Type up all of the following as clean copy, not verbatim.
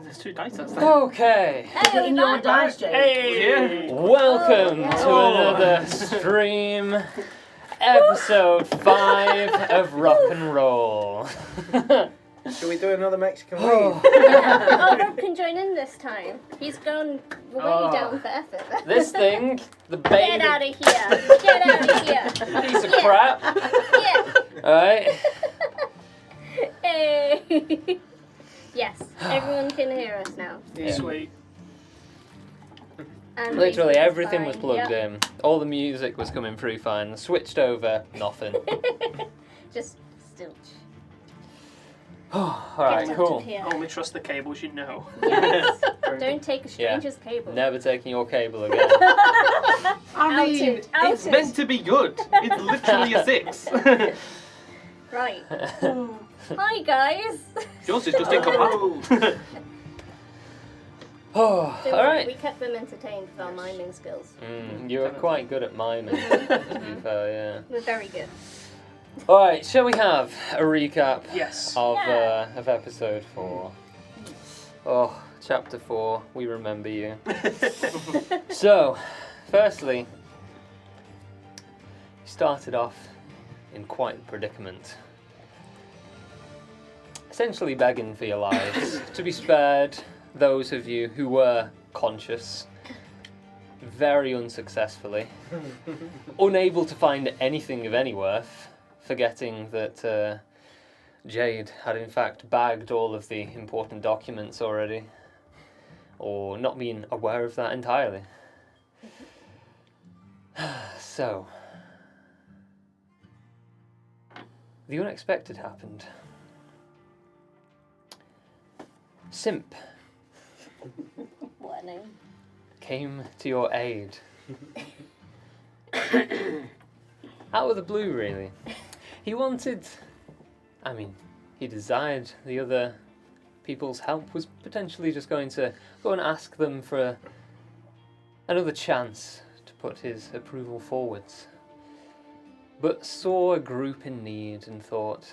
There's 2 dice outside. Okay. Hey, In your dice, Jake. Hey! Welcome to another stream, episode 5 of RocNRole. Should we do another Mexican weed? Oh, Rob can join in this time. He's gone way down for effort. This thing, the Get bane out of of here! Get out of here! piece of crap. Yeah. Alright. Hey. Yes, everyone can hear us now. Yeah. Sweet. And Literally Jason's everything was fine. plugged Yep. in. All the music was coming through fine. Switched over, nothing. Just stilch. Alright, Get out cool. of here. Only trust the cables you know. Yes. Don't take a stranger's cable. Never taking your cable again. I mean, Outed, it's outed. meant to be good. It's literally a 6. Right. Hi guys. Yours is just incompatible. Oh, Don't worry, alright. we kept them entertained with our miming skills. You were quite good at miming, to be fair, yeah. We're very good. Alright, shall we have a recap Yes. of Yeah. of episode 4? Oh, chapter 4, we remember you. So, firstly, you started off in quite the predicament. Essentially begging for your lives to be spared those of you who were conscious, very unsuccessfully, unable to find anything of any worth, forgetting that Jade had in fact bagged all of the important documents already, or not being aware of that entirely. So, the unexpected happened. Simp What a name. came to your aid. Out of the blue, really. He desired the other people's help, was potentially just going to go and ask them for another chance to put his approval forwards. But saw a group in need and thought,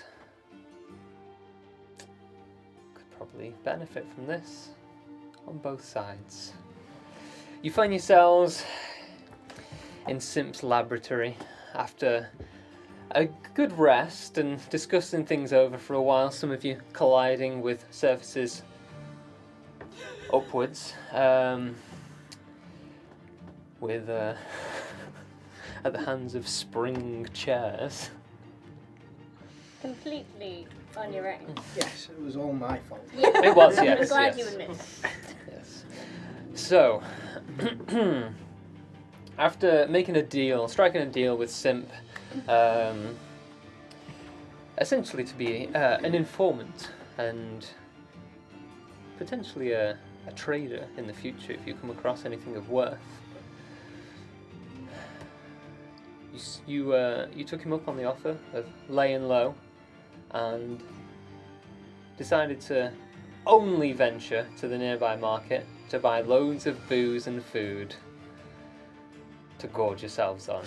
could probably benefit from this on both sides. You find yourselves in Simp's laboratory after a good rest and discussing things over for a while, some of you colliding with surfaces upwards, with at the hands of spring chairs. Completely on your own. Yes, it was all my fault. Yeah. It was, I'm yes, glad yes. you admit it. Yes. So, after striking a deal with Simp, essentially to be an informant and potentially a trader in the future if you come across anything of worth, you took him up on the offer of laying low and decided to only venture to the nearby market to buy loads of booze and food to gorge yourselves on.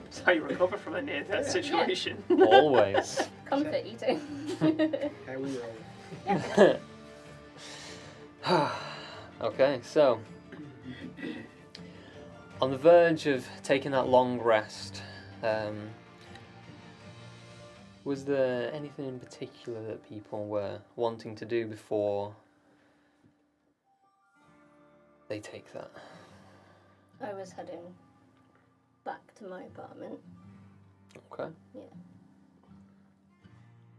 That's how you recover from a near-death situation. Always. Comfort eating. How we roll. Okay, so on the verge of taking that long rest, was there anything in particular that people were wanting to do before they take that? I was heading back to my apartment. Okay. Yeah.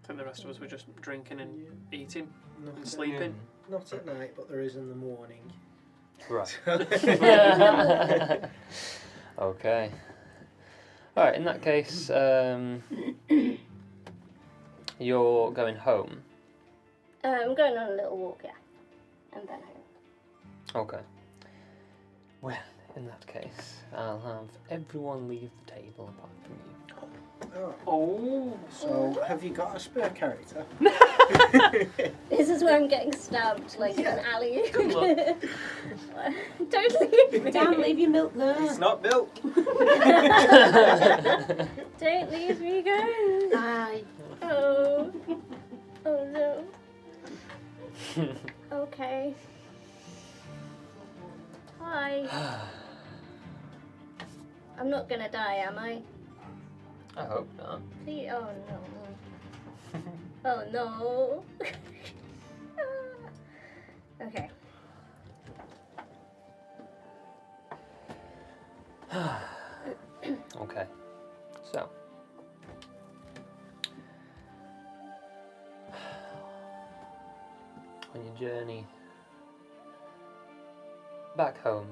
I think the rest of us were just drinking and eating Not and at- sleeping. Not at night, but there is in the morning. Right. Okay. Alright, in that case, you're going home. I'm going on a little walk, yeah. And then home. Okay. Well, in that case, I'll have everyone leave the table apart from you. Oh. Oh. So, have you got a spare character? This is where I'm getting stabbed, like in an alley. Good luck. Don't leave me. Don't leave your milk there. It's not milk. Don't leave me, guys. Bye. Oh. Oh no. Okay. Hi. I'm not gonna die, am I? I hope not. Please. Oh no. Oh no. Okay. Okay. So. On your journey back home,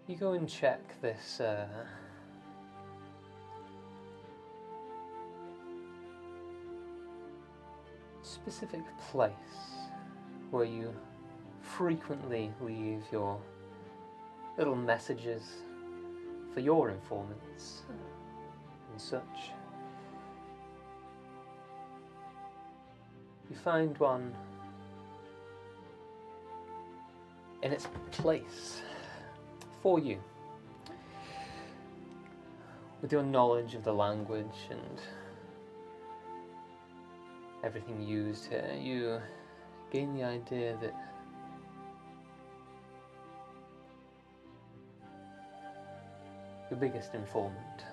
you go and check this specific place where you frequently leave your little messages for your informants and such. You find one in its place for you. With your knowledge of the language and everything used here, you gain the idea that your biggest informant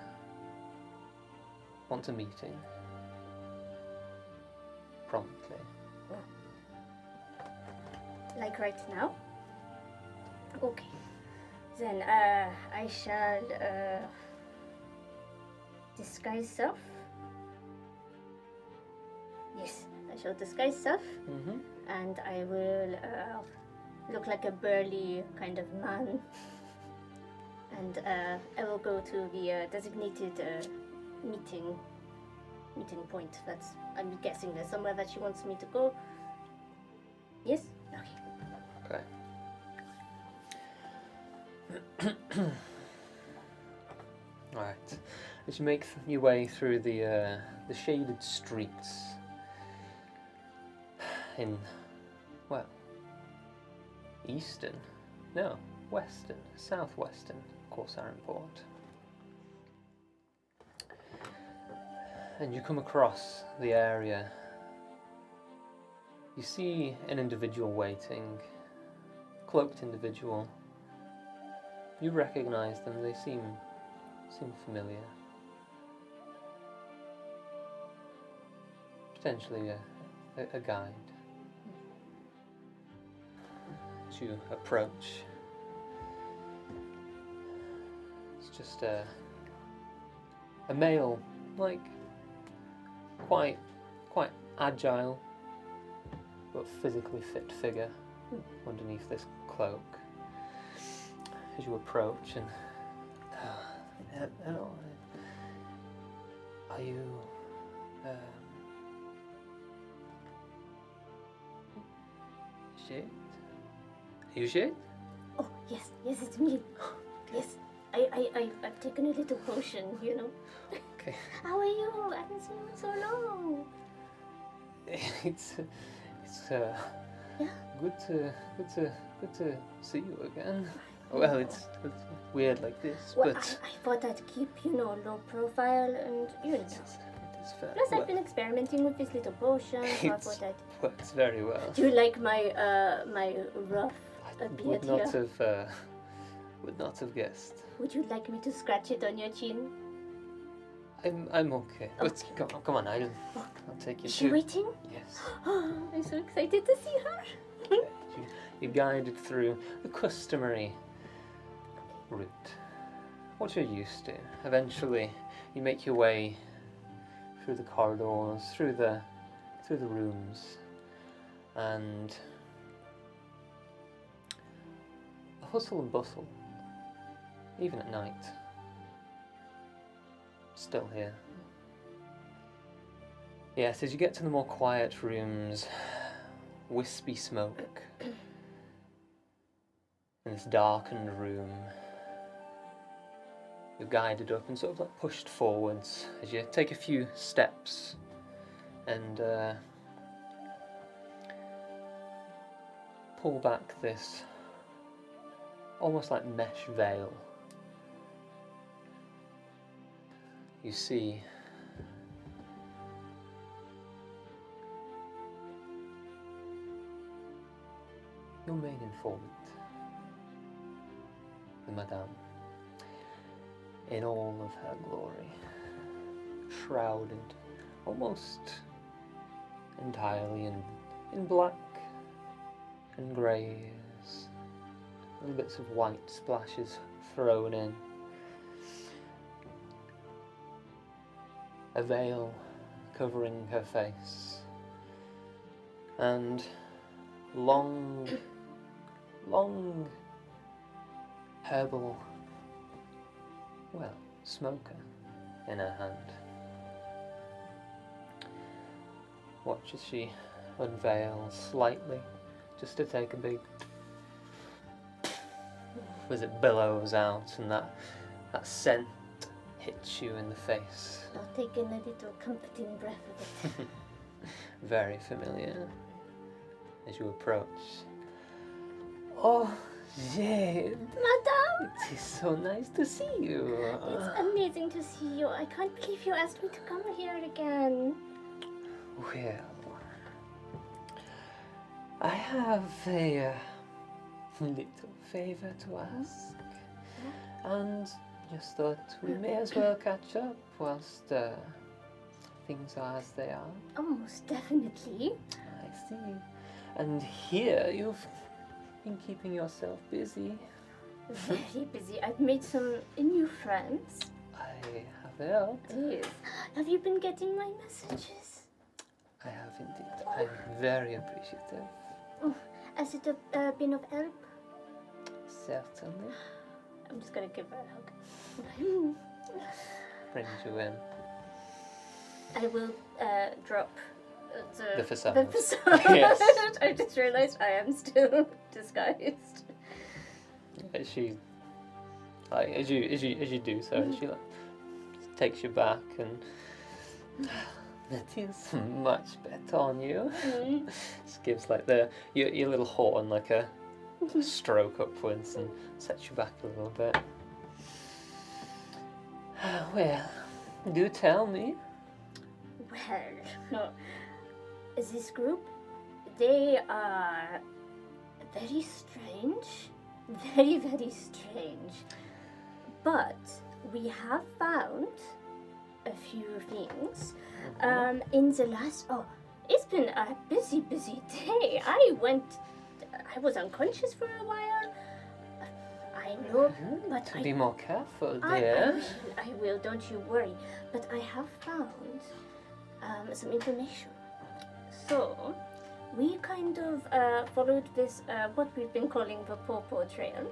wants a meeting promptly. Like right now? Okay. Then I shall disguise self. Yes, I shall disguise self, Mm-hmm. and I will look like a burly kind of man. And I will go to the designated meeting point. That's, I'm guessing there's somewhere that she wants me to go. Yes? Okay. Okay. Alright. As you make your way through the shaded streets in, well, western, southwestern Corsair Port. And you come across the area. You see an individual waiting, cloaked individual. You recognize them, they seem familiar. Potentially a guide. As you approach, it's just a male, like quite agile but physically fit figure underneath this cloak. As you approach and hello, are you Shade? Are you Shade? Oh, yes, it's me. Yes, I've taken a little potion, you know. Okay. How are you? I haven't seen you in so long. It's Yeah? good to see you again. Well, it's weird like this, Well, but I thought I'd keep, low profile and, it is fair. Plus, I've been experimenting with this little potion, so I It thought I'd... works very well. Do you like my my rough beard here? Would not have guessed. Would you like me to scratch it on your chin? I'm okay. But come on, I'll take you Is she to. waiting? Yes. I'm so excited to see her. You're guided through the customary route, what you're used to. Eventually, you make your way through the corridors, through the rooms, and the hustle and bustle, even at night, still here. Yes, as you get to the more quiet rooms, wispy smoke in this darkened room. You're guided up and sort of like pushed forwards as you take a few steps and pull back this almost like mesh veil. You see main informant, the Madame, in all of her glory, shrouded almost entirely in black and greys, little bits of white splashes thrown in, a veil covering her face, and long herbal, smoker in her hand. Watch as she unveils slightly, just to take a big, as it billows out, and that scent hits you in the face. I'll take in a little comforting breath of it. Very familiar as you approach. Oh, Jade, Madame! it is so nice to see you. It's amazing to see you. I can't believe you asked me to come here again. Well, I have a little favor to ask, and just thought we may as well catch up whilst things are as they are. Oh, most definitely. I see. And here you've been keeping yourself busy. Very busy. I've made some new friends. I have helped. Yes. Have you been getting my messages? I have indeed. I'm very appreciative. Has it been of help? Certainly. I'm just gonna give her a hug. Brings you in. I will drop The facade. The facade. Yes. I just realized I am still disguised. She, like, as you do so, she like takes you back and that is much better on you. Just gives like your little horn like a stroke upwards and sets you back a little bit. Well, do tell me. Well, this group, they are very strange. Very, very strange. But we have found a few things. In the last... Oh, it's been a busy, busy day. I was unconscious for a while. I know, but Be more careful, dear. I will, don't you worry. But I have found some information. So, we kind of followed this, what we've been calling the Pawpaw Trail.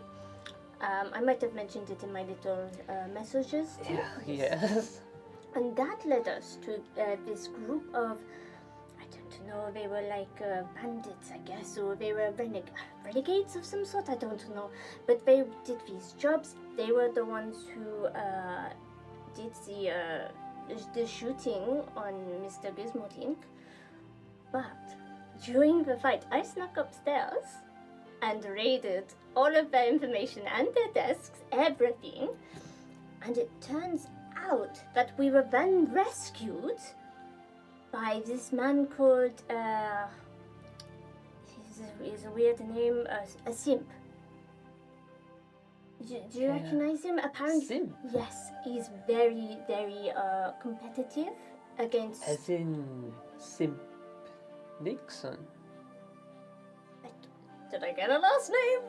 I might have mentioned it in my little messages too. Yes. And that led us to this group of, I don't know, they were like bandits, I guess, or they were renegades of some sort, I don't know. But they did these jobs. They were the ones who did the shooting on Mr. Gizmotink. But during the fight, I snuck upstairs and raided all of their information and their desks, everything. And it turns out that we were then rescued by this man called, he's a weird name, a simp. Do you recognize him? Apparently, Simp? Yes, he's very, very competitive against... As in Simp Nixon? Did I get a last name?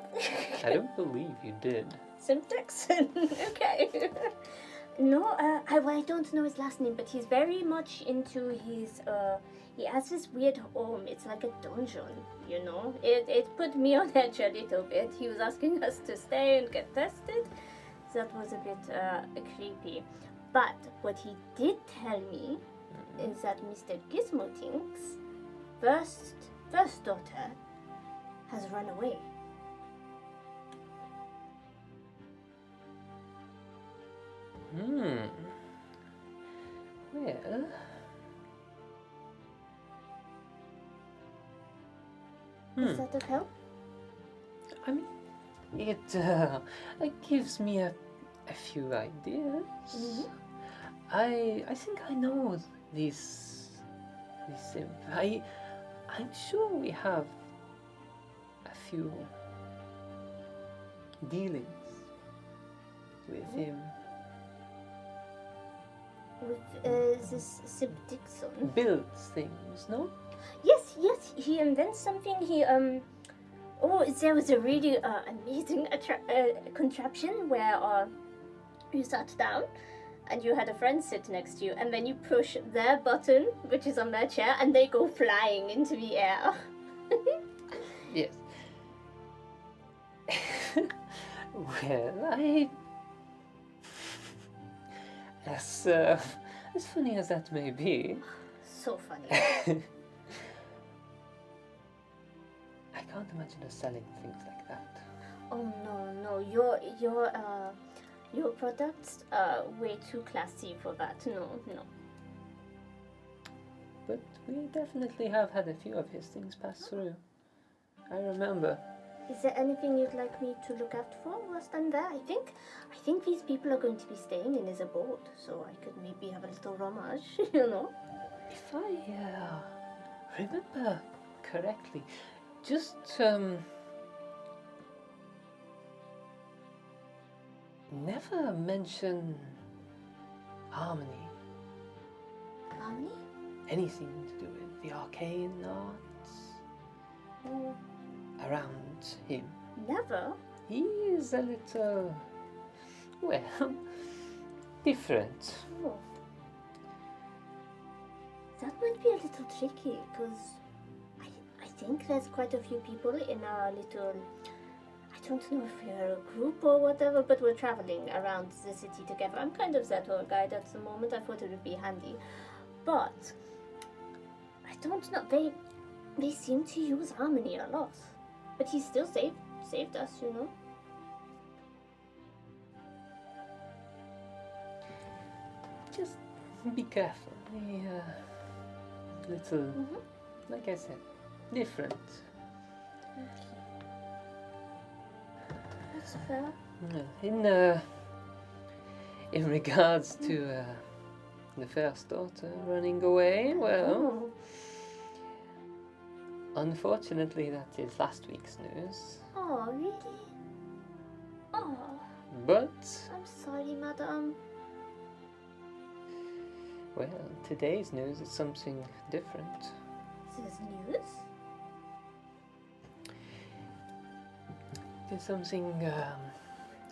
I don't believe you did. Simp Dixon. Okay. No, I don't know his last name, but he's very much into his, he has this weird home. It's like a dungeon, you know? It put me on edge a little bit. He was asking us to stay and get tested. That was a bit creepy. But what he did tell me is that Mr. Gizmotink's first daughter has run away. Well, Is that of help? I mean, it gives me a few ideas. I think I know these simp. I'm sure we have a few dealings with him. With this Sib Dixon. Builds things, no? Yes, he invents something. Oh, there was a really amazing contraption where you sat down and you had a friend sit next to you, and then you push their button, which is on their chair, and they go flying into the air. Yes. Well, as funny as that may be, So funny. I can't imagine us selling things like that. Oh no, your products are way too classy for that. No. But we definitely have had a few of his things pass through. I remember. Is there anything you'd like me to look out for whilst I'm there? I think these people are going to be staying in his abode, so I could maybe have a little romage, you know? If I remember correctly, just never mention harmony. Harmony? Anything to do with the arcane arts Oh, around him. never? He is a little, well, different. Oh. That might be a little tricky, because I think there's quite a few people in our little... I don't know if we're a group or whatever, but we're traveling around the city together. I'm kind of their tour guide at the moment. I thought it would be handy. But I don't know. They seem to use harmony a lot. But he still saved us, you know? Just be careful. He, little, like I said, different. Okay. That's fair. In regards to the first daughter running away, well, Oh. unfortunately that is last week's news. Oh, really? Oh, But, I'm sorry, madam. well, today's news is something different. This news? It is something,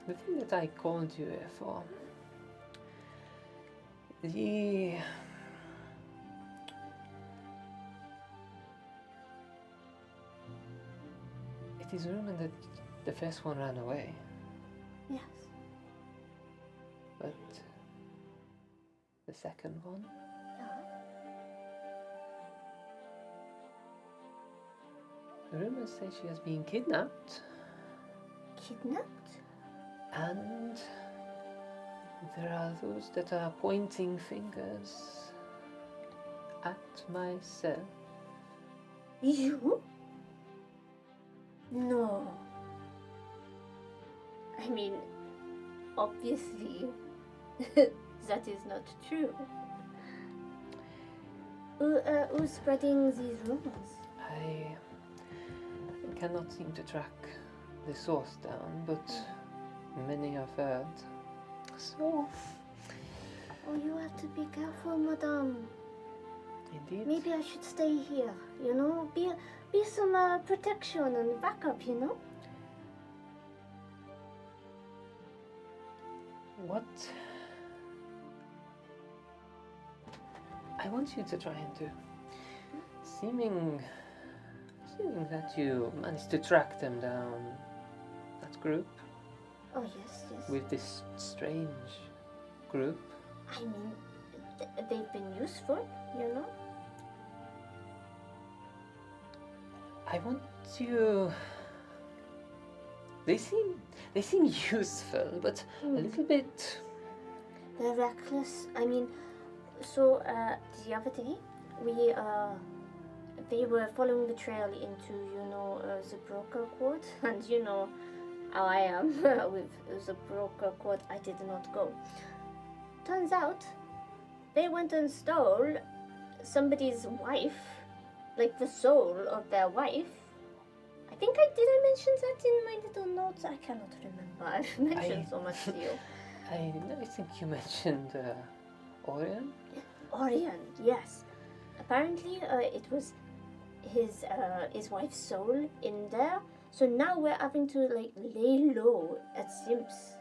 the thing that I called you here for. It is rumored that the first one ran away, Yes. but the second one, Yeah. the rumors say she has been kidnapped, Kidnapped? and there are those that are pointing fingers at myself. You? No. I mean, obviously, that is not true. Who's spreading these rumors? I cannot seem to track the source down, but many have heard. So, Oh, you have to be careful, madame. indeed. Maybe I should stay here, you know? Be some protection and backup, you know? What I want you to try and do, seeming that you managed to track them down, that group, Oh, yes. with this strange group, I mean, they've been useful, you know? I want you. They seem useful, but a little bit. They're reckless. I mean, so the other day, they were following the trail into, you know, the broker court, and you know how I am with the broker court. I did not go. Turns out, they went and stole somebody's wife, like the soul of their wife. I think I mention that in my little notes. I cannot remember. I've mentioned so much to you. I think you mentioned Orion. Orion, yes. Apparently, it was his wife's soul in there. So now we're having to like lay low at Simps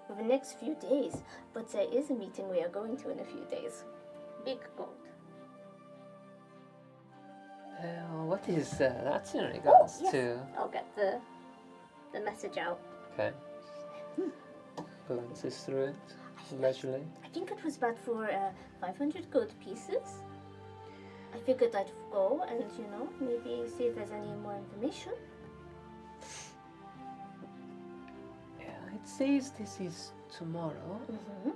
for the next few days. But there is a meeting we are going to in a few days. Big gold. What is that in regards yes. to? I'll get the message out. Okay. Glances through it leisurely. I think it was about for 500 gold pieces. I figured I'd go and, maybe see if there's any more information. Yeah, it says this is tomorrow. Mm-hmm.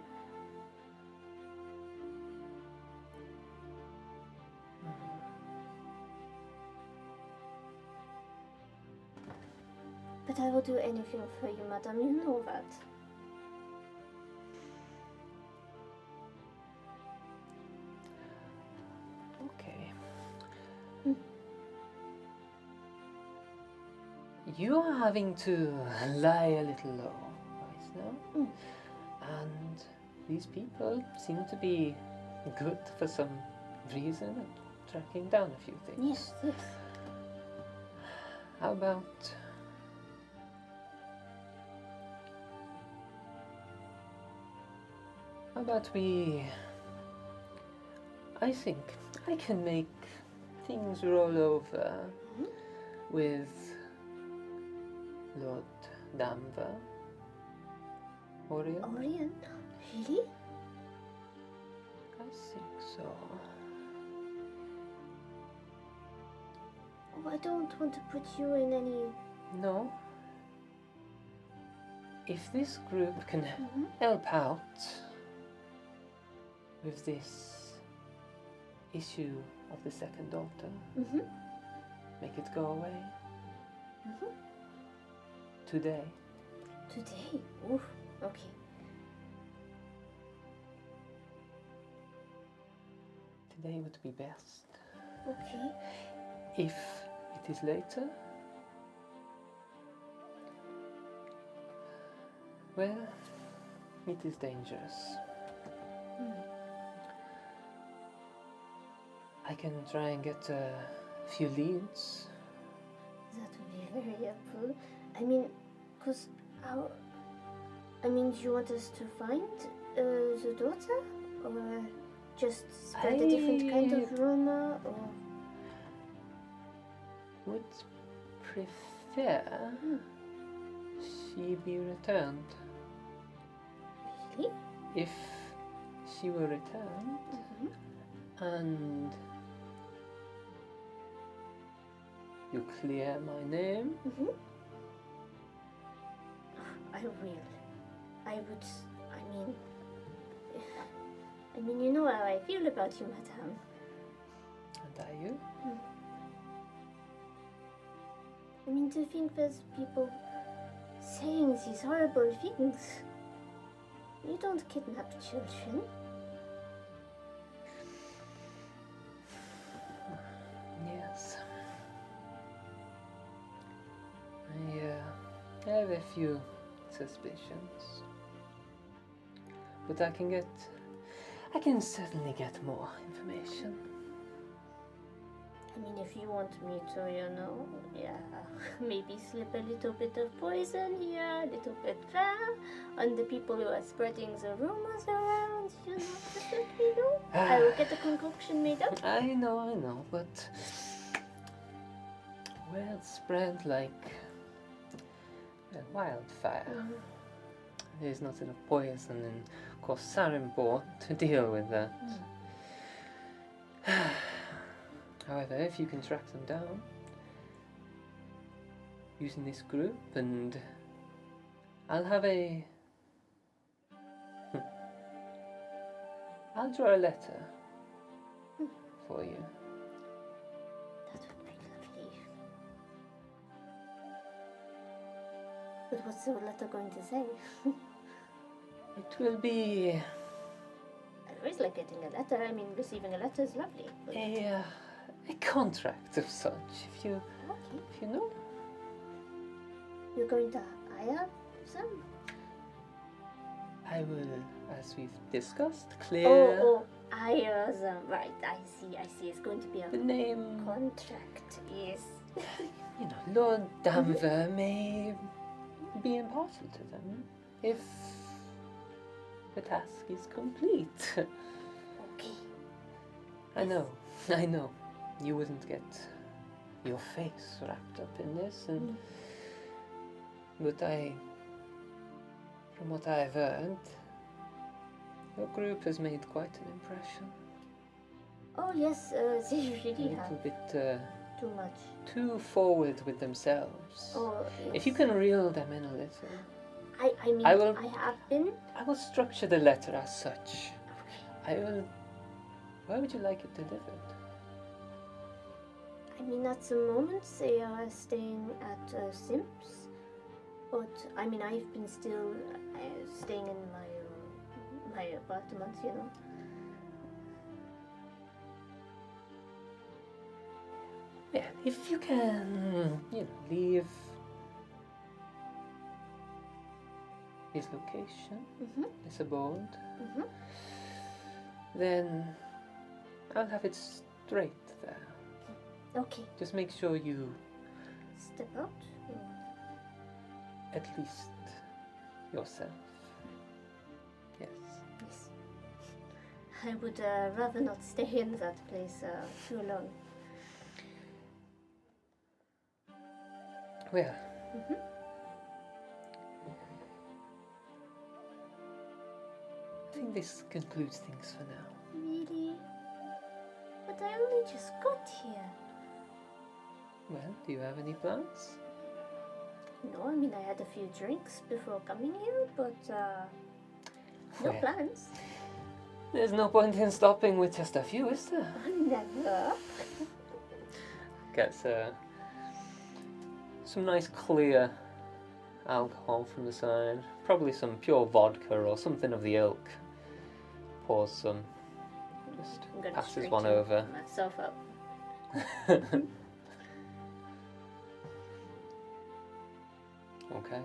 But I will do anything for you, madam. You know that. Okay. Mm. You are having to lie a little low right now. Mm. And these people seem to be good for some reason at tracking down a few things. Yes. How about I think I can make things roll over with Lord Danver. Orion? Orion? Really? I think so. Oh, I don't want to put you in any... No. If this group can Mhm. help out with this issue of the second daughter, Mm-hmm. make it go away Mm-hmm. today. Today? Oof. Okay. Today would be best. Okay. If it is later, well, it is dangerous. Mm. I can try and get a few leads. That would be very helpful. I mean, because how... do you want us to find the daughter? Or just spread a different kind of rumor? Or... Would prefer she be returned. Really? If she were returned Mm-hmm. and you clear my name, Mm-hmm. I will. I would... you know how I feel about you, madame. and are you? To think there's people saying these horrible things. You don't kidnap children. Yes. I have a few suspicions, but I can certainly get more information. If you want me to, maybe slip a little bit of poison here, a little bit there, on the people who are spreading the rumors around, just let me know. I will get a concoction made up. I know, but words spread like wildfire. Mhm. There's not enough poison in Korsarimport to deal with that. However, if you can track them down using this group, and I'll draw a letter for you. That would be lovely. But what's the letter going to say? It will be I always like getting a letter. Receiving a letter is lovely. But... a contract of such, if you know. You're going to hire some? I will, as we've discussed, clear Hire them. Right, I see. It's going to be a the name. contract, yes. You know, Lord Danver may be impartial to them if the task is complete. Okay. I know. You wouldn't get your face wrapped up in this, but from what I've heard, your group has made quite an impression. Oh yes, they A really have little bit too much. too forward with themselves. Oh, yes. If you can reel them in a little, I mean, I will- I have been. I will structure the letter as such. Where would you like it delivered? I mean, at the moment they are staying at Simps, but I mean, I've been still staying in my apartment, you know. Yeah, if you can, leave his location, his abode, then I'll have it straight there. Okay, Just make sure you, step out. at least yourself. Yes. Yes. I would rather not stay in that place too long. Well, I think this concludes things for now. Really? But I only just got here. Well, do you have any plans? No, I mean, I had a few drinks before coming here, but no Well, plans. There's no point in stopping with just a few, is there? Never. Gets some nice clear alcohol from the side. Probably some pure vodka or something of the ilk. Pours some. Just I'm gonna passes straighten one over. myself up. Okay.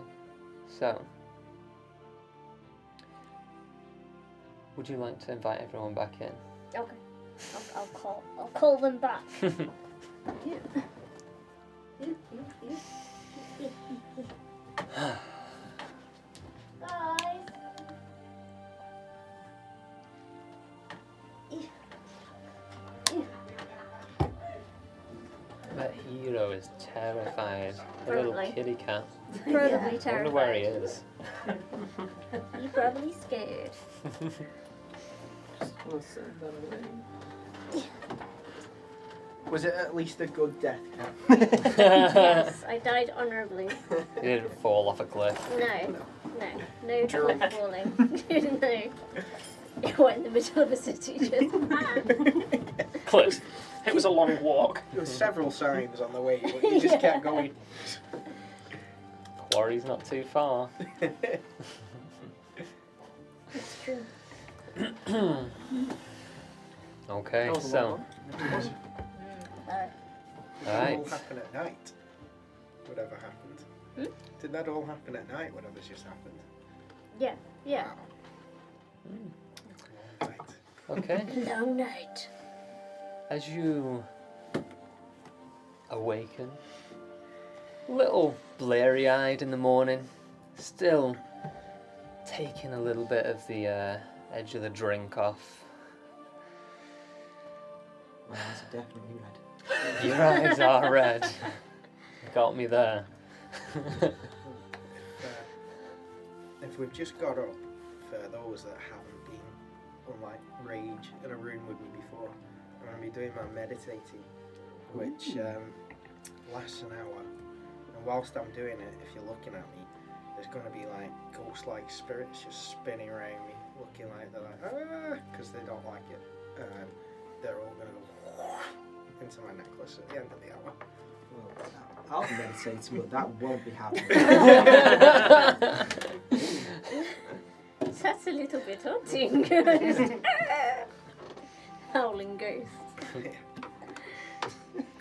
So, would you like to invite everyone back in? Okay. I'll call them back. Guys. That hero is terrified. A little Probably. kitty cat. Probably I wonder terrified. where he is. He's probably scared. We'll send them away. Was it at least a good death, Cat? Yes, I died honorably. He didn't fall off a cliff. No cliff falling. No. It went in the middle of a city. Just Cliff. It was a long walk. There were several signs on the way, but you just kept going. Quarry's not too far. It's true. Okay, That was a so. long one. Did that Alright. all happen at night? Whatever happened. Did that all happen at night? Whatever's just happened? Yeah. Wow. Long night. Okay. Long night. As you awaken, a little blurry-eyed in the morning, still taking a little bit of the edge of the drink off. My eyes are definitely red. Your eyes are red. Got me there. If we've just got up, for those that haven't been on like Rage in a room with me before, I'm going to be doing my meditating, which lasts an hour. And whilst I'm doing it, if you're looking at me, there's going to be like ghost-like spirits just spinning around me, looking like they're like, because they don't like it. And they're all going to go into my necklace at the end of the hour. Well, I'll be meditating, but that won't be happening. That's a little bit haunting. Howling ghost.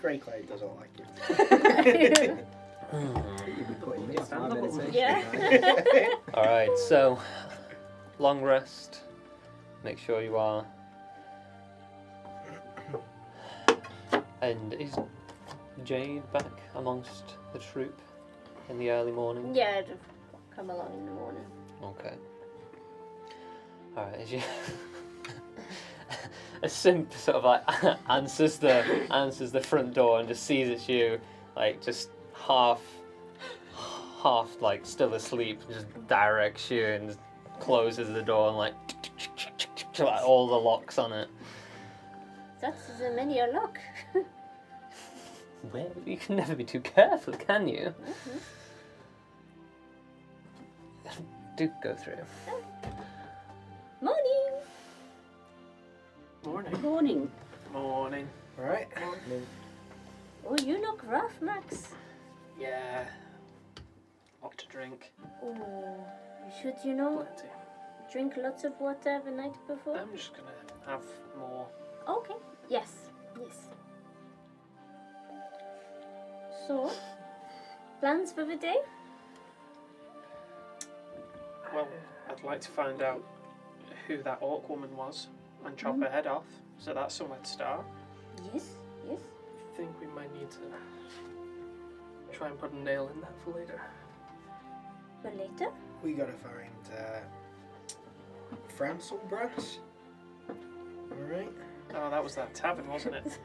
Grey Cloud doesn't like it. You'd be putting me off my Understandable. meditation. Yeah. All right, so long rest. Make sure you are. And is Jade back amongst the troop in the early morning? Yeah, just come along in the morning. Okay. All right, as you. A simp sort of like answers the front door and just sees it's you, like just half like still asleep, just directs you and just closes the door and like all the locks on it. That's the many a lock. Well, you can never be too careful, can you? Do go through. Morning. Morning. Morning. Morning. Alright. Oh, you look rough, Max. Yeah. Lot to drink. Oh, you should, you know, Plenty. drink lots of water the night before. I'm just gonna have more. Okay. Yes. Yes. So, plans for the day? Well, I'd like to find out who that orc woman was and chop her head off. So that's somewhere to start. Yes. Yes. I think we might need to try and put a nail in that for later. For later? We gotta find Francel Brass. Alright. Oh, that was that tavern, wasn't it?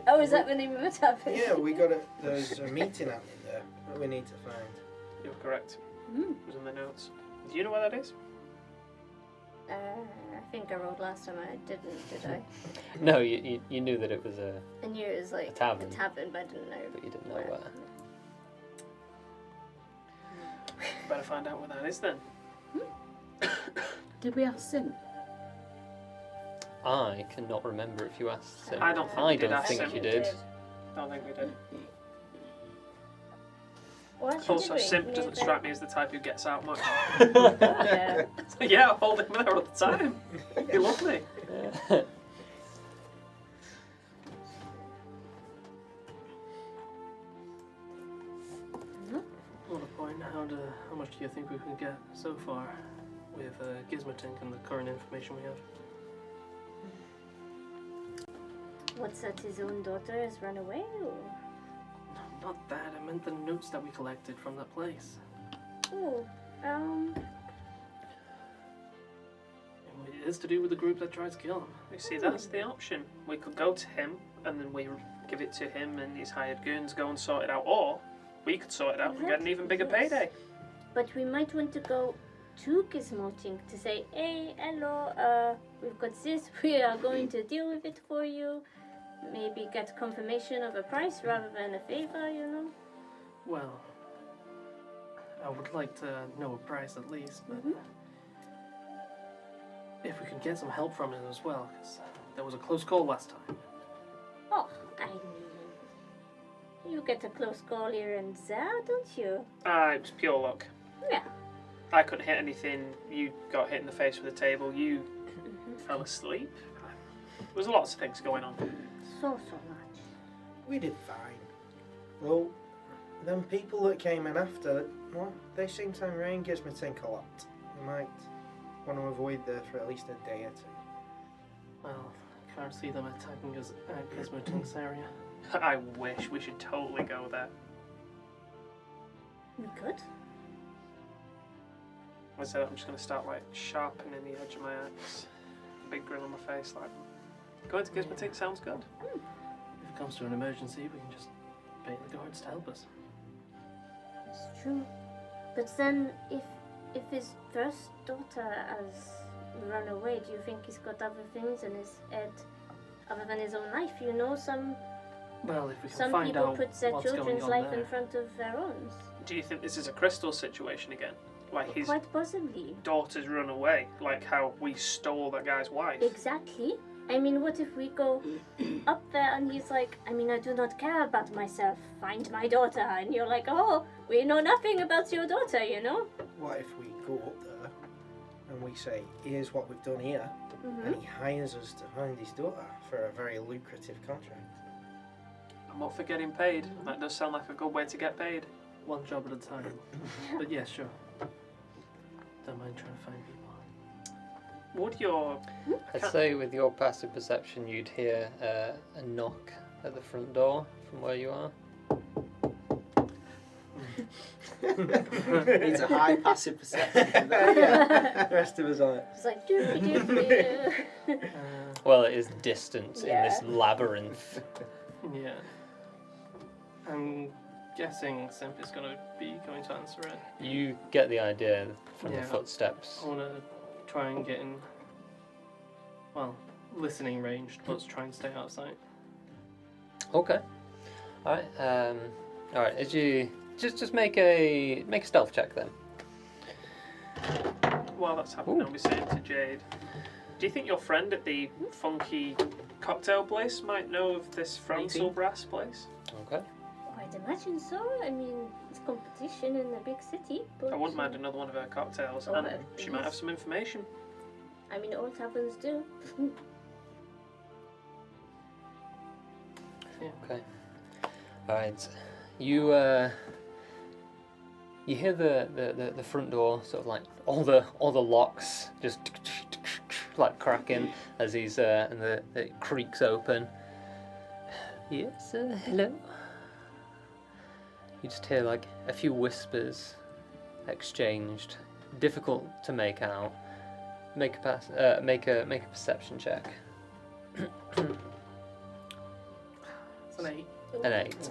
Oh, is that the name of the tavern? Yeah, there's a meeting happening there that we need to find. You're correct. Mm. It was in the notes. Do you know where that is? I think I wrote last time. I didn't, did I? No, you knew that it was I knew it was like A tavern. but I didn't know. but you didn't know where. Better find out where that is then. Did we ask Sim? I cannot remember if you asked him. I don't think I we did don't ask think him. you did. Don't think we did. What else Also, are you Simp doing? doesn't strike me as the type who gets out much. Yeah. Yeah, I hold him there all the time. He loves me. On a point, how much do you think we can get so far with Gizmotink and the current information we have? What's that? His own daughter has run away? Or? No, not that. I meant the notes that we collected from that place. Oh, It is to do with the group that tried to kill him. You see, that's the option. We could go to him, and then we give it to him and his hired goons go and sort it out, or we could sort it out and get an even bigger payday. but we might want to go to Gizmotink to say, hey, hello, we've got this, we are going to deal with it for you. Maybe get confirmation of a price rather than a favor, you know? Well, I would like to know a price at least, but if we could get some help from him as well, because there was a close call last time. Oh, I mean, you get a close call here and there, don't you? It was pure luck. Yeah. I couldn't hit anything, you got hit in the face with a table, you fell asleep. There was lots of things going on. So much. We did fine. Well, them people that came in after, well, they seem to rain Gizmotink a lot. We might want to avoid there for at least a day or two. Well, I can't see them attacking us at Gizmotink's area. I wish. We should totally go there. We could. I said I'm just going to start like sharpening the edge of my axe. Big grin on my face, like going to Gizmotink sounds good. If it comes to an emergency, we can just pay the guards to help us. It's true. But then, if his first daughter has run away, do you think he's got other things in his head other than his own life? You know, some Well, if we can some find people out put their what's going children's on life there. in front of their own. Do you think this is a Crystal situation again? Like his Quite possibly. daughter's run away, like how we stole that guy's wife? Exactly. I mean, what if we go up there and he's like, I mean, I do not care about myself. Find my daughter. And you're like, oh, we know nothing about your daughter, you know? What if we go up there and and we say, here's what we've done here, and he hires us to find his daughter for a very lucrative contract. I'm up for getting paid. That does sound like a good way to get paid. One job at a time. But yeah, sure. Don't mind trying to find people. Would your... I'd say with your passive perception, you'd hear a knock at the front door from where you are. Needs a high passive perception. Yeah, the rest of us on it. It's like doopy doopy. Well, it is distant in Yeah. this labyrinth. Yeah. I'm guessing Simp is going to be going to answer it. You get the idea from Yeah. the footsteps. I want to try and get in, well, listening range, but try and stay outside. Okay. All right. All right. As you just make a stealth check then. While that's happening, Ooh. I'll be saying to Jade, do you think your friend at the funky cocktail place might know of this Francel brass place? Okay. I'd imagine so. I mean, it's competition in a big city, but I wouldn't mind another one of her cocktails, Oh, and that she might is- have some information. I mean, all taverns do. Okay. All right. You you hear the front door sort of like all the locks just like cracking as he's and it creaks open. Yes, hello. You just hear like a few whispers exchanged, difficult to make out. Make a perception check. It's an 8. An 8.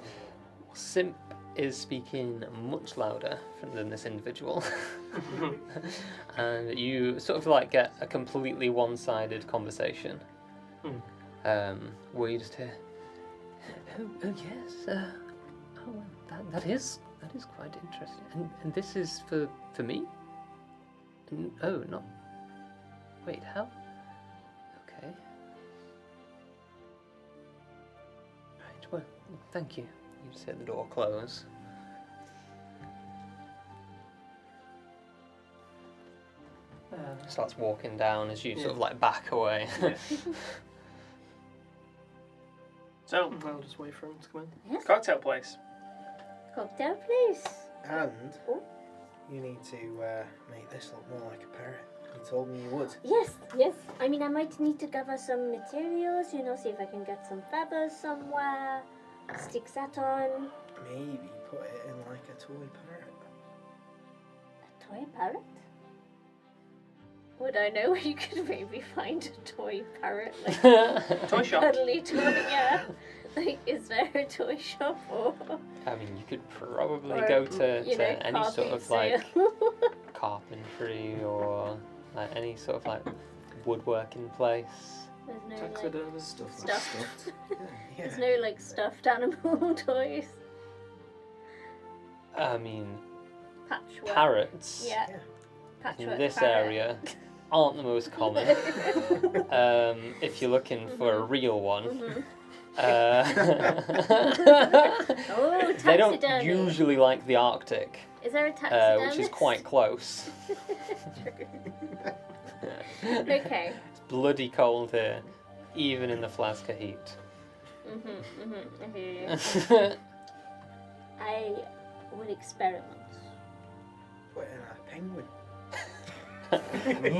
Simp is speaking much louder than this individual. And you sort of like get a completely one-sided conversation. Where you just hear, oh yes, that is quite interesting. And this is for me? Oh, not. Wait, how? Okay. Right, well, thank you. You just hear the door close. Starts walking down as you sort of like back away. So, I'll just wait for him to come in. Yes. cocktail place. Cocktail, please. And Oh. you need to make this look more like a parrot. You told me you would. Yes, yes. I mean, I might need to gather some materials, see if I can get some feathers somewhere, stick that on. Maybe put it in like a toy parrot. A toy parrot? Would I know where you could maybe find a toy parrot? Like, Toy shop. cuddly toy, yeah. Like, is there a toy shop or... I mean, you could probably or, go to you know, any sort carpet of like sale? carpentry or like any sort of like woodworking place. There's no, like, Taxidermist. Stuff like Stuffed. stuffed. Yeah. there's no, like, stuffed animal toys. I mean, Patchwork. parrots Yeah. Yeah. Patchwork in this parrot. area aren't the most common. If you're looking for a real one, Mhm. Oh, they don't taxidermy. usually like the Arctic, Is there a taxidermist? which is quite close. Okay. It's bloody cold here, even in the Flaska heat. I hear you. I would experiment. Put it in a penguin.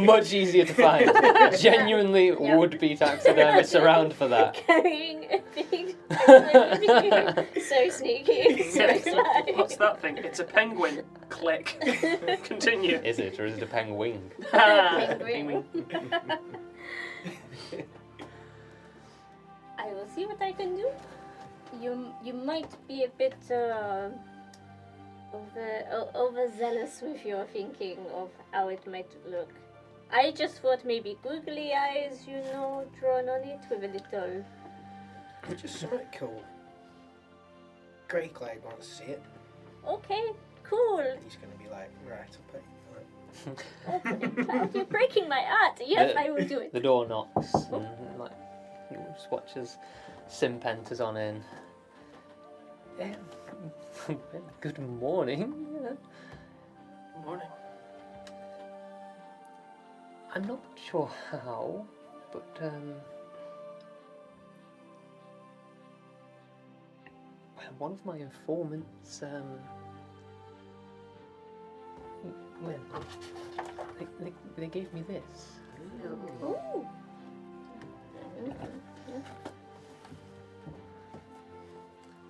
Much easier to find. Genuinely Yep. would be taxidermists around for that. Carrying a big penguin. So sneaky. So sly. What's that thing? It's a penguin. Click. Continue. Is it, or is it a penguin? Penguin. I will see what I can do. You might be a bit overzealous with your thinking of how it might look. I just thought maybe googly eyes, drawn on it with a little. Just something cool. Grey Clegg wants to see it. Okay, cool. He's going to be like, right, I'll put it. Oh, you're breaking my heart. Yes, I will do it. The door knocks, and like, you just watch as Simp enters on in. Good morning. Morning. I'm not sure how, but well, one of my informants well, they gave me this. Ooh.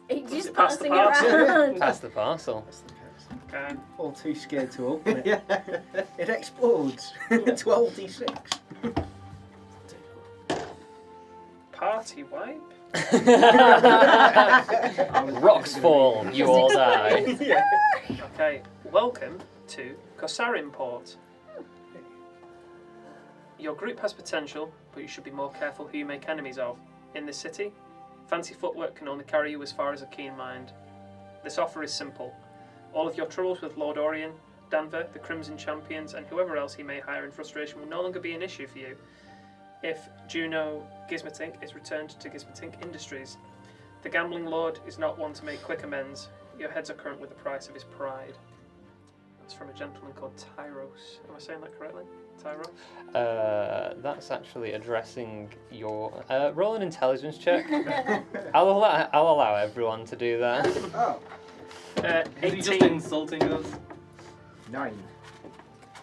It's Was just it past the passing around. That's the parcel. That's the person. Okay. All too scared to open it. It explodes. 12d6. Party wipe. Rocks fall, you all die. Okay. Welcome to Kosarinport. Your group has potential, but you should be more careful who you make enemies of. In this city, fancy footwork can only carry you as far as a keen mind. This offer is simple. All of your troubles with Lord Orion, Danver, the Crimson Champions, and whoever else he may hire in frustration will no longer be an issue for you if Juno Gizmotink is returned to Gizmotink Industries. The gambling lord is not one to make quick amends. Your heads are current with the price of his pride. That's from a gentleman called Tyros. Am I saying that correctly? Tyros? That's actually addressing your roll an intelligence check. I'll allow everyone to do that. Oh, Is he just 18. insulting us? 9.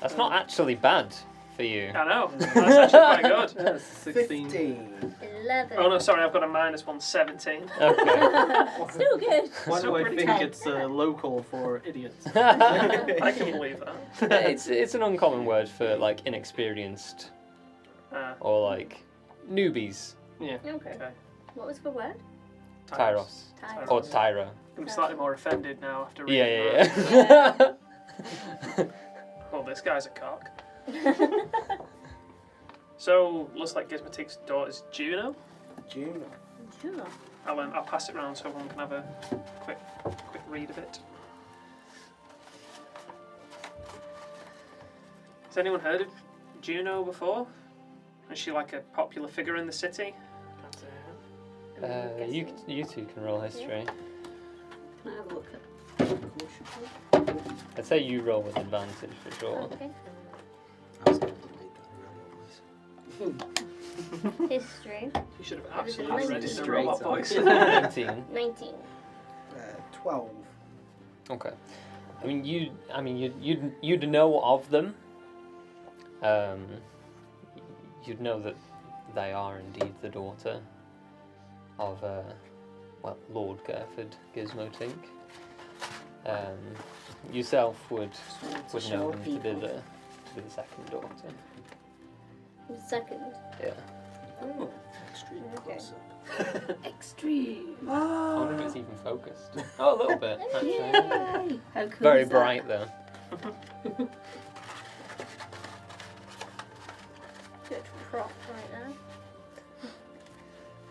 That's not actually bad for you. I know. That's actually quite good. That's 16. 15. 11. Oh no, sorry, I've got a -1, 17. Okay. Still good. Why do I pretty think tight. it's local for idiots? I can believe that. it's an uncommon word for like inexperienced or like newbies. Yeah. Okay. Okay. What was the word? Tyros Tyros. or Tyro. I'm slightly more offended now after reading Yeah. that. Well, this guy's a cock. So, looks like Gizmotink's daughter's Juno. Juno. Sure. I'll pass it round so everyone can have a quick read of it. Has anyone heard of Juno before? Is she like a popular figure in the city? You two can roll history. Can I have a look at? I'd say you roll with advantage for sure. Okay. I was going to delete that. History. You should have What is it, absolutely read 19? it in the robot voice. 19. 19. 12. Okay. I mean, you'd know of them. You'd know that they are indeed the daughter of, Lord Gerford Gizmotink. Yourself would know them to be the second daughter. The second. Yeah. Oh. Extreme Okay. close-up. Extreme. I wonder if it's even focused. Oh, a little bit, actually. Yay! How cool Very is that? bright though. Good prop right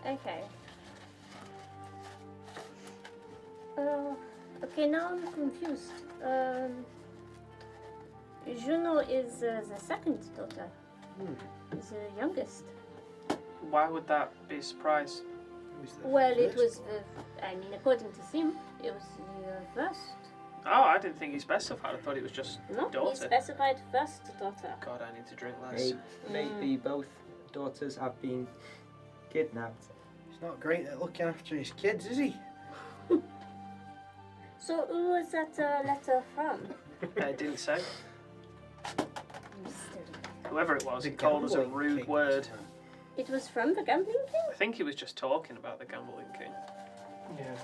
there. Okay. Okay, now I'm confused. Juno is the second daughter. Is the youngest. Why would that be a surprise? Who's the Well, it first was according to Sim, it was the first. Oh, I didn't think he specified. I thought it was just No, he daughter. specified first daughter. God, I need to drink less. Maybe both daughters have been kidnapped. He's not great at looking after his kids, is he? So who was that letter from? I didn't say. Mystery. Whoever it was, The he called us a gambling rude king. word. It was from the gambling king? I think he was just talking about the gambling king. Yeah.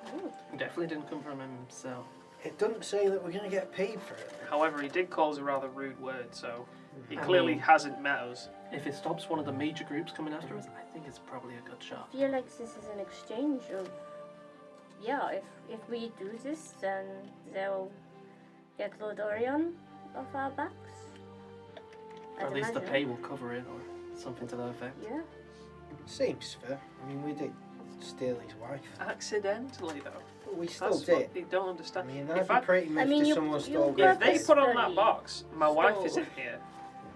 Oh. Definitely didn't come from himself. It doesn't say that we're going to get paid for it. However, he did call us a rather rude word, so he I clearly mean- hasn't met us. If it stops one of the major groups coming after us, I think it's probably a good shot. I feel like this is an exchange of, yeah, if we do this, then they'll get Lord Orion off our backs. Or I'd at least the imagine. pay will cover it, or something to that effect. Yeah. Seems fair. I mean, we did steal his wife. Accidentally, though. But we still That's did. what they don't I understand. mean, If that'd be I- pretty I much mean, if you- someone you stole got If they put on that Purposefully box, my wife stole. isn't here,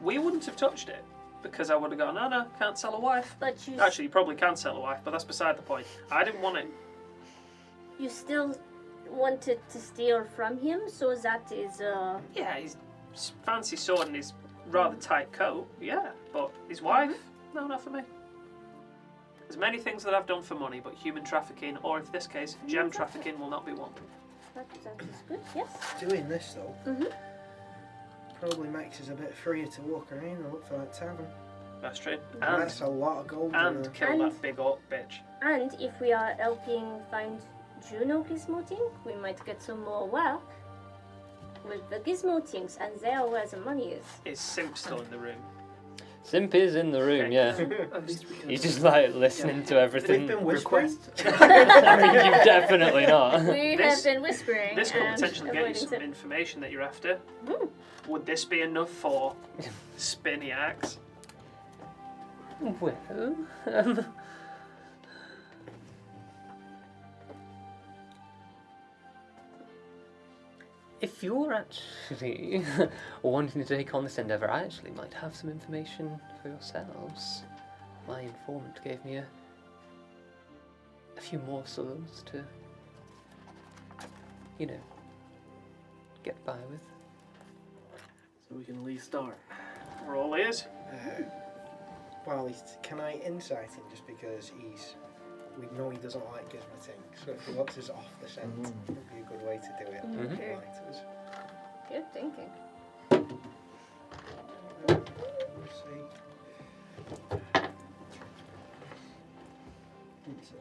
we wouldn't have touched it. Because I would have gone, no, can't sell a wife. But you Actually, you probably can sell a wife, but that's beside the point. I didn't want it. you still wanted to steal from him, so that is Yeah, his fancy sword and his rather tight coat, yeah, but his wife, no, not for me. There's many things that I've done for money, but human trafficking, or in this case, gem trafficking, will not be one. That is good, yes. Doing this though Mm-hmm. probably makes us a bit freer to walk around and look for that tavern. That's true. And that's a lot of gold. in And there. kill that big orc bitch. And if we are helping find Juno gizmoting, we might get some more work with the gizmotings, and there where the money is. Is Simp still in the room? Simp is in the room, Okay. yeah. At least we can. He's just like listening to everything. They've been whispering. request. I mean, you've definitely not. We This- have been whispering. This could and potentially get you avoiding some information that you're after. Hmm. Would this be enough for Spinny Axe? Well, if you're actually wanting to take on this endeavour, I actually might have some information for yourselves. My informant gave me a few morsels to, you know, get by with. So we can at least start. Roll ears. Well, can I insight him just because we know he doesn't like gizmoting, so if he wants us off the scent, it would be a good way to do it. Mhm. Okay. Right, Good thinking. let's see. Insight.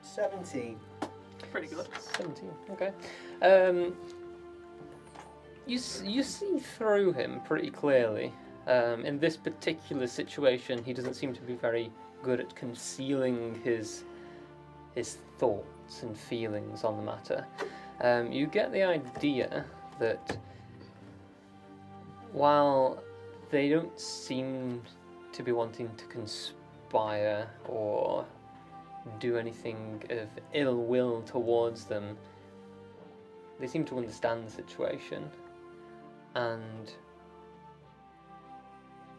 17. Pretty good. 17, okay. You see through him pretty clearly. In this particular situation, he doesn't seem to be very good at concealing his thoughts and feelings on the matter. You get the idea that while they don't seem to be wanting to conspire or do anything of ill will towards them, they seem to understand the situation and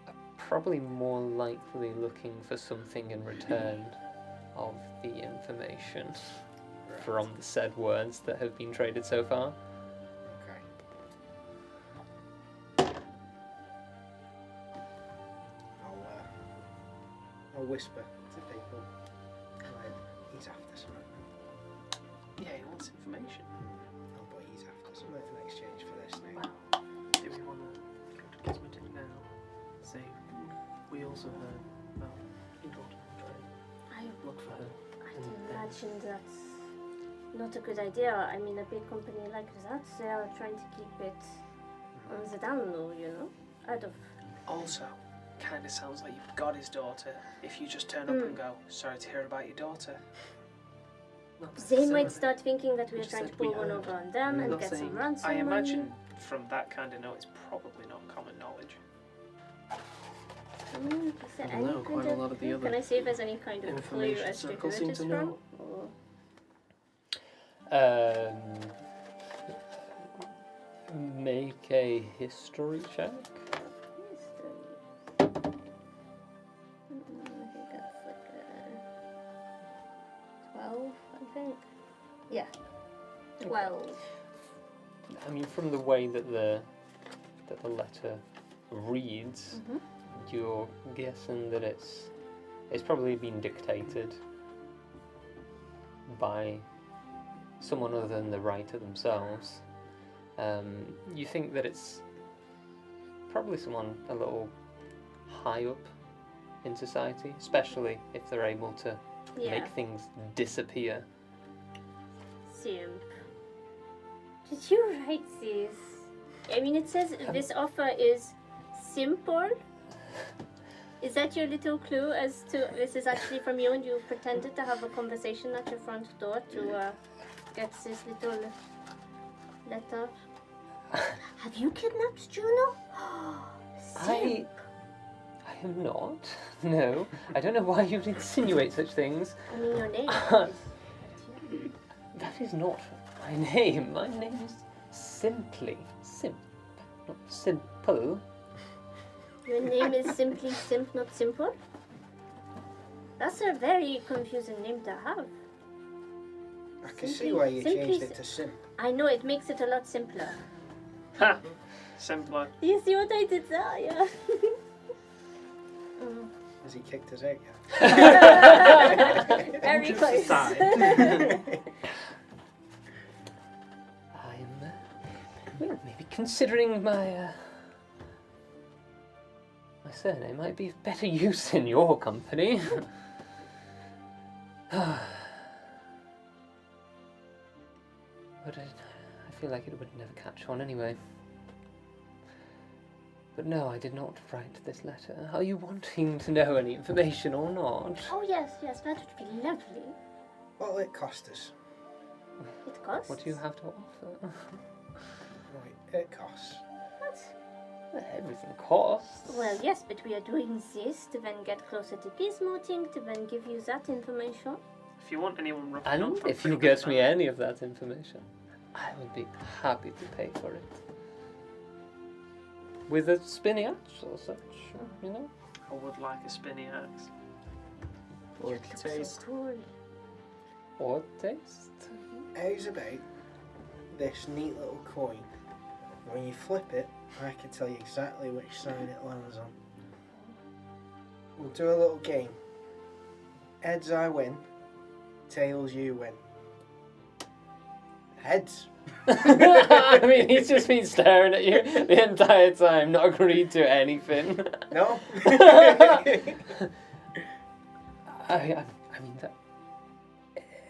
are probably more likely looking for something in return of the information from the said words that have been traded so far. Okay. I'll whisper to people. Like, he's after something. Yeah, he wants information. Oh, but he's after something in exchange for this now. Wow. Do we want to go to Gizmotic now? Say, we also heard about your daughter. Try and I look for her. imagine that's not a good idea. I mean, a big company like that, they are trying to keep it on the down low, you know? Out of... Also, kind of sounds like you've got his daughter. If you just turn up and go, sorry to hear about your daughter. Not They might necessarily. start thinking that We we're just trying to said we pull one heard. over on them We're and not get some saying- ransom I money. imagine from that kind of note, it's probably not common knowledge. Is there I any don't know, kind quite a lot of the Can other I see if there's any kind of clue information as to who circles it seem is to from? know. Or... Make a history check. History. I think that's like a 12, I think. Yeah. 12. I mean, from the way that the letter reads, Mhm. you're guessing that it's probably been dictated by someone other than the writer themselves. You think that it's probably someone a little high up in society, especially if they're able to Yeah. make things disappear. Simp. Did you write this? I mean, it says this offer is simple. Is that your little clue as to this is actually from you and you pretended to have a conversation at your front door to get this little letter? Have you kidnapped Juno? Simp. I am not. No, I don't know why you would insinuate such things. I mean, your name. That is not my name. My name is simply Simp, not Simple. Your name is simply Simp, not Simple? That's a very confusing name to have. I can see Simply- why you simply changed s- it to simp. I know, it makes it a lot simpler. Ha! Simpler. Do you see what I did there? Yeah. Has he kicked us out yet? Very Just close. aside. I'm well, maybe considering my my surname might be of better use in your company. But I feel like it would never catch on anyway. But no, I did not write this letter. Are you wanting to know any information or not? Oh yes, yes, that would be lovely. What'll it cost us? It costs. What do you have to offer? Right, it costs. What? Everything costs. Well, yes, but we are doing this to then get closer to Gizmoting, to then give you that information. If you want anyone roughing And up, I'm if you pretty good get at me that. any of that information, I would be happy to pay for it. With a spinny axe or such, you know? I would like a spinny axe. Or It looks taste. so cool. Or taste. How's about this neat little coin? When you flip it, I can tell you exactly which side it lands on. We'll do a little game. Heads I win, tails you win. Heads. I mean, he's just been staring at you the entire time, not agreed to anything. No? I mean, that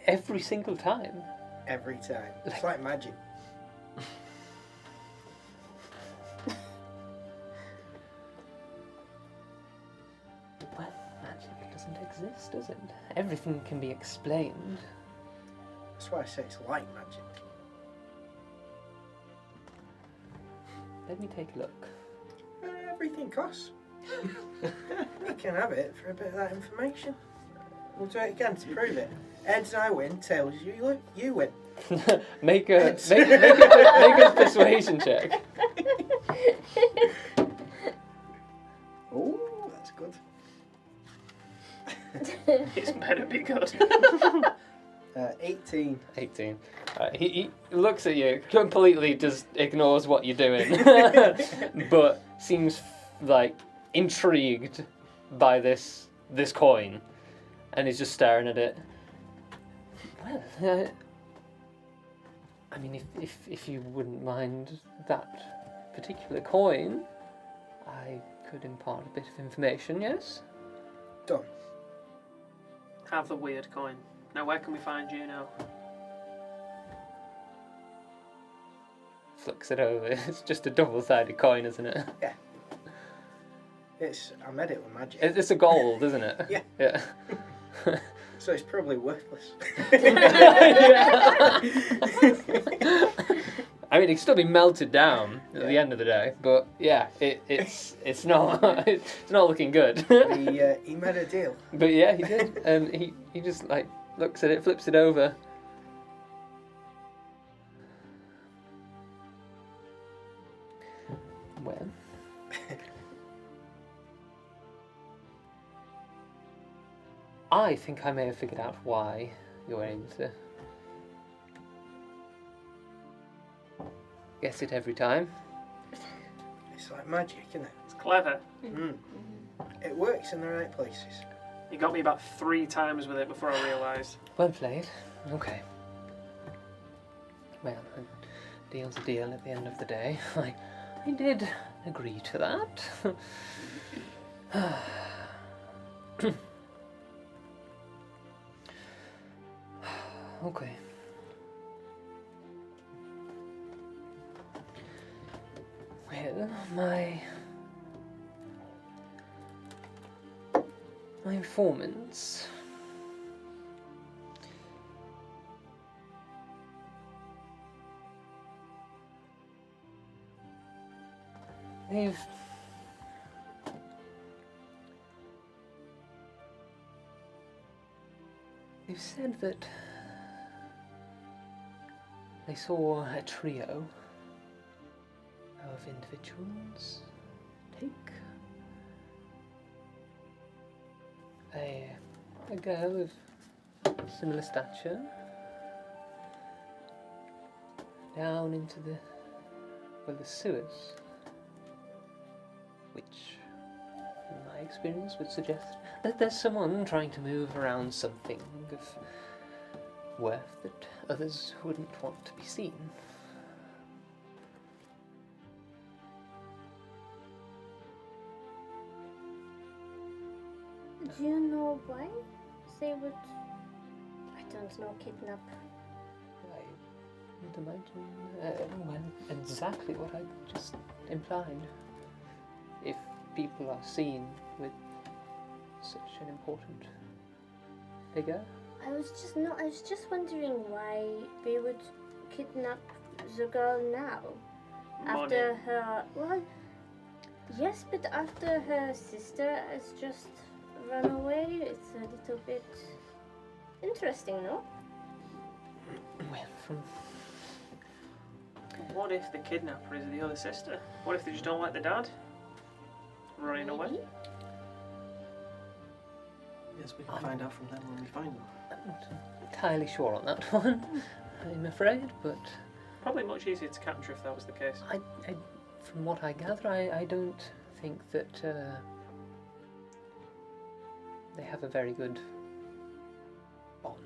every single time. Every time. It's like magic. Well, magic doesn't exist, does it? Everything can be explained. That's why I say it's like magic. Let me take a look. Everything costs. You can have it for a bit of that information. We'll do it again to prove it. Heads I win, tails you win. make a make a persuasion check. Oh, that's good. It's better be good. 18. 18. He looks at you, completely just ignores what you're doing, but seems like intrigued by this coin, and is just staring at it. Well, I mean, if you wouldn't mind that particular coin, I could impart a bit of information. Yes. Done. Have the weird coin. Now, where can we find you now? Flicks it over. It's just a double-sided coin, isn't it? I made it with magic. It's a gold, isn't it? Yeah. Yeah. So it's probably worthless. I mean, it can still be melted down at the end of the day, but yeah, it's not it's not looking good. He made a deal. But yeah, he did, and he just like looks at it, flips it over. Well, I think I may have figured out why you're able to guess it every time. It's like magic, isn't it? It's clever. It works in the right places. You got me about 3 times with it before I realised. Well played. Okay. Well, a deal's a deal at the end of the day. I did agree to that. Okay. Well, my informants. They've said that they saw a trio of individuals take a girl of similar stature down into the sewers which, in my experience, would suggest that there's someone trying to move around something of worth that others wouldn't want to be seen. Do you know why they would, I don't know, kidnap? I would imagine, well, exactly what I just implied. If people are seen with such an important figure. I was just wondering why they would kidnap the girl now. After her, well, yes, but after her sister has just run away, it's a little bit interesting, no? Well, from What if the kidnapper is the other sister? What if they just don't like the dad? Running away? Maybe. Yes, we can find out from them when we find them. I'm not entirely sure on that one, I'm afraid, but Probably much easier to capture if that was the case. I from what I gather, I don't think that they have a very good bond,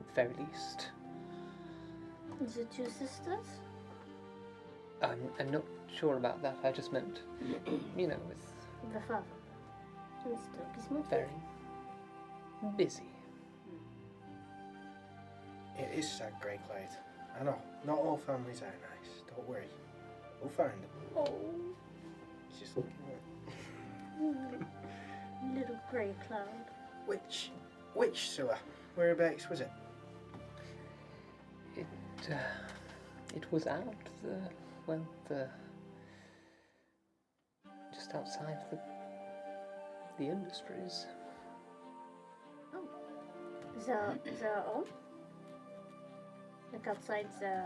at the very least. The two sisters? I'm not sure about that. I just meant, you know, with The father, Mr. Gizmodo. very busy. It is sad, Grey Cloud. I know, not all families are nice. Don't worry. We'll find them. Oh, It's just looking at little grey cloud. which sewer? Whereabouts was it? It was out the just outside the industries. The own? Like outside the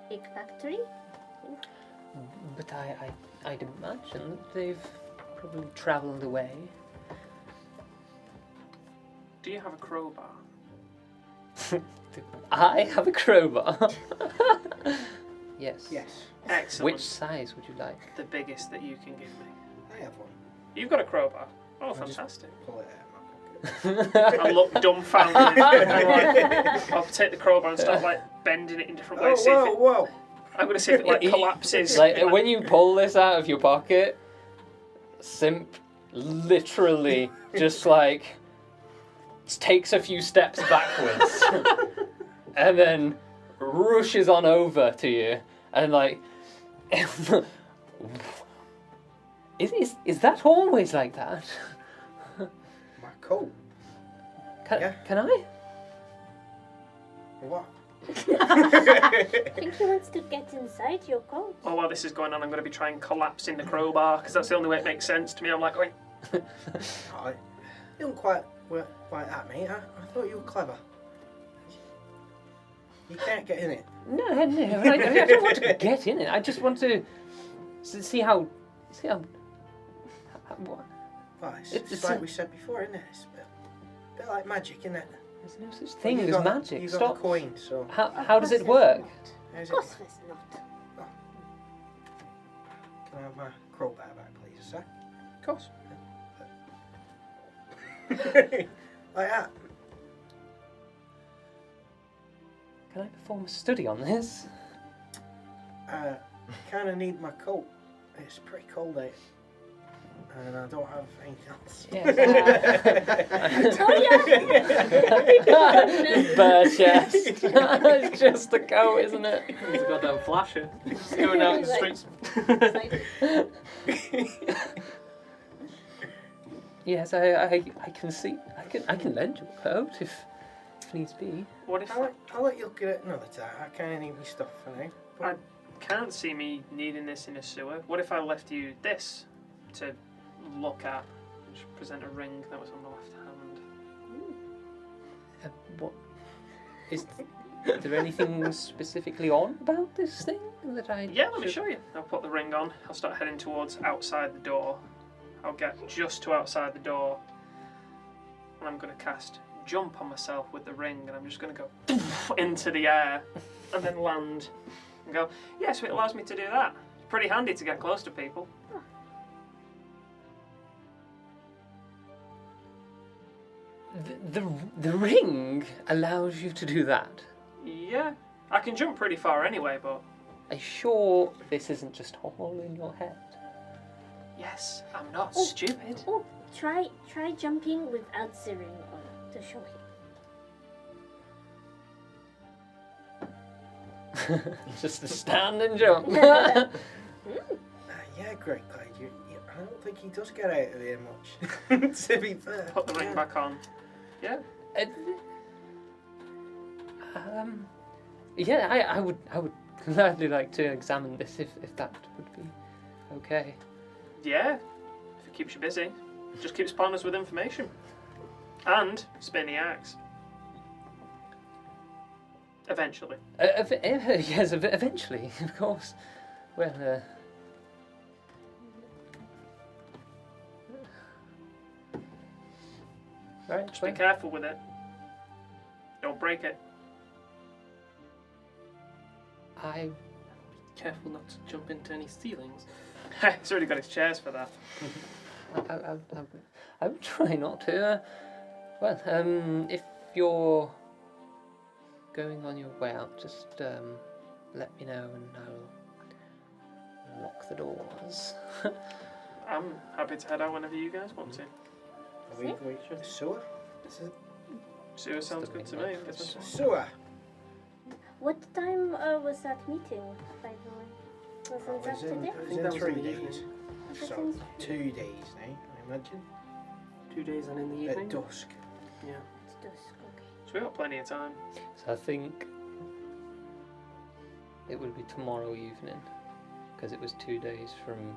big factory? But I'd imagine that they've probably travelled away. Do you have a crowbar? I have a crowbar. Yes. Yes, Excellent. Which size would you like? The biggest that you can give me. I have one. You've got a crowbar. Oh, I'll just- fantastic. Pull it out of my pocket. I look dumbfounded. I'll take the crowbar and start like bending it in different ways. See if Oh, it, whoa! I'm going to see if it like collapses. Like when you pull this out of your pocket, Simp literally just like takes a few steps backwards and then rushes on over to you and like is that always like that? My coat. Yeah. Can I? What? I think he wants to get inside your coat. Oh, while this is going on, I'm going to be trying collapsing the crowbar because that's the only way it makes sense to me. I'm like, wait. Oh, you don't quite work like that, mate. I thought you were clever. You can't get in it. No, I don't want to get in it. I just want to see how what? Well, it's It's like a- we said before, isn't it? It's a bit like magic, isn't it? There's no such thing Well, as you got- magic. You got Stop. the coin, so How does it Of work? course how's there's not. Of it? course there's not. Can I have my crowbar back, please, sir? Of course. Like that. Can I perform a study on this? Kind of need my coat. It's pretty cold out. And I don't have anything else. Yes. Oh, Bare chest. It's just the coat, isn't it? He's a goddamn flasher. Just going out in the streets. Yes, I can see. I can lend you a coat if needs be. What if I'll let you look at it another time. I kind of need my stuff for now. I can't see me needing this in a sewer? What if I left you this to look at? Just present a ring that was on the left hand. What is there anything specifically on about this thing that I? Yeah, let me should- show you. I'll put the ring on. I'll start heading towards outside the door. I'll get just to outside the door. And I'm going to cast jump on myself with the ring. And I'm just going to go into the air and then land. And go, yeah, so it allows me to do that. It's pretty handy to get close to people. The ring allows you to do that. Yeah, I can jump pretty far anyway, but Are you sure this isn't just all in your head? yes, I'm not Oh. stupid. Oh, try jumping without the ring on to show him. Just a stand and jump. Yeah, Great Glade, I don't think he does get out of here much, to be fair. Put the ring back on. Yeah. Yeah, I would gladly like to examine this if that would be okay. Yeah, if it keeps you busy. Just keeps partners with information. And spin the axe. Eventually. Yes, eventually, of course. Well, right. Just be careful with it. Don't break it. I Careful not to jump into any ceilings. He's already got his chairs for that. I would try not to. Well, if you're going on your way out, just let me know and I'll lock the doors. I'm happy to head out whenever you guys want to. Are we going to the sewer? Is it Sewer sounds good to me. Guess that's sewer? What time was that meeting, by the way? Wasn't that today? It was think in that was 3 in the days. evening. So 2 days now, I imagine. 2 days and in the At evening. dusk. Yeah. It's dusk, okay. So we've got plenty of time. So I think it would be tomorrow evening, because it was 2 days from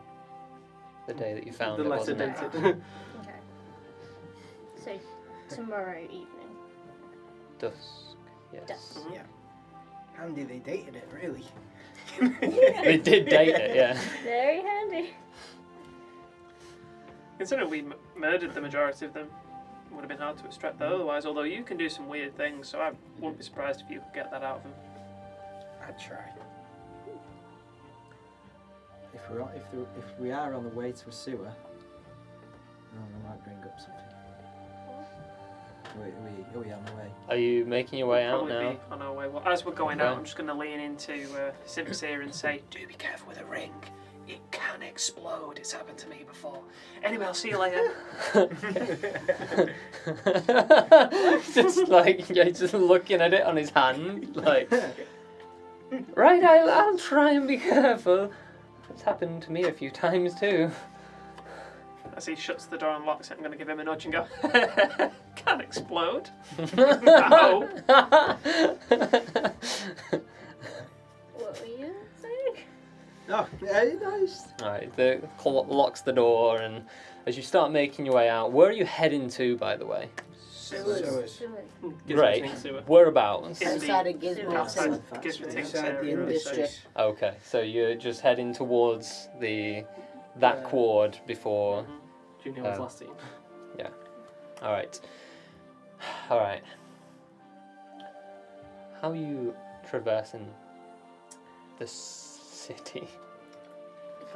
the day that you found The it, letter wasn't it? dated. Okay. So tomorrow evening. Dusk, yes. Dusk. Mhm. Yeah. Handy they dated it, really. They did date it, yeah. Very handy. Considering we murdered the majority of them, it would have been hard to extract that otherwise. Although you can do some weird things, so I wouldn't be surprised if you could get that out of them. I'd try. If we are on the way to a sewer, I might bring up something. Are we on the way? Are you making your way out Probably now? be on our way. Well, as we're going out, Okay. I'm just going to lean into Simps here and say, "Do be careful with a ring. It can explode. It's happened to me before. Anyway, I'll see you later." Just like, yeah, just looking at it on his hand, like, right, I'll try and be careful. It's happened to me a few times too. As he shuts the door and locks it, I'm going to give him a nudge and go, "Can explode." No. What were you saying? Oh, yeah, nice. Alright, the locks the door, and as you start making your way out, where are you heading to, by the way? Sewers. Sure. Great. Gizmo sewer. Whereabouts? In Outside the- of Gizmo. outside Outside. Gizmo Inside the area. industry. Okay, so you're just heading towards that quad before. Junior was last seen. Alright. Alright. How are you traversing the city?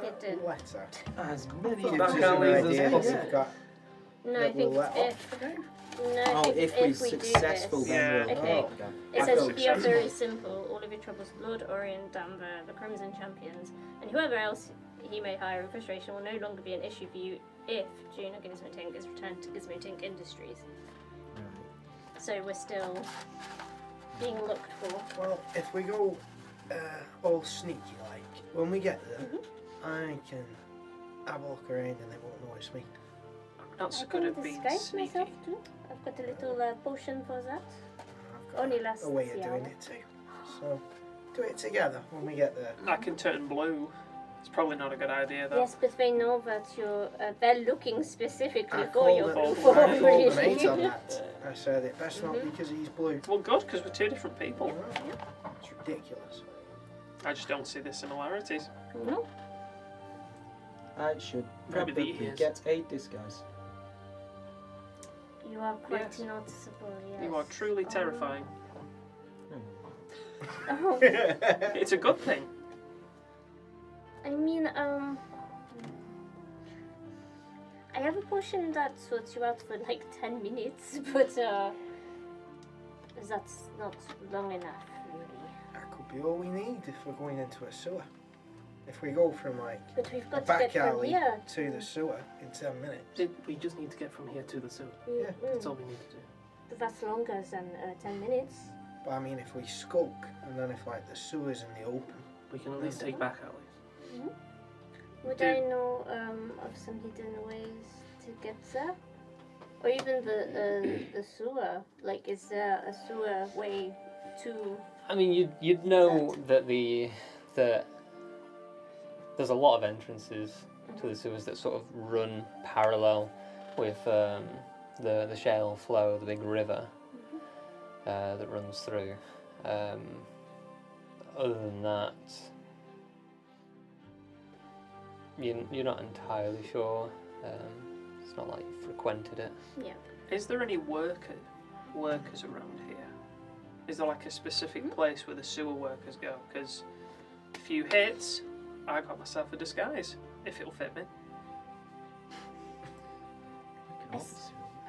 Hidden. Letter. As many Gives Back us an alleys as idea possible. that we've got. No, I that think we'll let if we're we do successful, this. then we'll. Okay. Oh, It If says we're we are very successful. simple. All of your troubles, Lord Orient, Danver, the Crimson Champions, and whoever else he may hire in frustration will no longer be an issue for you if Juno Gizmotink is returned to Gizmotink Industries. So we're still being looked for. Well, if we go all sneaky like, when we get there, I can have a look around and they won't notice me. Not so I good can at being disguise sneaky. myself too. I've got a little potion for that. I've got Only lasts a way of the doing hour. it too. So, do it together when we get there. I can turn blue. It's probably not a good idea though. Yes, but they know that you're they're looking specifically I for called your it- blue I form. called the really. mate on that. I said it best not because he's blue. Well, good, because we're two different people. It's ridiculous. I just don't see the similarities. No. I should Maybe the probably ears. get a disguise. You are quite Yes. noticeable, yes. You are truly terrifying. Oh, It's a good thing. I mean, I have a potion that sorts you out for like 10 minutes, but that's not long enough, really. That could be all we need if we're going into a sewer. If we go from like But we've a got to get back from alley here to the sewer in 10 minutes. We just need to get from here to the sewer. Yeah, That's all we need to do. But that's longer than 10 minutes. But I mean, if we skulk and then if like the sewer's in the open, We can at least take back alleys. Would Do- I know of some hidden ways to get there? Or even the sewer? Like, is there a sewer way to... I mean, you'd know that there's a lot of entrances to the sewers that sort of run parallel with the shale flow, the big river that runs through. Other than that, you're not entirely sure. It's not like you frequented it. Yeah. Is there any workers around here? Is there like a specific place where the sewer workers go? Because a few hits, I got myself a disguise, if it'll fit me.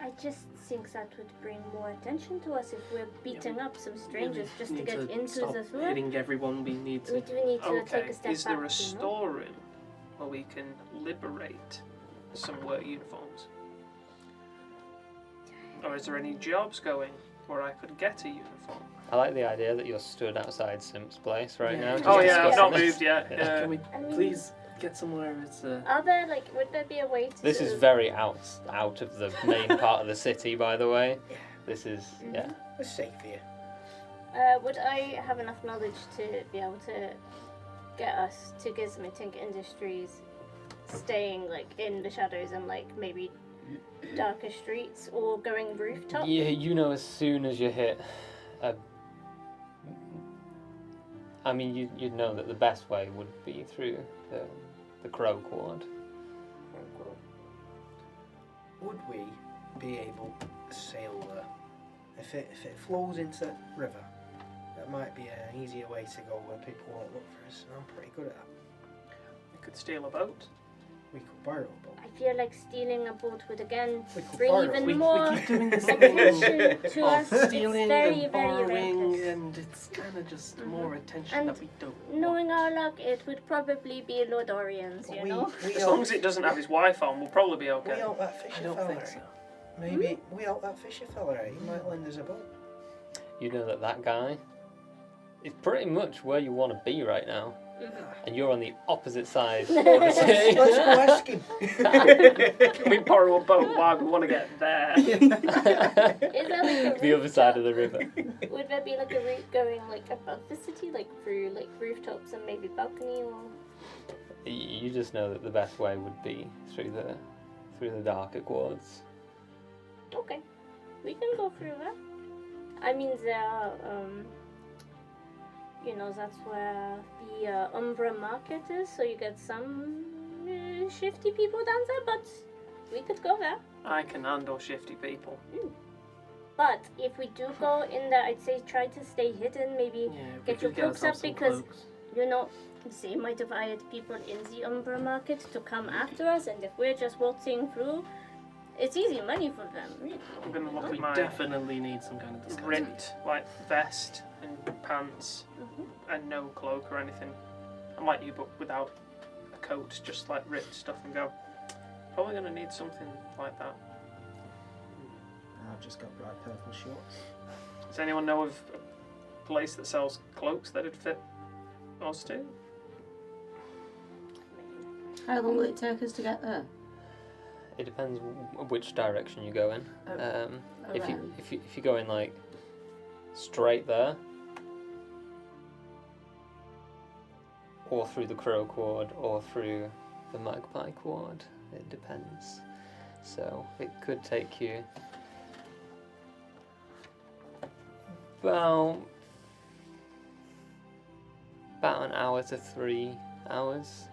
I just think that would bring more attention to us if we're beating up some strangers We just to need get into stop the sewer. hitting everyone. We need We to. do need to Okay, take a step is back. there a you know? storeroom where we can liberate some work uniforms? Or is there any jobs going where I could get a uniform? I like the idea that you're stood outside Simp's place right Yeah. now. just Oh yeah, I've discussing not this. moved yet. Yeah. Yeah. Can we I mean- please get somewhere? It's Are there, like, would there be a way to... This is very out of the main part of the city, by the way. Yeah. This is yeah. it's safe here. Would I have enough knowledge to be able to get us to Gizmitink Industries, staying like in the shadows and like maybe darker streets or going rooftop? Yeah, you know, as soon as you hit I mean, you'd know that the best way would be through the Crow Quad. Would we be able to sail there? If it flows into the river, that might be an easier way to go where people won't look for us. And I'm pretty good at that. We could steal a boat. We could borrow a boat. I feel like stealing a boat would again We could bring borrow. even we more keep doing this attention thing to of us. It's stealing very, and very borrowing, reckless. and it's kind of just more attention And that we don't. Knowing want. our luck, it would probably be Lord Orion's, you know? we As long as it doesn't have his wife on, we'll probably be We okay. help that I fisher don't fella. think so. Maybe we help that fisher fella out. He might lend us a boat. You know that guy is pretty much where you want to be right now, and you're on the opposite side of the Let's city. go ask him. Can we borrow a boat? Why we want to get there? Is there like a The other side of the river. Would there be like a route going like above the city, like through like rooftops and maybe balcony or? You just know that the best way would be through the darker quads. Okay, we can go through that. I mean, there are, you know, that's where the Umbra market is, so you get some shifty people down there, but we could go there. I can handle shifty people. But if we do go in there, I'd say try to stay hidden, maybe, Yeah, we Get your could cloaks up ourselves some because- cloaks. you know, they might have hired people in the Umbra market to come after us, and if we're just waltzing through, it's easy money for them, really. I'm gonna look We at my definitely need some kind of disguise. ripped like vest and pants and no cloak or anything. I'm like you, but without a coat, just like ripped stuff and go. Probably gonna need something like that. I've just got bright purple shorts. Does anyone know of a place that sells cloaks that'd fit us too? How long will it take us to get there? It depends which direction you go in. If you go in like straight there, or through the Crow Quad, or through the Magpie Quad, it depends. So it could take you about an hour to 3 hours.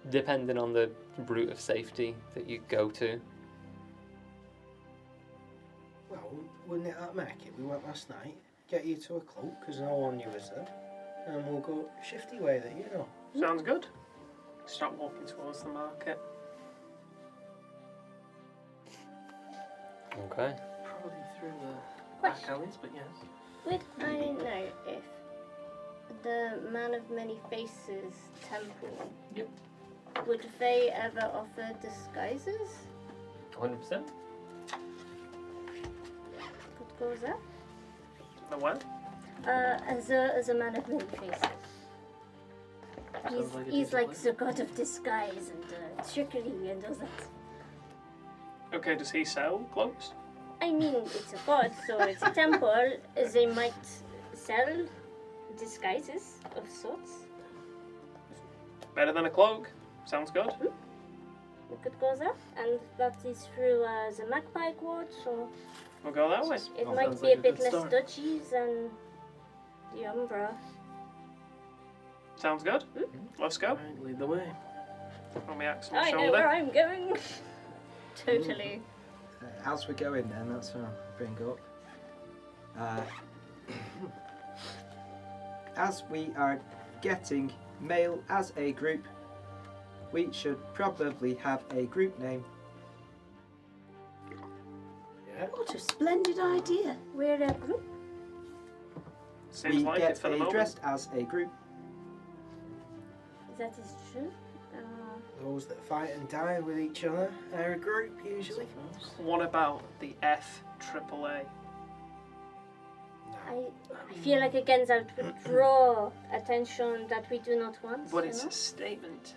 Depending on the route of safety that you go to. Well, wouldn't it make it? We went last night. Get you to a cloak because no one knew us there, and we'll go shifty way that you know. Sounds good. Start walking towards the market. Okay. Probably through the back Question. alleys, but yes. Would I know if the Man of Many Faces temple, Yep. would they ever offer disguises? 100%. Could go there? The what? As a Man of Many Faces. Sounds like a He's like decent the god of disguise and trickery and all that. Okay, does he sell cloaks? I mean, it's a god, so it's a temple. They might sell disguises of sorts. Better than a cloak. Sounds good. We could go there, and that is through the Magpie Ward, so We'll go that way. it Oh, might sounds be like a a bit good less start. dodgy than the Umbra. Sounds good. Let's go. Alright, lead the way. On my axe on I my know where shoulder. I'm going. Totally. As we go in, then that's what I'll bring up. As we are getting mail as a group, we should probably have a group name. Yeah. What a splendid idea. We're a group. Seems We like it get for the moment. dressed as a group. That is true. Those that fight and die with each other are a group usually. What about the FAAA? I feel like again that would draw attention that we do not want. But you it's know? a statement.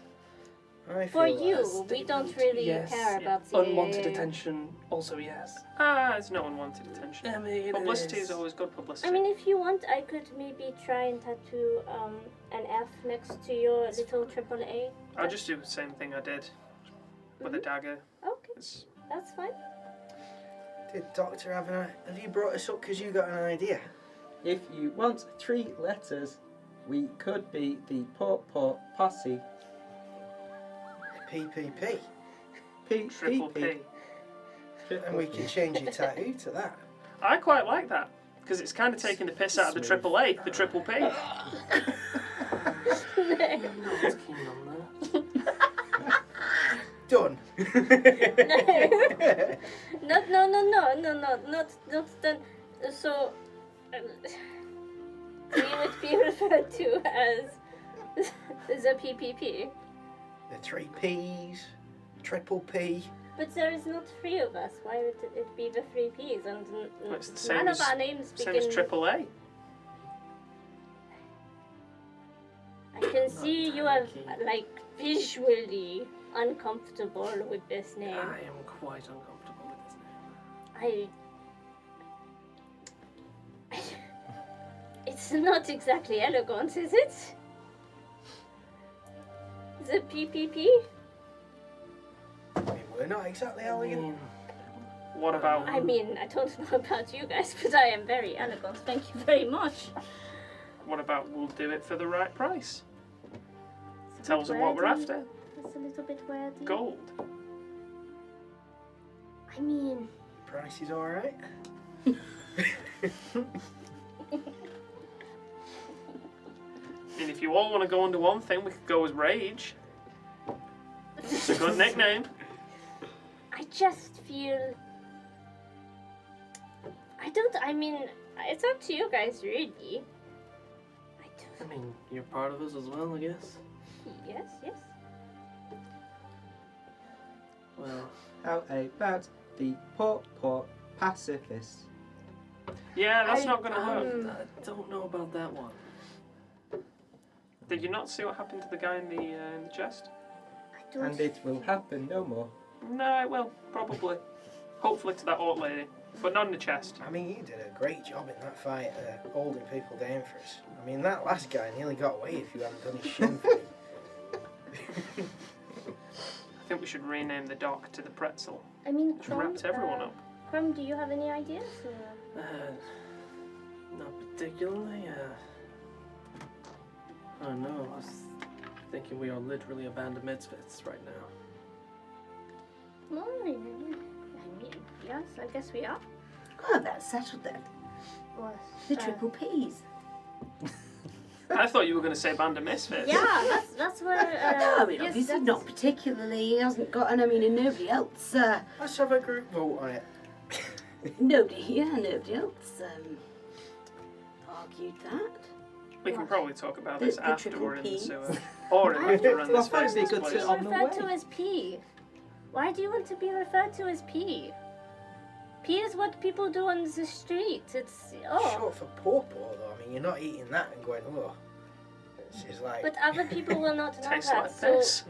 I For feel you, that's- we don't really Yes, care yeah. about the Unwanted attention, also yes. It's no unwanted attention. I mean, Publicity is always good publicity. I mean, if you want, I could maybe try and tattoo an F next to your little AAA. I'll just do the same thing I did with a dagger. Okay, It's, that's fine. Did Doctor have you brought us up because you got an idea? If you want 3 letters, we could be the Paw Posse. PPP. triple P. And we can change your tattoo to that. I quite like that because it's kind of taking the piss out of the AAA, the triple P. Not keen on that. Done. No, not done. So, we would be referred to as the PPP. The 3 P's, triple P. But there is not 3 of us. Why would it be the 3 P's? And Well, it's the same none as- of our names Same begin. as AAA. I can see you are keen. like visually uncomfortable with this name. I am quite uncomfortable with this name. It's not exactly elegant, is it? The PPP? I mean, we're not exactly I elegant. mean, What about I mean, I don't know about you guys, but I am very elegant. Thank you very much. we'll do it for the right price? It's a Tell bit us what we're wordy. after. It's a little bit wordy. Gold. I mean, Price is alright. I mean, if you all want to go under one thing, we could go with Rage. It's a good nickname. I just feel. I mean, it's up to you guys, really. I mean, you're part of us as well, I guess. Yes. Well, How about the Paw Pacifist? Yeah, that's I- not going to work. I don't know about that one. Did you not see what happened to the guy in the chest? I don't. And it will happen no more. No, it will, probably. Hopefully to that old lady, but not in the chest. I mean, you did a great job in that fight, holding people down for us. I mean, that last guy nearly got away if you hadn't done his shin for me. I think we should rename the dock to the Pretzel. I mean, Which wraps everyone up. Crumb, do you have any ideas? Not particularly. I don't know. I was thinking we are literally a band of misfits right now. Well, I mean, yes, I guess we are. Oh, that settled then. What? The triple P's. I thought you were going to say Band of Misfits. Yeah, that's where. I mean, yes, obviously that's- not particularly. He hasn't got, and I mean, and nobody else. Let's have a group vote on it. Nobody else argued that. We can probably talk about The- this the after triple we're in the Ps. sewer. Or after we're in Well, this I thought it'd be person's good place. to- You're on the referred to way. as P. Why do you want to be referred to as P? P is what people do on the street. It's Short for pawpaw, though. I mean, you're not eating that and going, oh. It's just like. But other people will not know Tastes that. like So this.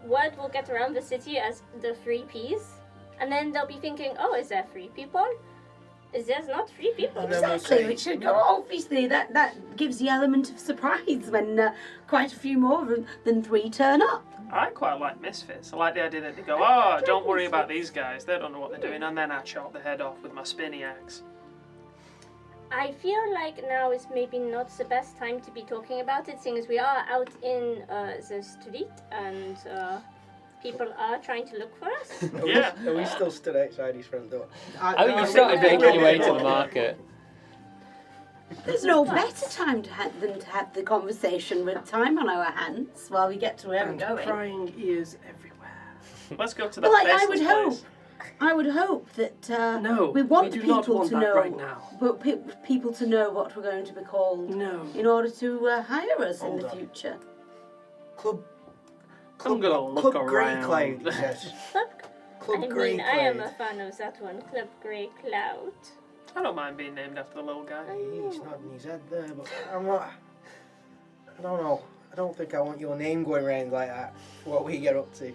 word will get around the city as the 3 Ps, and then they'll be thinking, oh, is there 3 people? Is there not 3 people? And then we'll Exactly, say, which obviously that gives the element of surprise when quite a few more than 3 turn up. I quite like misfits. I like the idea that they go, oh, don't worry about these guys. They don't know what they're doing. And then I chop the head off with my spinny axe. I feel like now is maybe not the best time to be talking about it, seeing as we are out in the street and people are trying to look for us. Yeah. Are we still stood outside his front door? I think you started making your way to the market. There's no better time than to have the conversation with time on our hands while we get to where we're And going. prying ears everywhere. Let's go to the Well, I faceless would hope. place. I would hope that No, we want we do people not want to that know, right now. but people to know what we're going to be called No. in order to hire us Hold in the on. future. Club. I'm gonna look Club Grey around. Cloud, he says. Club I Grey mean, Cloud. I am a fan of that one, Club Grey Cloud. I don't mind being named after the little guy. He's nodding his head there, but I'm not. I don't know. I don't think I want your name going around like that. What we get up to.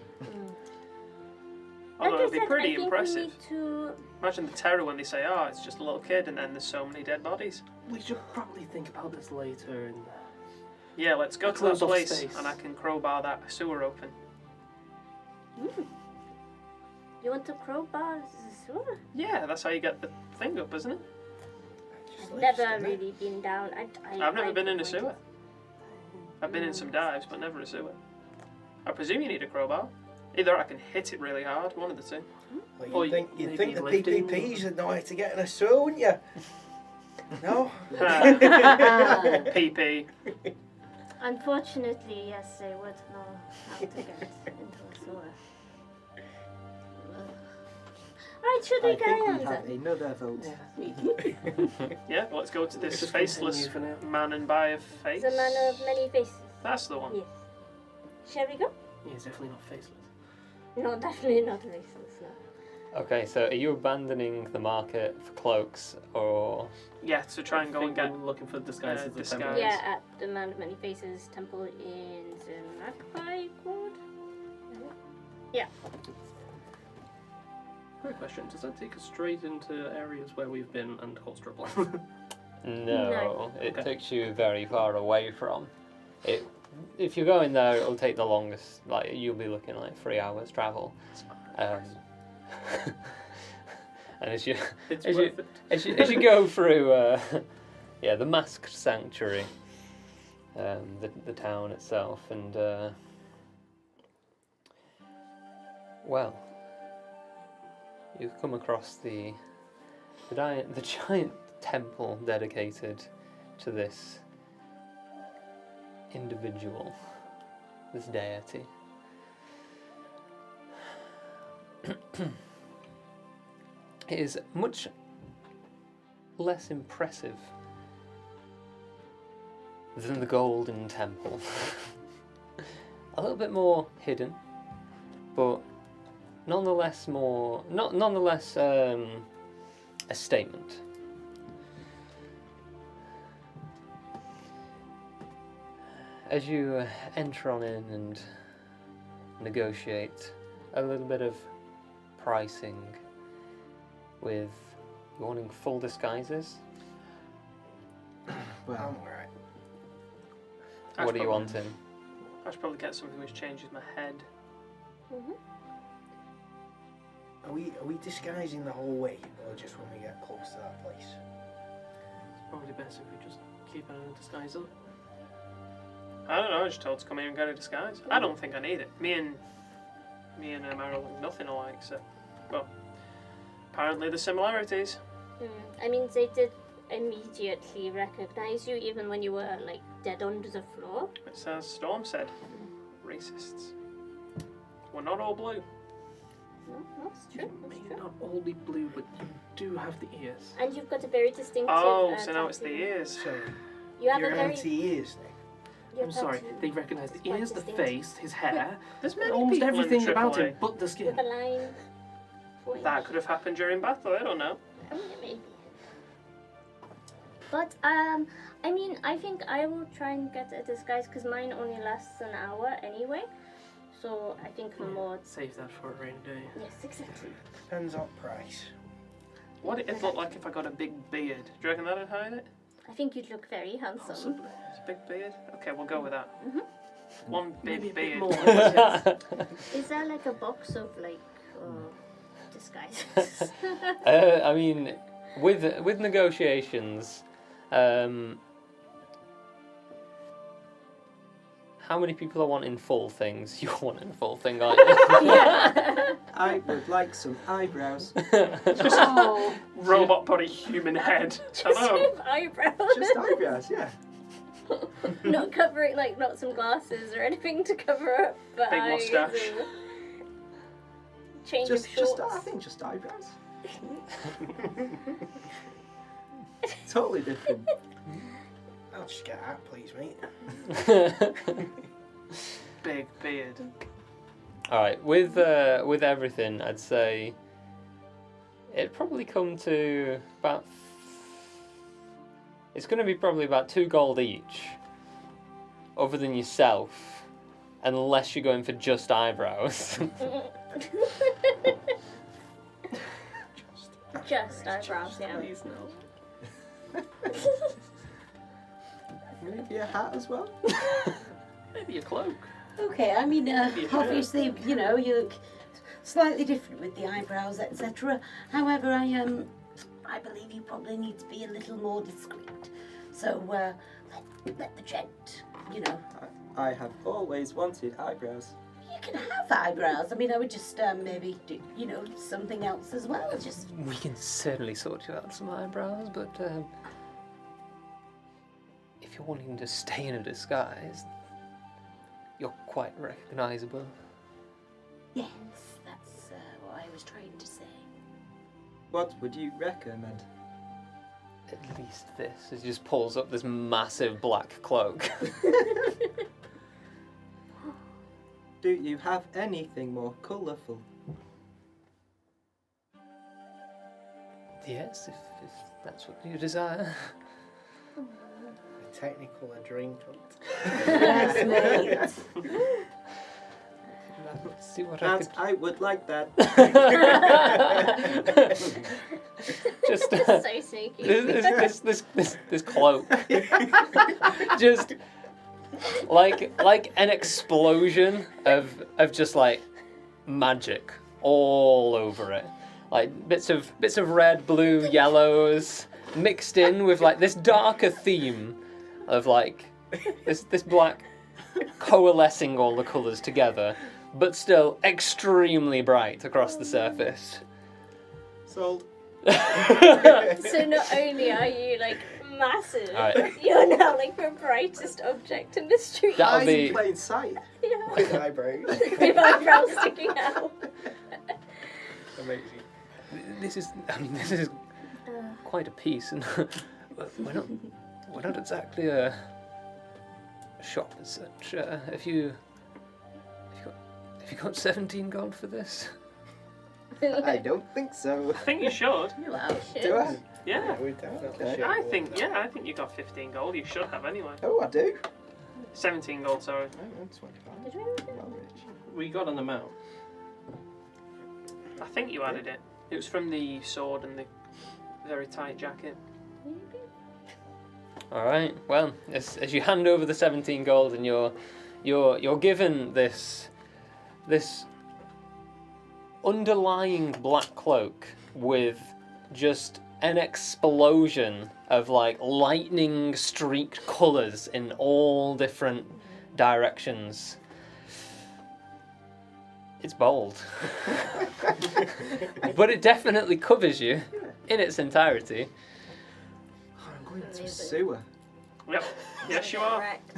Although Like I it'd be said, pretty I think impressive. we need to... Imagine the terror when they say, oh, it's just a little kid, and then there's so many dead bodies. We should probably think about this later. And Yeah, let's go A to that close off place, space. and I can crowbar that sewer open. You want to crowbar the sewer? Yeah, that's how you get the thing up, isn't it? Just like Never just a minute. really been down. I've never I been in a avoid sewer. it. I've been in some dives, but never a sewer. I presume you need a crowbar. Either I can hit it really hard, one of the two. Well, Or you'd think maybe the lifting. PPPs would know how to get in a sewer, wouldn't you? No. PP. Unfortunately, yes, they would know how to get into a sewer. Right, should we I carry think on we have then? another vote. Yeah, let's go to this Just faceless continue for now. man and buy a face. The man of many faces. That's the one. Yes. Shall we go? He's definitely not faceless. No, definitely not faces. No. Okay, so are you abandoning the market for cloaks, or Yeah, to try and go and get. We're looking for disguises. at the disguise. temple. Yeah, at the man of many faces temple in the Magpie Court. Yeah. Quick question: does that take us straight into areas where we've been and called strip line? no? It Okay. takes you very far away from it. If you're going there, it'll take the longest. Like you'll be looking like 3 hours travel. And as you It's As you- worth it. as you go through, the masked sanctuary, the town itself, and well, you've come across the giant temple dedicated to this individual, this deity. It is much less impressive than the Golden Temple. A little bit more hidden, but nonetheless a statement. As you enter on in and negotiate a little bit of pricing with wanting full disguises, Well, I'm alright. I what should are you probably- wanting? I should probably get something which changes my head. Are we disguising the whole way, or just when we get close to that place? It's probably best if we just keep a disguise up. I don't know, I was just told to come here and get a disguise. I don't think I need it. Me and Meryl look nothing alike, so. Well, apparently there's similarities. I mean, they did immediately recognize you even when you were like dead under the floor. It's as Storm said. Racists. We're not all blue. No, it's true. May It's true. not all be blue, but you do have the ears. And you've got a very distinctive. Oh, so now it's the tattoo. ears. So You have you're a very. anti-ears then? your I'm sorry, tattoo they recognise the is quite ears, the distinct. face, his hair, There's almost everything about him but the With skin. a line. for That each. could have happened during battle, I don't know. I mean, maybe. But I mean, I think I will try and get a disguise because mine only lasts an hour anyway. So I think the more. Save that for a rainy day. Yes, exactly. Depends on price. What it'd look like if I got a big beard. Do you reckon that'd hide it? I think you'd look very handsome. Possibly. It's a big beard. Okay, we'll go with that. Mhm. One big Maybe a bit beard. more. Is there like a box of like disguises? I mean, with negotiations, how many people are wanting full things? You're wanting a full thing, aren't you? Yeah. I would like some eyebrows. Oh, Robot body, human head. Hello. With eyebrows. Just eyebrows, yeah. Not covering, like, not some glasses or anything to cover up the Big eyes. moustache. or Change Just, of shorts. I think just eyebrows. Totally different. I'll just get that, please, mate. Big beard. All right, with everything, I'd say it'd probably come to about. It's going to be probably about 2 gold each, other than yourself, unless you're going for just eyebrows. Just eyebrows, yeah. Please no. Maybe a hat as well. Maybe a cloak. okay. I mean, Maybe a shirt. obviously, you know, you look slightly different with the eyebrows, etc. However, I believe you probably need to be a little more discreet. So let the gent, you know. I have always wanted eyebrows. You can have eyebrows. I mean, I would just maybe do, you know, something else as well. Just We can certainly sort you out some eyebrows, but if you're wanting to stay in a disguise, you're quite recognisable. yes, that's what I was trying to say. What would you recommend? At least this. He just pulls up this massive black cloak. Do you have anything more colourful? Yes, if that's what you desire. A technical a dream hunt. Yes, mate. Let's see what I That I would like that. could. Just So sneaky. this cloak. Just like an explosion of just like magic all over it. Like bits of red, blue, yellows mixed in with like this darker theme of like this black coalescing all the colours together, but still extremely bright across the surface. Sold. So not only are you like massive, Alright. you're now like the brightest object in the street. That'll Eyes be- in plain sight. Yeah. With eyebrows. With eyebrows sticking out. Amazing. This is quite a piece, and we're not exactly a shop as such. If you got 17 gold for this, I don't think so. I think you should. Wow. Do I? Yeah. We definitely Okay. should. I think you got 15 gold. You should have anyway. Oh, I do. 17 gold, sorry. Oh, 25. Did we? Well, rich. We got an amount. I think you added it. It was from the sword and the very tight jacket. all right. Well, as you hand over the 17 gold, and you're given this underlying black cloak with just an explosion of like lightning streaked colours in all different directions. It's bold. But it definitely covers you in its entirety. Oh, I'm going to a Amazing. sewer. Yep. Yes, you are. Correct.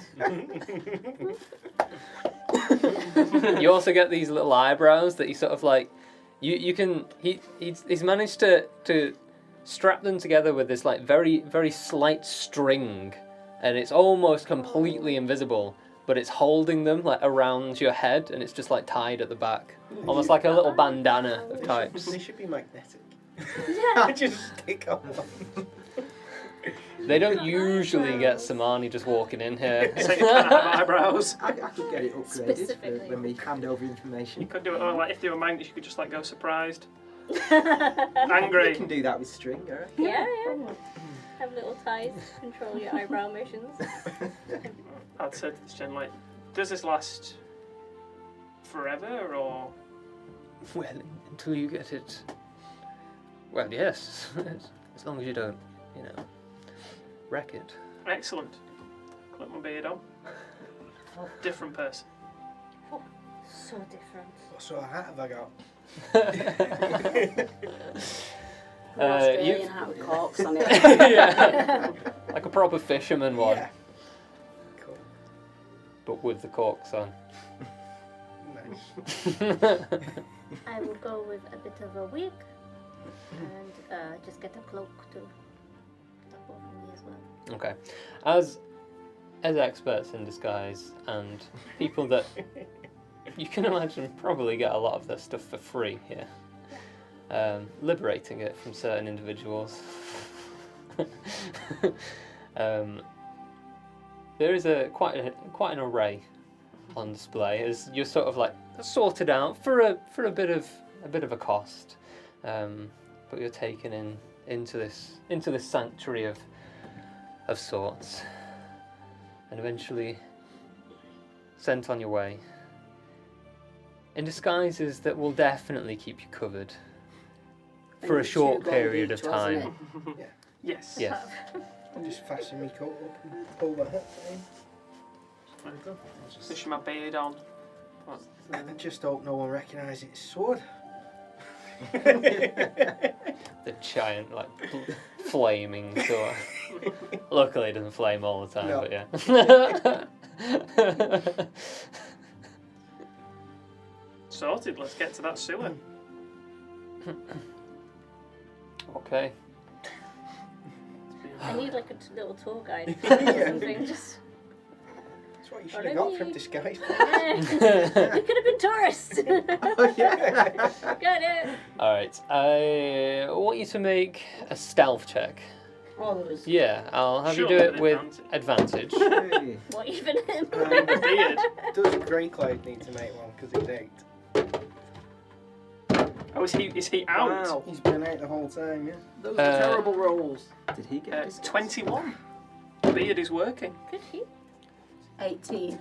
You also get these little eyebrows that you sort of like, You can he's managed to strap them together with this like very very slight string, and it's almost completely invisible, but it's holding them like around your head, and it's just like tied at the back, almost like a little bandana of types. They should be magnetic. Yeah. Just stick on them. They don't usually get Samani just walking in here. So you can't have eyebrows. I could get it upgraded Specifically. for when we hand over You information. could do it, or like if they were magnets, you could just like go surprised, You angry. can do that with string, alright? Yeah. Have little ties to control your eyebrow motions. I'd say to this gen, like, does this last forever or? Well, until you get it. Well, yes, as long as you don't, wreck it. Excellent. Clip my beard on. Different person. So different. What sort of hat have I got? Australian hat with corks on it. Yeah, like a proper fisherman one, Yeah. Cool. but with the corks on. Nice. I will go with a bit of a wig and just get a cloak to top over me as well. Okay, as experts in disguise and people that you can imagine probably get a lot of their stuff for free here, liberating it from certain individuals. There is quite an array on display as you're sort of like sorted out for a bit of a cost, but you're taken into this sanctuary of sorts, and eventually sent on your way in disguises that will definitely keep you covered for a short period of time. Yes. Yes. I'll just fasten my coat up and pull the hat down. There you go. Push my beard on. What? I just hope no one recognises its sword. The giant, like, flaming sword. Luckily, it doesn't flame all the time, No. but yeah. Sorted. Let's get to that sewer. Okay. I need like a little tour guide or Yeah. something. Just That's what you should have got from Alrighty. disguise. we could have been tourists. Oh, yeah. Got it. Alright, I want you to make a stealth check. Always. Yeah, I'll have Sure, you do it with with advantage. Hey. What even? The beard. Does Grey Cloud need to make one because he's 8? Oh, is he out? Wow. He's been out the whole time, yeah. Those are terrible rolls. Did he get this? 21. The beard is working. Could he? 18.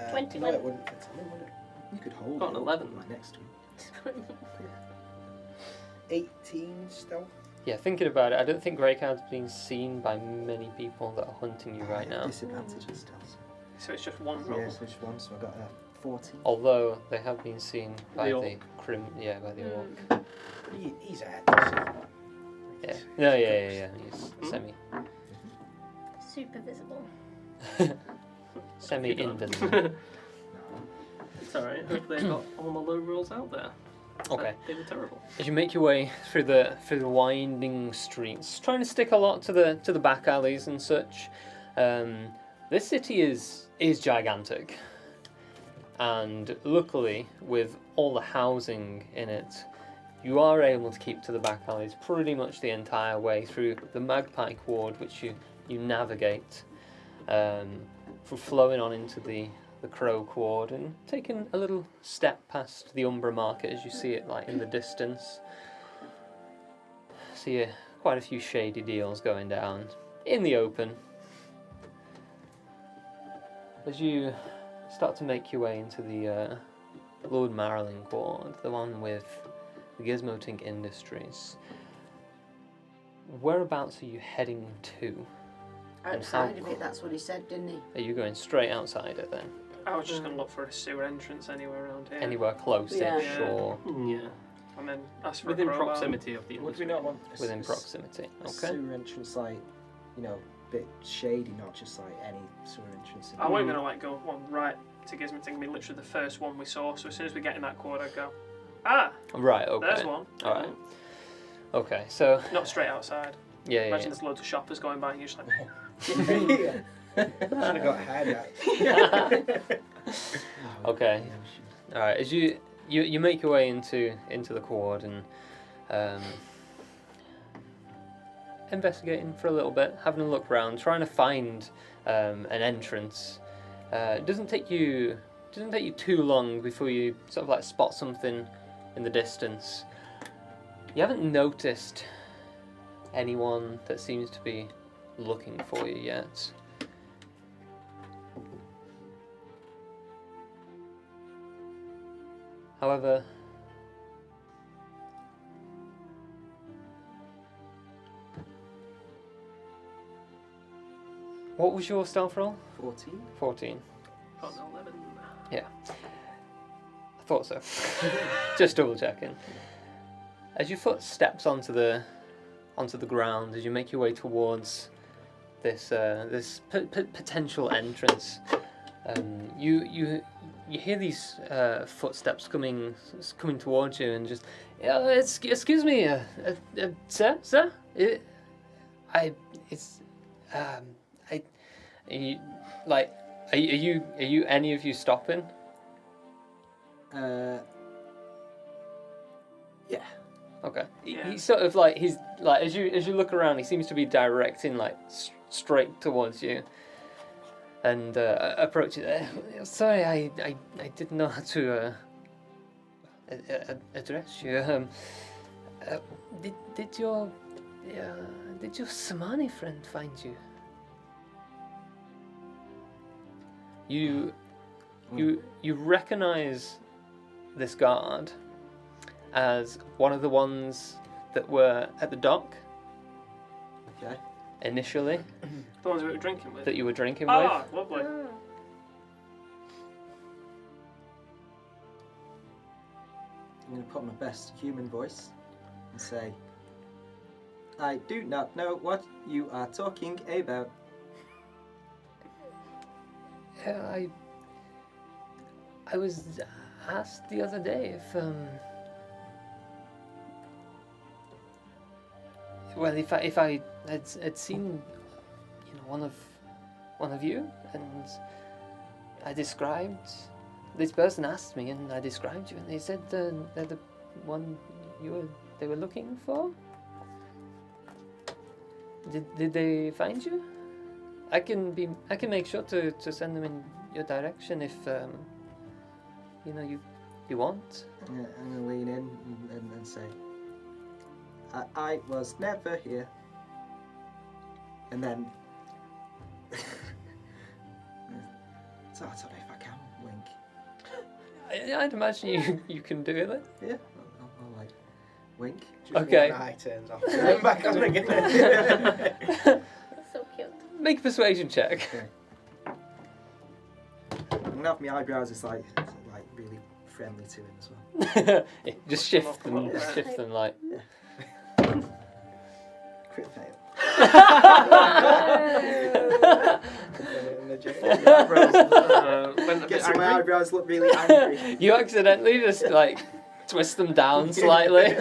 21. No, it wouldn't fit him, would it? You could hold Got an it 11. right next to him. 18 still. Yeah, thinking about it, I don't think Greycard's being seen by many people that are hunting you right now. Disadvantage and stealth. So it's just one roll. Yeah, so just one, so I got a 14. Although they have been seen by The the orc. by the orc. Mm. He's out. Yeah. No, yeah. He's semi Super visible. invisible. It's alright. Hopefully I got all my low rolls out there. Okay. They were terrible. As you make your way through the winding streets, trying to stick a lot to the back alleys and such, this city is gigantic, and luckily with all the housing in it, you are able to keep to the back alleys pretty much the entire way through the Magpie Ward, which you navigate, for flowing on into the Crow Quad and taking a little step past the Umbra Market as you see it like in the distance. See quite a few shady deals going down in the open. As you start to make your way into the Lord Marilyn Quad, the one with the Gizmotink Industries, whereabouts are you heading to? Outside of it, that's what he said, didn't he? Are you going straight outside it then? I was just going to look for a sewer entrance anywhere around here. Anywhere close-ish Yeah. or Yeah. And then ask for Within a crowbar. proximity of the Would we industry. not want within proximity? a Okay. sewer entrance like, bit shady, not just like any sewer entrance? I wasn't going to like go one right to Gizmotink and be literally the first one we saw. So as soon as we get in that quad, I'd go. Ah, Right. Okay. there's one. All right. Okay. So Not straight outside. yeah. Imagine there's loads of shoppers going by and you're just like, Should have got hairnet. Okay. All right. As you make your way into the quad and investigating for a little bit, having a look around, trying to find an entrance. It doesn't take you too long before you sort of like spot something in the distance. You haven't noticed anyone that seems to be looking for you yet. However, what was your stealth roll? 14. 14. got an 11. I thought so. Just double checking. As your foot steps onto the ground, as you make your way towards this potential entrance, you hear these footsteps coming towards you, and just excuse me, sir, are you any of you stopping? Yeah. Okay. Yeah. He's sort of like, he's like, as you look around, he seems to be directing like straight towards you, and approaches. Sorry, I didn't know how to address you. Did your Samani friend find you? You recognize this guard as one of the ones that were at the dock Okay. initially, The ones we were drinking with. that you were drinking Ah, with. lovely. I'm going to put on my best human voice and say, I do not know what you are talking about. I was asked the other day if if I had seen one of you, and I described, this person asked me and I described you, and they said they're the one they were looking for. Did they find you? I can make sure to send them in your direction if you want. I'm going to lean in and say, I was never here. And then, so I don't know if I can wink. I'd imagine you can do it. Yeah, I'll like wink. Just Okay. one eye turns off. Then back on again. So cute. Make a persuasion check. I'm gonna have my eyebrows just like really friendly to him as well. Just shift them like. Crit fail. Went a bit Guess my angry. eyebrows look really angry. You accidentally just like twist them down slightly.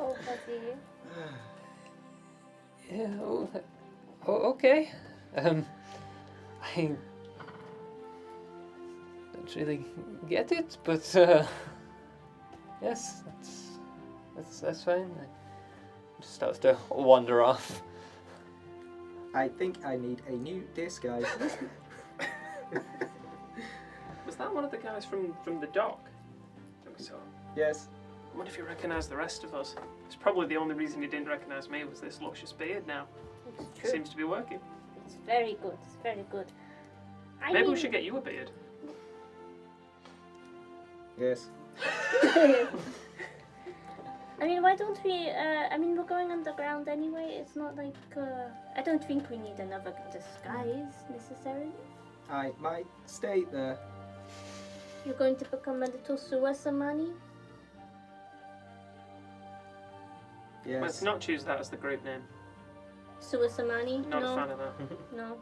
Oh, buddy. Yeah. Okay. I don't really get it, but yes, that's fine. Just starts to wander off. I think I need a new disguise. Was that one of the guys from the dock that we saw? Yes. I wonder if you recognise the rest of us. It's probably the only reason you didn't recognise me was this luscious beard now. It's true. Seems to be working. It's very good. It's very good. Maybe we should get you a beard. Yes. I mean, why don't we? We're going underground anyway. It's not like. I don't think we need another disguise necessarily. I might stay there. You're going to become a little Suwasamani? Yes. Let's not choose that as the group name. Suwasamani? Not No. a fan of that. No.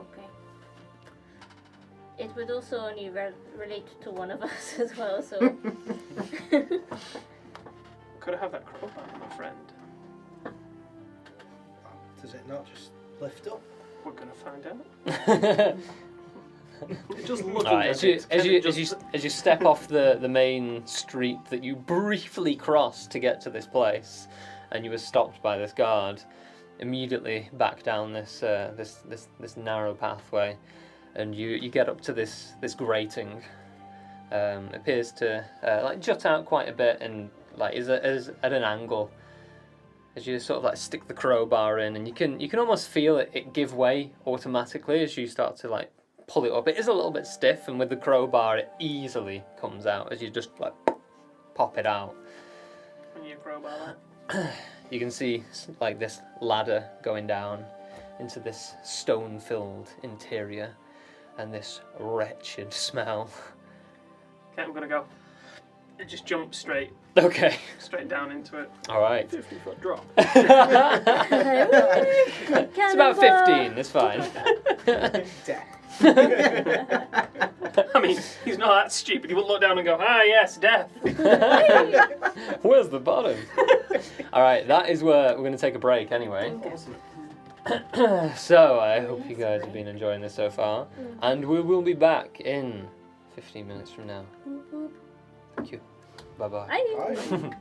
Okay. It would also only relate to one of us as well, so. Could I have that crowbar, my friend? Does it not just lift up? We're gonna find out. Just looking Alright, at it. as you step off the main street that you briefly crossed to get to this place, and you were stopped by this guard, immediately back down this narrow pathway, and you get up to this grating. Appears to like jut out quite a bit, and like is at an angle. As you sort of like stick the crowbar in, and you can almost feel it give way automatically as you start to like pull it up. It is a little bit stiff, and with the crowbar it easily comes out as you just like pop it out. And you crowbar that. You can see like this ladder going down into this stone-filled interior, and this wretched smell. Okay, I'm gonna go. And just jump straight Okay. down into it. All right. 50-foot drop. It's about 15. It's fine. I mean, he's not that stupid. He wouldn't look down and go, ah, yes, death. Where's the bottom? All right, that is where we're going to take a break anyway. So I hope you guys have been enjoying this so far, and we will be back in 15 minutes from now. Thank you. Bye-bye. Bye.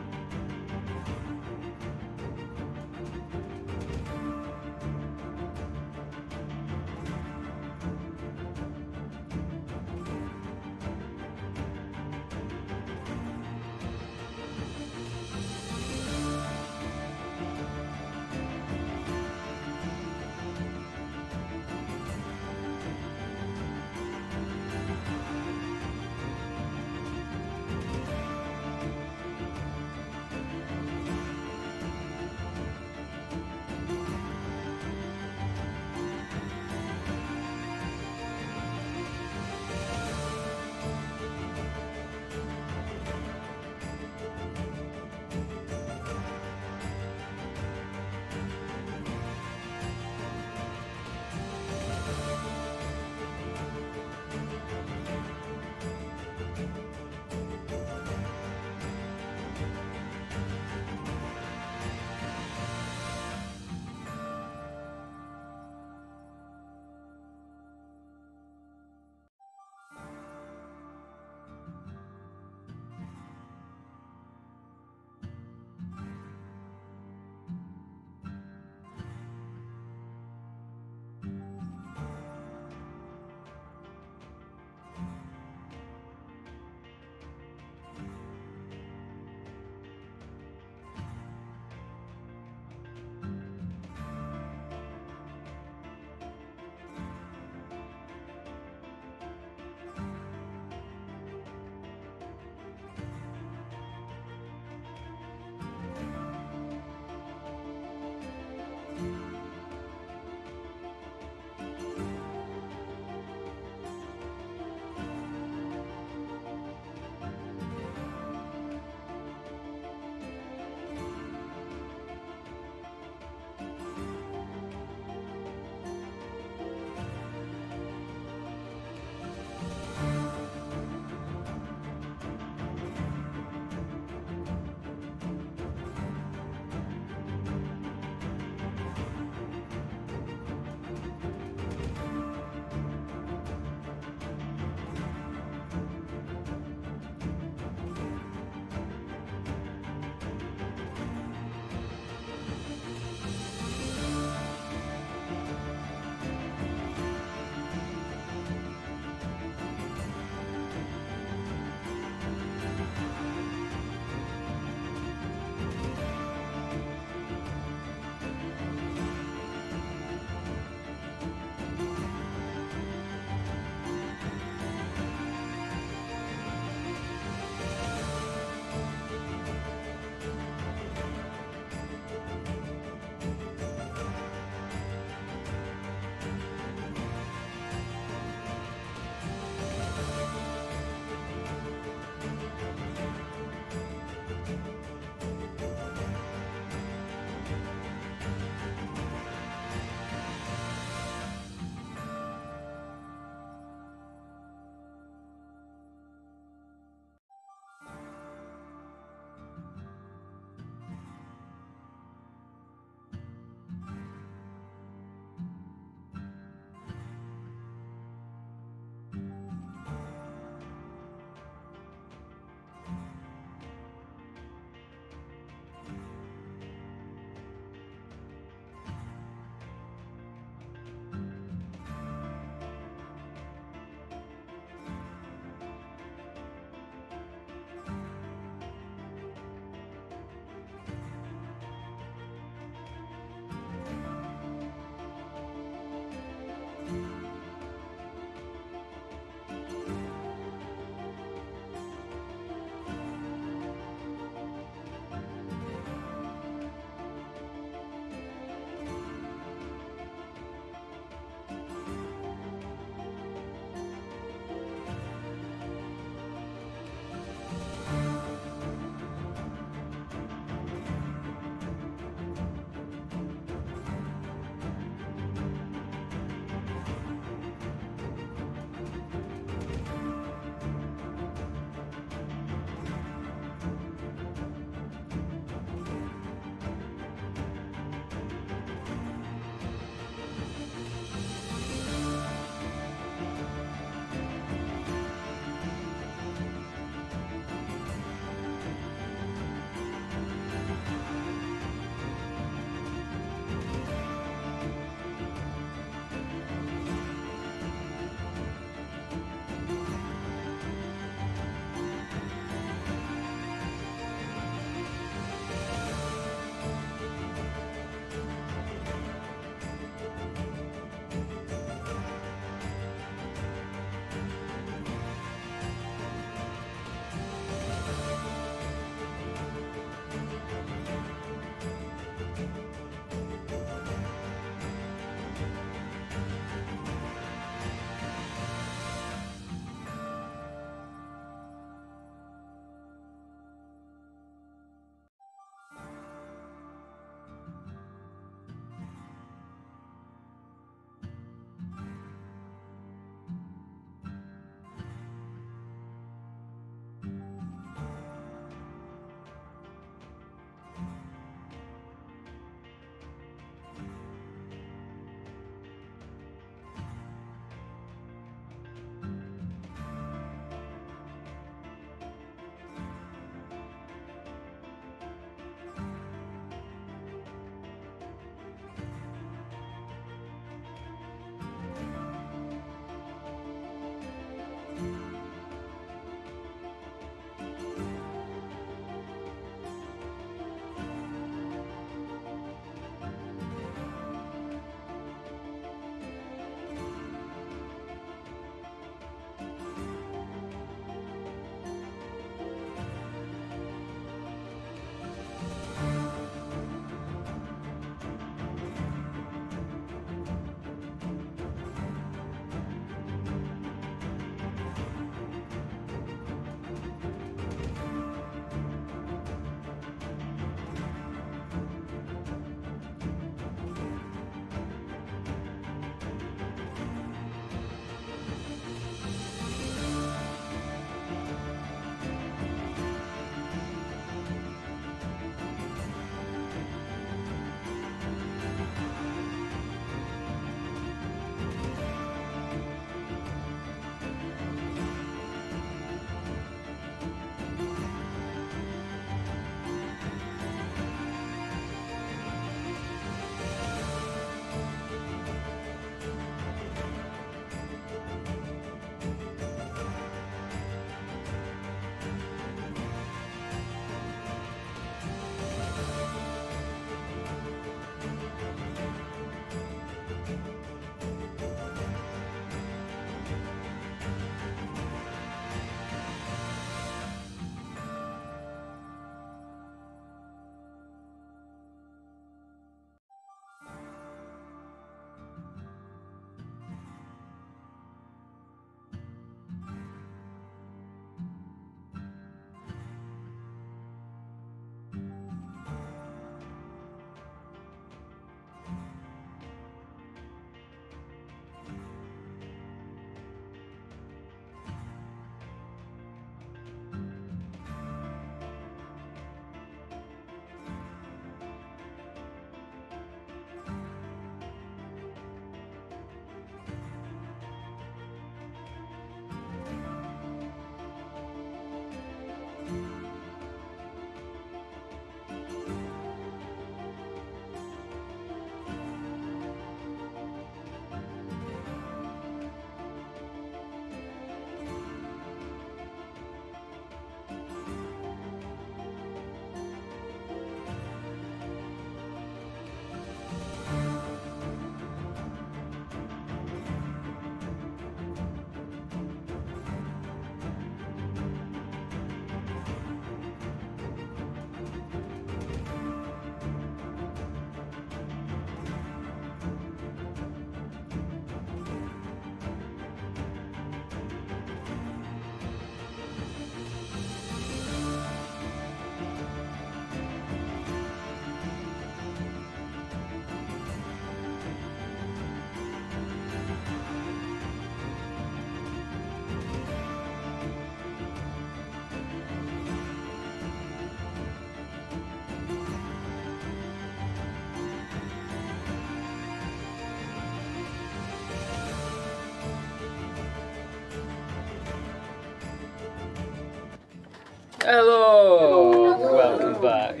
Hello! Welcome back.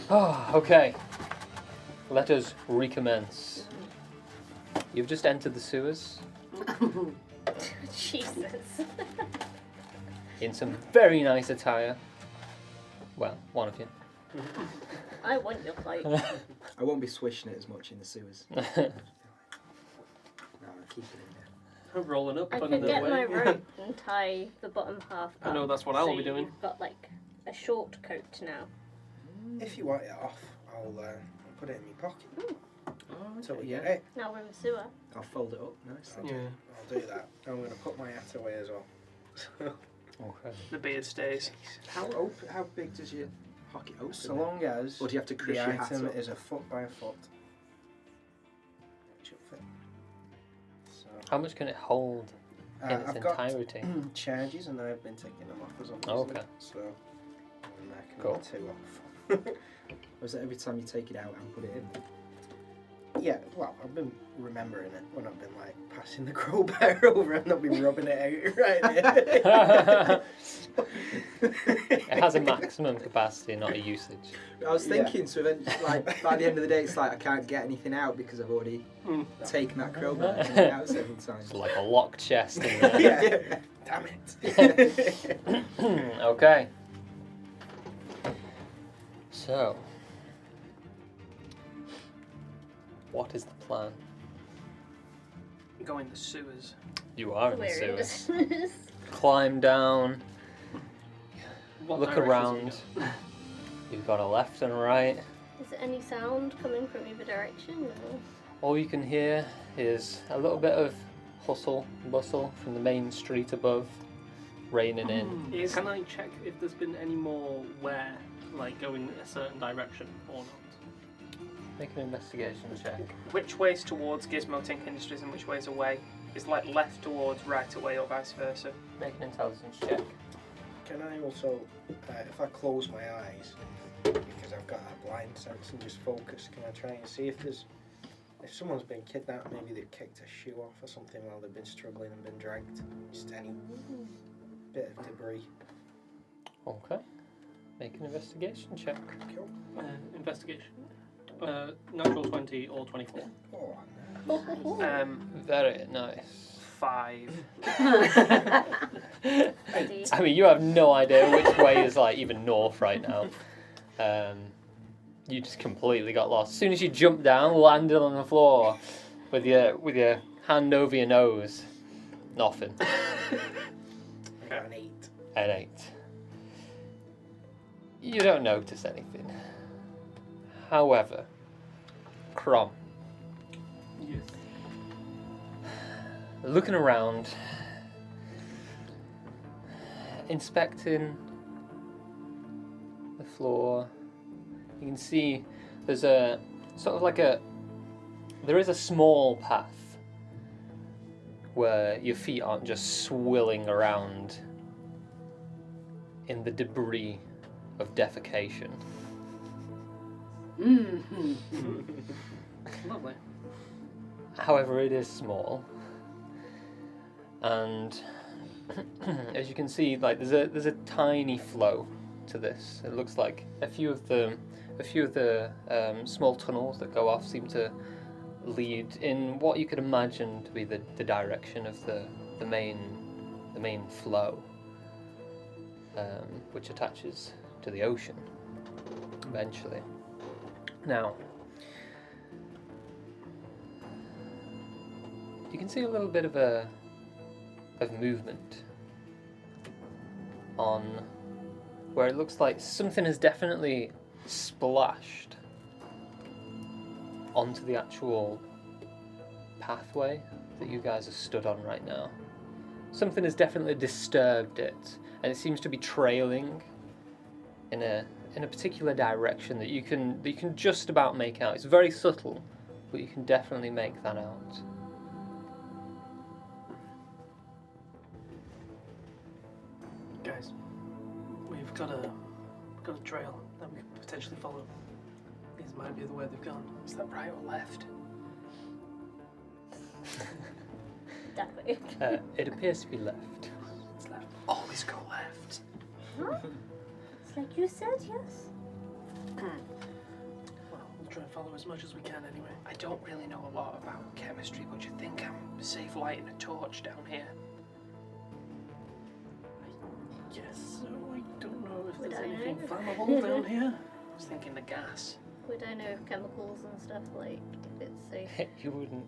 Oh, okay. Let us recommence. You've just entered the sewers Jesus. in some very nice attire. Well, one of you. I want your fight. I won't be swishing it as much in the sewers. No, I'll keep it in there. I'm rolling up, I putting could it get my away. rope and tie the bottom half I know up, that's what I will so be doing. You've got like a short coat now. If you want it off, I'll put it in my pocket until we get yeah. it. Now we're in the sewer. I'll fold it up nicely. Yeah. I'll do that. I'm going to put my hat away as well. Okay. The beard stays. How big does your pocket open? So long as Or do you have to the crush your hat item up? is a foot by a foot. It should fit. So, How much can it hold in its I've got entirety? charges and I've been taking them off as Oh, obviously. okay. So I'm knocking Cool. the 2 off. Or is it every time you take it out and put it in? Yeah, well, I've been remembering it when I've been like passing the crowbar over. I've not been rubbing it out right It has a maximum capacity, not a usage. I was Yeah. thinking, so then, like, by the end of the day, it's like I can't get anything out because I've already Mm. taken that crowbar and it out several times. It's like a locked chest in there. Yeah. Damn it. Okay. So, what is the plan? Go in the sewers. You are in the We're in the sewers. sewers. Climb down, What look directions around. are you You've got a left and a right. Is there any sound coming from either direction? No. All you can hear is a little bit of hustle and bustle from the main street above, raining in. Is Can I check if there's been any more where, like going a certain direction or not? Make an investigation check. which way's towards Gizmo Tink Industries and which way's away? Is like left towards right away or vice versa? Make an intelligence check. Can I also, if I close my eyes, because I've got that blind sense and just focus, can I try and see if someone's been kidnapped, maybe they've kicked a shoe off or something while they've been struggling and been dragged? Just any bit of debris. Okay. Make an investigation check. Cool. Investigation. Natural 20 or 24. Oh, no. Very nice. 5. Ready? I mean, you have no idea which way is like even north right now. You just completely got lost. As soon as you jumped down, landed on the floor with your hand over your nose, nothing. I got an 8. An 8. You don't notice anything. However, Crom, Yes. looking around, inspecting the floor, you can see there's a sort of like there is a small path where your feet aren't just swilling around in the debris of defecation. Lovely. However, it is small, and as you can see, like there's a tiny flow to this. It looks like a few of the small tunnels that go off seem to lead in what you could imagine to be the direction of the main flow, which attaches to the ocean eventually. Now, you can see a little bit of movement on where it looks like something has definitely splashed onto the actual pathway that you guys are stood on right now. Something has definitely disturbed it, and it seems to be trailing in a particular direction that you can just about make out. It's very subtle, but you can definitely make that out. Guys, we've got a trail that we could potentially follow. This might be the way they've gone. Is that right or left? That way. It appears to be left. It's left. Always go left. Huh? It's like you said, yes. Well, we'll try and follow as much as we can anyway. I don't really know a lot about chemistry, but you think I'm safe lighting a torch down here? Yes, so I don't know if Would there's I anything know? flammable down here. I was thinking the gas. We don't know if chemicals and stuff, like, if it's safe. You wouldn't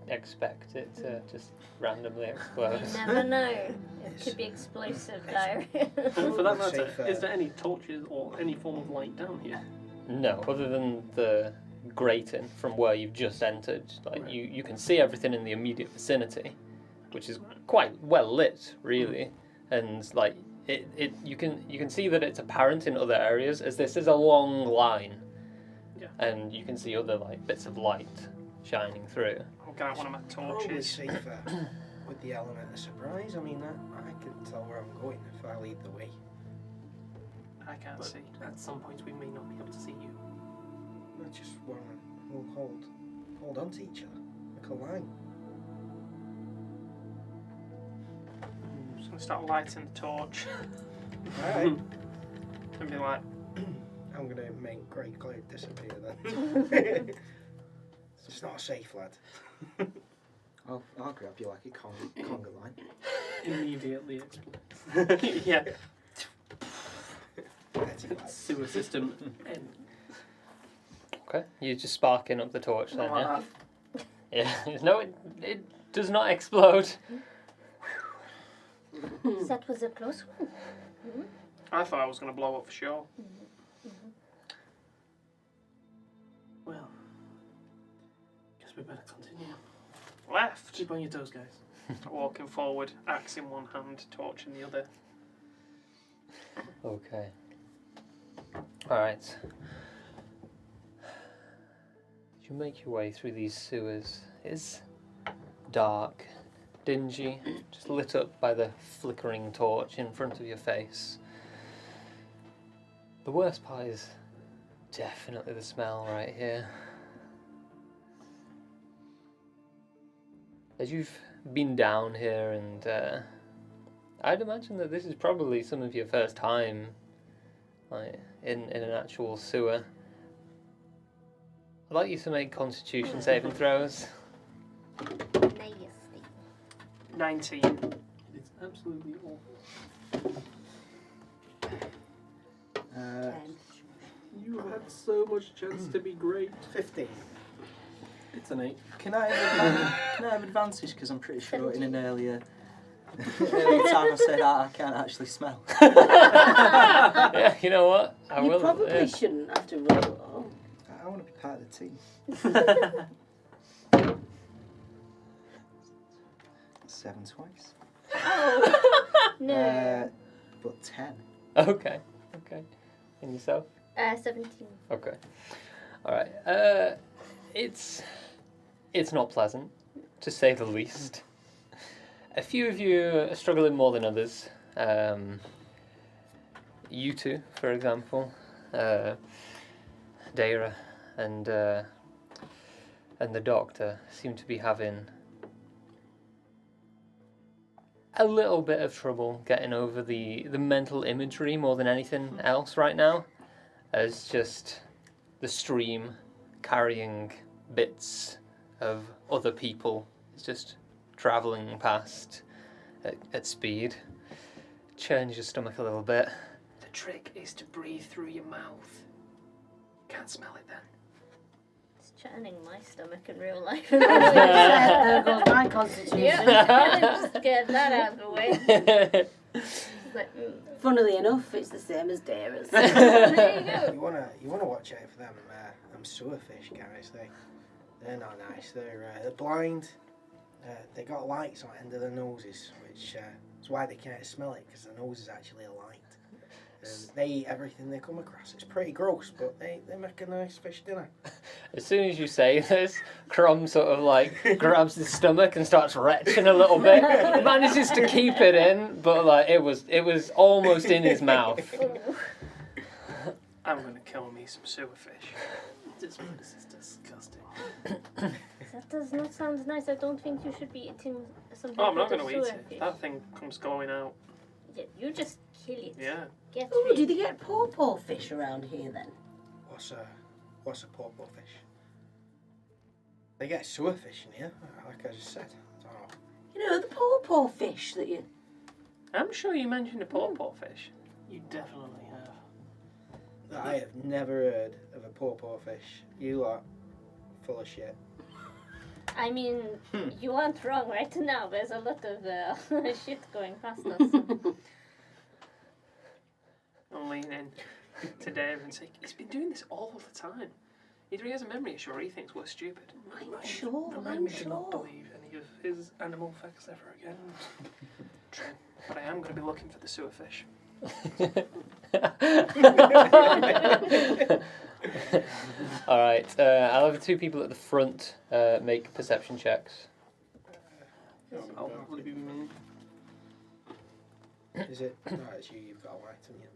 expect it to just randomly explode. You never know. It could be explosive diarrhea. And for that matter, Safer. is there any torches or any form of light down here? No, other than the grating from where you've just entered. Like Right. you can see everything in the immediate vicinity, which is quite well lit, really, and like you can see that it's apparent in other areas as this is a long line, Yeah. and you can see other like bits of light shining through. I'll get out one of my Probably torches. safer with the element of surprise. I mean, I can tell where I'm going if I lead the way. I can't But see. at some point we may not be able to see you. I just want to we'll hold on to each other like a line. I'm just gonna start lighting the torch Alright. and be like, I'm going to make Grey Cloud disappear then. It's not safe, lad. I'll grab you like a conga line. Immediately explodes. yeah. Petty lad. Sewer system. And Okay, you're just sparking up the torch then, yeah? Yeah. No, it does not explode. That was a close one. I thought I was gonna blow up for sure. well, guess we better continue. Left. Keep on your toes, guys. Walking forward, axe in one hand, torch in the other. Okay. Alright. You make your way through these sewers. It's dark, dingy, just lit up by the flickering torch in front of your face. The worst part is definitely the smell right here. As you've been down here, and I'd imagine that this is probably some of your first time like in an actual sewer. I'd like you to make Constitution saving throws. Nasty. 19. It's absolutely awful. You had so much chance to be great. 15. It's an 8. Can I have advantage? Because I'm pretty sure in an earlier time I said I can't actually smell. Yeah, you know what? I You will. probably yeah. shouldn't have to roll. I want to be part of the team. 7 twice. Oh! No. But 10. Okay. And yourself? 17. Okay. All right. It's not pleasant, to say the least. A few of you are struggling more than others. You two, for example, Daira and the doctor seem to be having a little bit of trouble getting over the mental imagery more than anything else right now, as just the stream carrying bits of other people is just travelling past at speed. Churns your stomach a little bit. The trick is to breathe through your mouth. Can't smell it then. It's churning my stomach in real life. There goes my constitution. Yeah, just get that out of the way. But, Funnily enough, it's the same as Dara's. there you go. You wanna watch out for them sewer fish guys. They're not nice. They're blind. They got lights on the end of their noses, which is why they can't smell it, because their nose is actually a light. And they eat everything they come across. It's pretty gross, but they make a nice fish dinner. As soon as you say this, Crom sort of like grabs his stomach and starts retching a little bit. He manages to keep it in, but like it was almost in his mouth. I'm gonna kill me some sewer fish. This is disgusting. That does not sound nice. I don't think you should be eating something. Oh, I'm not called gonna a eat sewer it. fish. That thing comes going out You just kill it. Yeah. Get Oh, rid. do they get pawpaw fish around here then? What's a pawpaw fish? They get sewer fish in here, like I just said. Oh, You know, the pawpaw fish that you... I'm sure you mentioned a pawpaw fish. You definitely have. I have never heard of a pawpaw fish. You lot, full of shit. I mean, you aren't wrong right now. There's a lot of shit going past us. I'll lean in to Dave and say, he's been doing this all the time. Either he has a memory issue or he thinks we're stupid. I'm sure, Remind I'm me to not sure. believe any of his animal facts ever again. True. But I am going to be looking for the sewer fish. All right. I'll have the two people at the front make perception checks. I'll probably be me. Is it? No, it's you. You've got a light on you.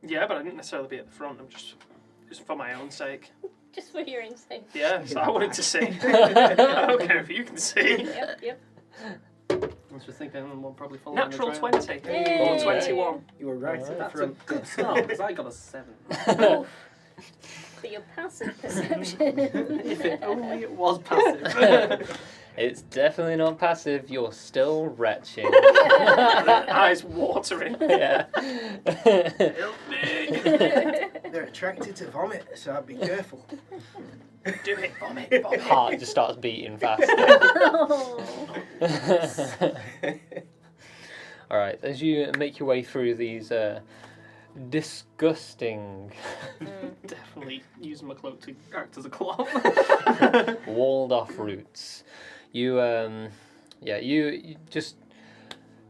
Yeah, but I didn't necessarily be at the front. I'm just for my own sake. Just for hearing sake. Yeah, so I wanted to see. I don't care if you can see. Yep. I was just thinking we'll probably follow Natural in the trail. 20 Yay. or 21. You were right at the That's a front. good start, because I got a 7. For your passive perception. If it only it was passive. It's definitely not passive. You're still retching. Eyes watering. Yeah. Help me. They're attracted to vomit, so I'd be careful. Do it, vomit. Heart just starts beating faster. All right. As you make your way through these disgusting Definitely use my cloak to act as a cloth. walled-off routes, you just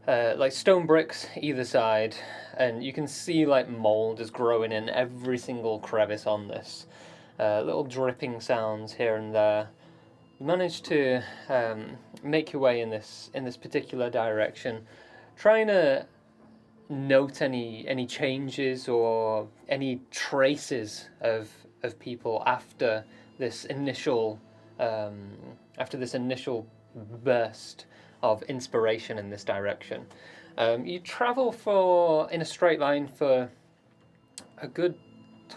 like stone bricks either side, and you can see like mold is growing in every single crevice on this. Little dripping sounds here and there. You manage to make your way in this particular direction, trying to note any changes or any traces of people after this initial burst of inspiration in this direction. You travel in a straight line for a good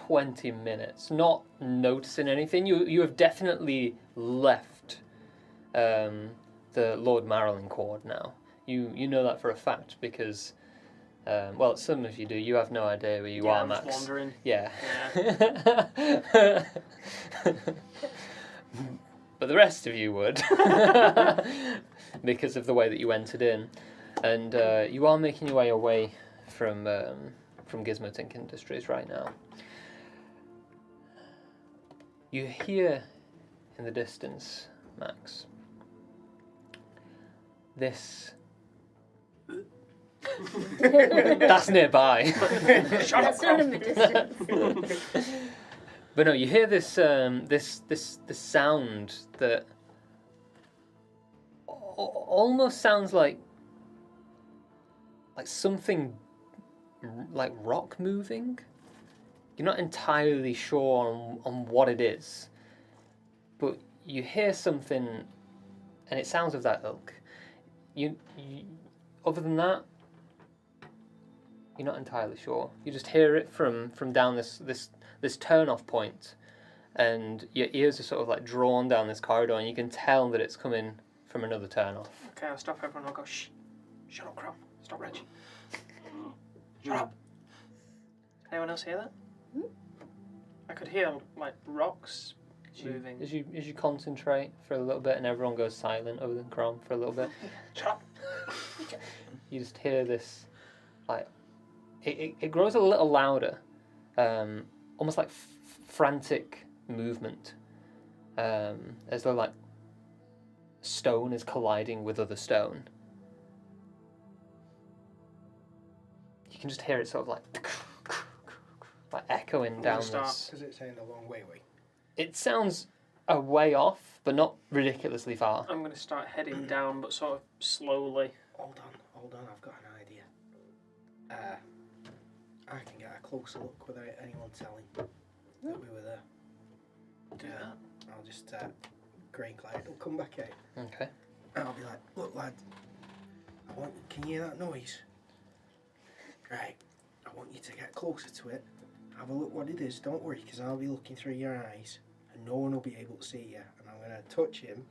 20 minutes, not noticing anything. You have definitely left the Lord Marilyn Court now. You know that for a fact because, well, some of you do. You have no idea where you are, I'm Max. just wandering. Yeah. Yeah. But the rest of you would, because of the way that you entered in, and you are making your way away from Gizmotink Industries right now. You hear in the distance, Max, this. That's nearby. That's not in the distance. But no, you hear this this sound that almost sounds like something like rock moving. You're not entirely sure on what it is, but you hear something, and it sounds of that ilk. You other than that, you're not entirely sure. You just hear it from down this turn-off point, and your ears are sort of like drawn down this corridor, and you can tell that it's coming from another turn-off. Okay, I'll stop everyone. I'll go, shh. Shut up, Crom. Stop retching. Shut up. Anyone else hear that? I could hear, like, rocks moving. As you concentrate for a little bit, and everyone goes silent other than Crom for a little bit, Shut up. you just hear this, like, it grows a little louder, almost like frantic movement, as though like stone is colliding with other stone. You can just hear it sort of like echoing down this. Because it's saying a long way away. It sounds a way off, but not ridiculously far. I'm going to start heading down, but sort of slowly. Hold on, I've got an idea. I can get a closer look without anyone telling that we were there. Do that. I'll just grey glide. It'll come back out. Okay. And I'll be like, look, lad. Can you hear that noise? Right, I want you to get closer to it. Have a look what it is. Don't worry, because I'll be looking through your eyes, and no one will be able to see you. And I'm going to touch him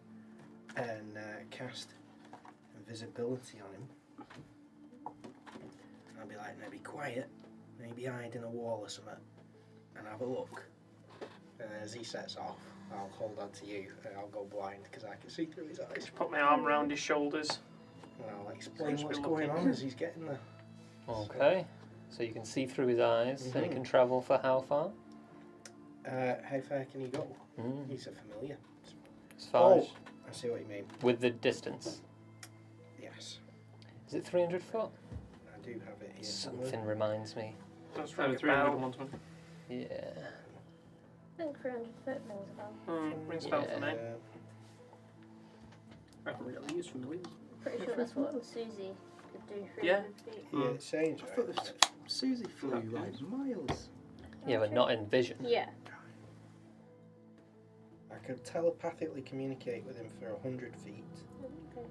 and cast invisibility on him. And I'll be like, now be quiet. Maybe hide in a wall or something, and have a look. And as he sets off, I'll hold on to you, and I'll go blind because I can see through his eyes. Just put my arm around his shoulders. And I'll explain Just be what's going looking. on as he's getting there. Okay. So you can see through his eyes, and he Mhm. can travel for how far? How far can he go? Mm. He's a familiar. As far Oh. as I see what you mean. with the distance. Yes, Is it 300 foot? I do have it here. somewhere. Something reminds me. Does ring a 300 bell. once, man. Yeah. I think 300 foot rings a bell. Rings a bell for me. That really is familiar. Pretty sure that's what Susie could do. 300 Yeah. feet. Yeah, it sounds I right. thought this Susie flew like miles. Yeah, but not in vision. Yeah. I could telepathically communicate with him for 100 feet. Okay.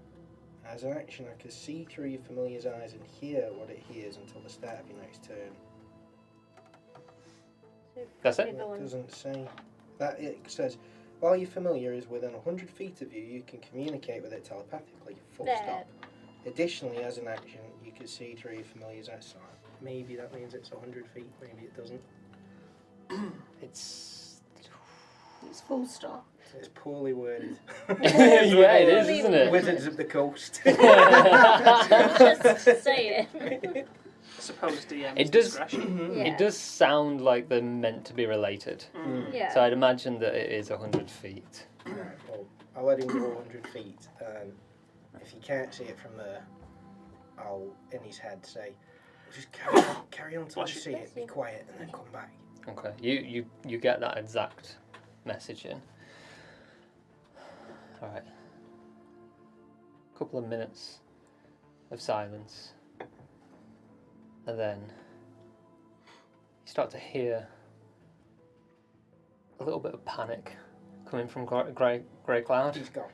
As an action, I could see through your familiar's eyes and hear what it hears until the start of your next turn. So That's it? everyone- It doesn't say. That it says, while your familiar is within 100 feet of you, you can communicate with it telepathically. Full There. stop. Additionally, as an action, you can see through your familiar's eyes. So maybe that means it's 100 feet. Maybe it doesn't. It's. It's full stop. It's poorly worded. Yeah, it is, isn't it? Wizards of the Coast. Just say it. I suppose DM's It does- discretion. Yeah. It does sound like they're meant to be related. Yeah. So I'd imagine that it is 100 feet. Right, well, I'll let him go 100 feet, and if you can't see it from there, I'll, in his head, say, just carry on till you see it, be quiet, and then come back. Okay. You get that exact message in. Alright. Couple of minutes of silence. And then you start to hear a little bit of panic coming from Grey Cloud He's gone.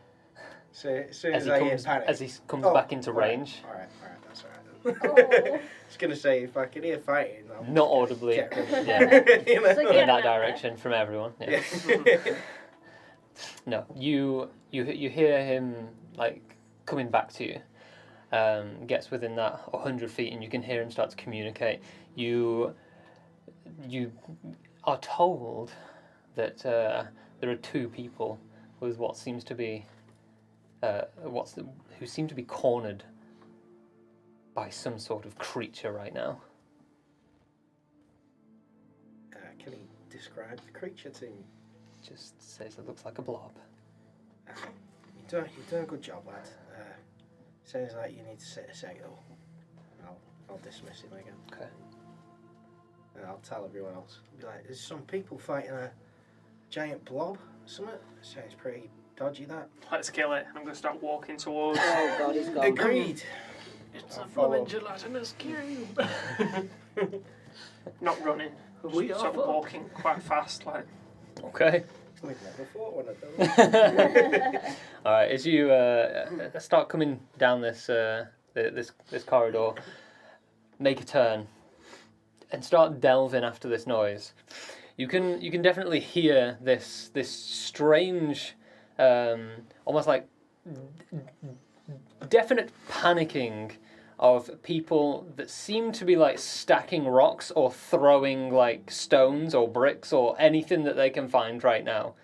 So as soon as as, he I hear comes panic. as he comes Oh, back into alright, range. Alright, that's alright then. Oh. I was going to say, if I can hear fighting, I'll Not audibly. get rid of it. Yeah. You know? It's like, In that Yeah. direction from everyone. Yeah. Yeah. No, you hear him like coming back to you. Gets within that 100 feet, and you can hear him start to communicate. You are told that there are two people with what seems to be who seem to be cornered by some sort of creature right now. Can he describe the creature to me? Just says it looks like a blob. You've done a good job, lad. Sounds like you need to sit a sec though. I'll dismiss him again. Okay. And I'll tell everyone else. I'll be like, there's some people fighting a giant blob. Something sounds pretty dodgy. That. Let's kill it. I'm going to start walking towards. Oh God, he's gone. Agreed. It's I'll a follow. blooming gelatinous cube. Not running. We Just are sort of walking quite fast, like. Okay. We've never fought one of those. All right. As you start coming down this this corridor, make a turn, and start delving after this noise. You can definitely hear this strange, almost like definite panicking of people that seem to be like stacking rocks or throwing like stones or bricks or anything that they can find right now.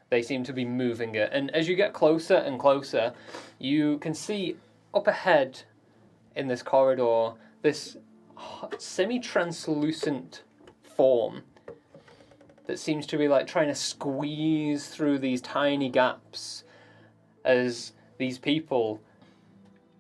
They seem to be moving it. And as you get closer and closer, you can see up ahead in this corridor this semi-translucent form that seems to be like trying to squeeze through these tiny gaps as these people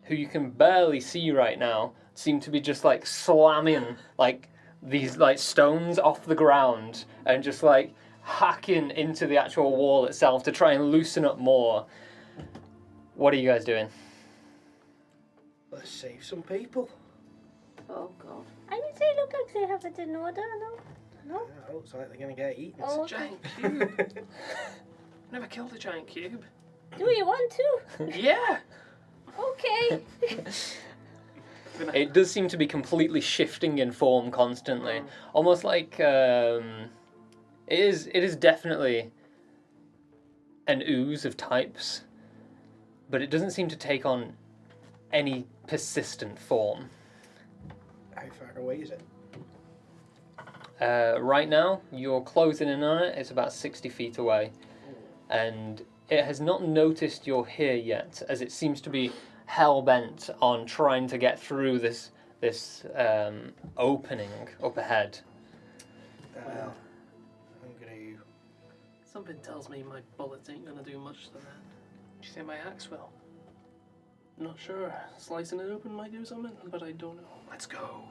who you can barely see right now seem to be just like slamming like these like stones off the ground and just like hacking into the actual wall itself to try and loosen up more. What are you guys doing? Let's save some people. Oh God. I mean, they look like they have it in order, no? Yeah, it looks like they're going to get eaten. Oh, okay. Giant cube. Never killed a giant cube. Do you want to? Yeah. Okay. It does seem to be completely shifting in form constantly, almost like it is definitely an ooze of types, but it doesn't seem to take on any persistent form. How far away is it? Right now, you're closing in on it. It's about 60 feet away, and it has not noticed you're here yet, as it seems to be hell-bent on trying to get through this opening up ahead. I'm gonna. Something tells me my bullets ain't gonna do much to that. Do you think my axe will? Not sure. Slicing it open might do something, but I don't know. Let's go.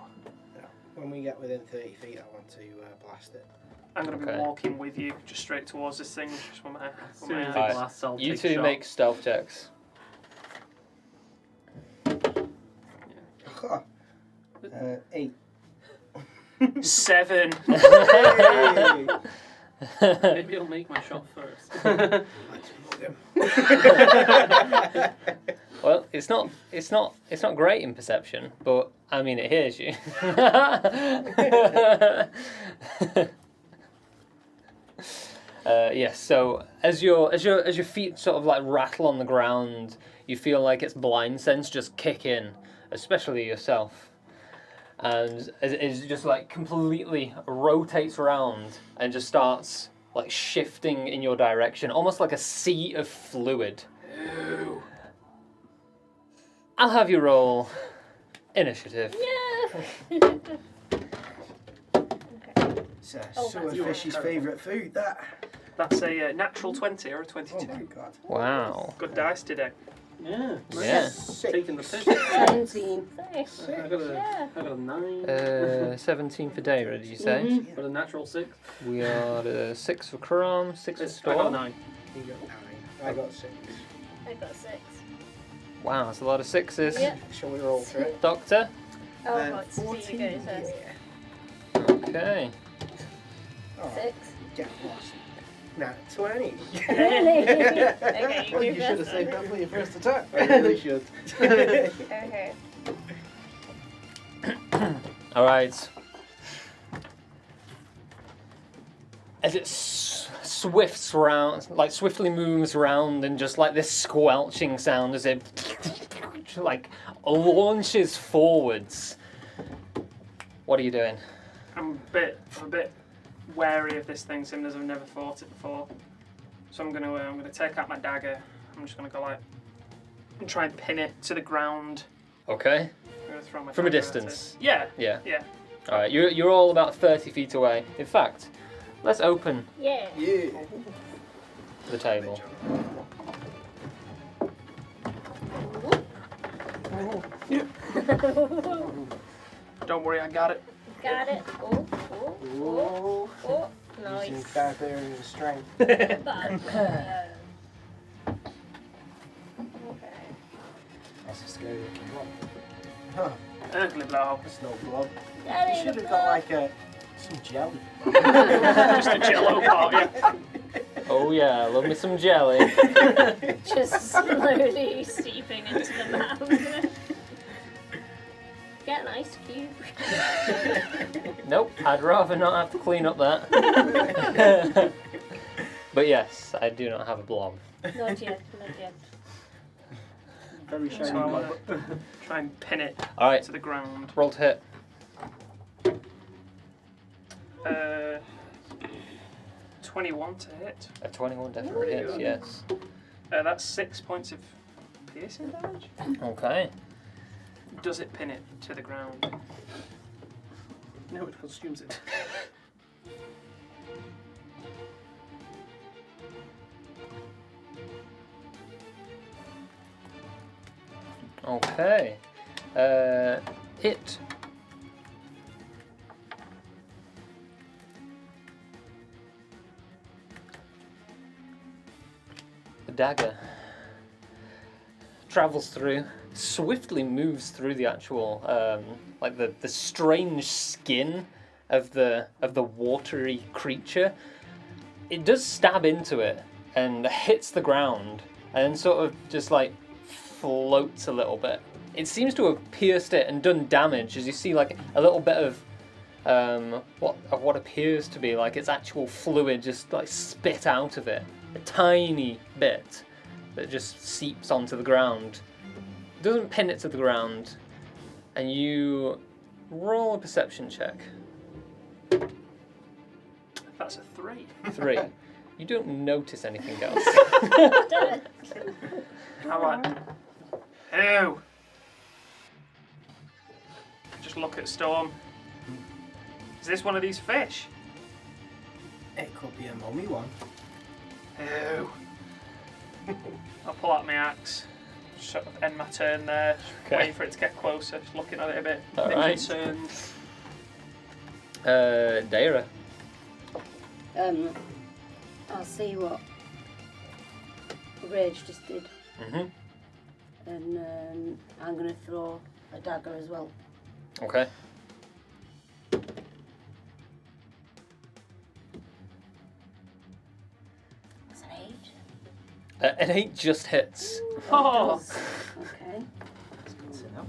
When we get within 30 feet, I want to blast it. I'm going to Okay. be walking with you, just straight towards this thing, just with my As with soon my as axe. it Alright. blasts, I'll You take two a shot. make stealth checks. Huh. 8. 7. Hey! Maybe I'll make my shot first. Let's mug him. Well, it's not great in perception, but I mean it hears you. Yes. So as your feet sort of like rattle on the ground, you feel like its blind sense just kick in, especially yourself, and it just like completely rotates around and just starts like shifting in your direction, almost like a sea of fluid. I'll have you roll initiative. Yeah. It's Oh, so that's fishy's favourite food, that. That's a natural 20 or a Oh 22. my god. Wow. Good dice today. Yeah. Yeah. Taking the piss. 17. Nice. I got Yeah. a 9. 17 for Dara, did you say? Got a natural 6. We are 6 for Karam, 6 for I got a Storm. 9. You got 9. I got 6. I got 6. Wow, that's a lot of 6s. Yeah. Shall we roll for it? Doctor? Oh, Um, what? So you go first. Okay. Oh, 6. get lost. Nah, 20. Really? Okay, you Well, go you should have first. saved that for your first attack. I really should. Okay. Alright. As it swifts round, like swiftly moves around, and just like this squelching sound as it like launches forwards. What are you doing? I'm a bit wary of this thing, seeing as I've never fought it before. So I'm gonna take out my dagger. I'm just gonna go like and try and pin it to the ground. Okay. I'm gonna throw my From a dagger at distance? it. Yeah. Yeah. Yeah. Alright, you're all about 30 feet away. In fact, let's open Yeah. Yeah. the table. Don't worry, I got it. Got it. Oh, oh, oh, oh. Using Nice. barbarian strength. Okay. That's a scary looking blob. Huh. Ugly blow. That's no blob. That You ain't should a have got blob. like some jelly. Just a jello part, yeah. Oh yeah, love me some jelly. Just slowly seeping into the mouth. Get an ice cube. Nope, I'd rather not have to clean up that. But yes, I do not have a blob. Not yet, not yet. Very shiny So I'll blob. try and pin it Alright, to the ground. roll to hit. 21 to hit. A 21 definitely hits, yes. That's 6 points of piercing damage. Okay. Does it pin it to the ground? No, it consumes it. Okay. It. The dagger travels through, swiftly moves through the actual, like the strange skin of the watery creature. It does stab into it and hits the ground, and then sort of just like floats a little bit it seems to have pierced it and done damage. As you see, like a little bit of what appears to be like its actual fluid just like spit out of it, a tiny bit that just seeps onto the ground. It doesn't pin it to the ground, and you roll a perception check. That's a 3. 3. You don't notice anything else. How about? Ew. Just look at Storm. Is this one of these fish? It could be a mummy one. Ew. I'll pull out my axe. Sort of end my turn there. Okay. Wait for it to get closer. Just looking at it a bit. All bit right. concerned. Daira. I'll see what Rage just did, Mhm. and I'm gonna throw a dagger as well. Okay. That's an 8. An 8 just hits. Oh. Okay. That's good to know.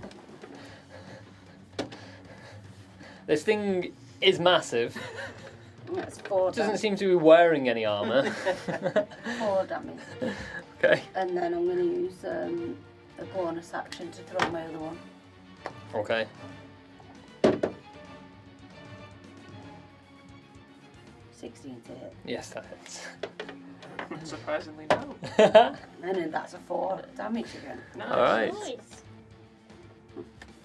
This thing is massive. That's 4 Doesn't damage. seem to be wearing any armor. 4 damage. Okay. And then I'm gonna use a bonus action to throw my other one. Okay. 16 to hit. Yes, that hits. Surprisingly, no. And then that's a 4 damage again. Nice. All right. Nice.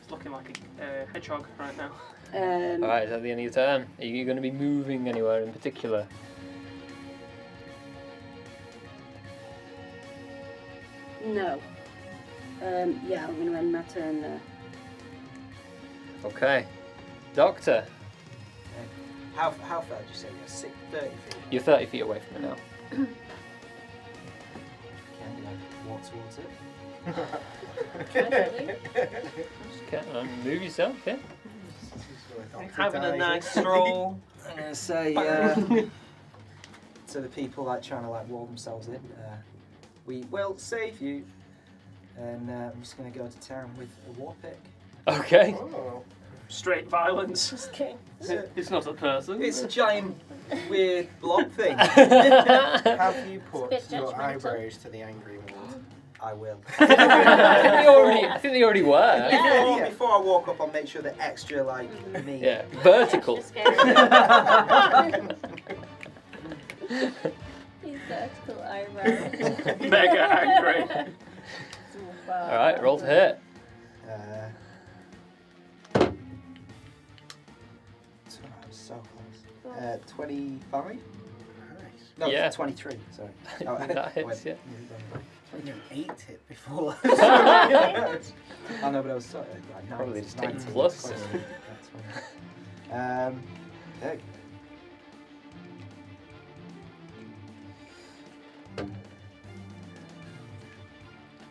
It's looking like a hedgehog right now. All right. Is that the end of your turn? Are you going to be moving anywhere in particular? No. Yeah, I'm gonna end my turn there. Okay. Doctor, How far did you say you're? 30 feet? you're 30 feet away from it now. Can you like walk towards it? Okay. Move yourself. Yeah. Having a nice stroll. I'm gonna say to the people like trying to like wall themselves in, we will save you. And I'm just gonna go to town with a war pick. Okay. Oh. Straight violence. It's not a person. It's a giant weird blob thing. Have you put bit your judgmental. eyebrows to the angry wall? I will. I think they already were. Yeah. Before I walk up, I'll make sure they're extra like me. Yeah. Vertical. Extra scary. These vertical eyebrows. Mega angry. All right. Roll to hit. So close. 25? Nice. No, Yeah. 23. Sorry. That hits. Yeah. I didn't eat it before. I know, but I was sorry. Like, Probably just 19, take plus. 20, okay.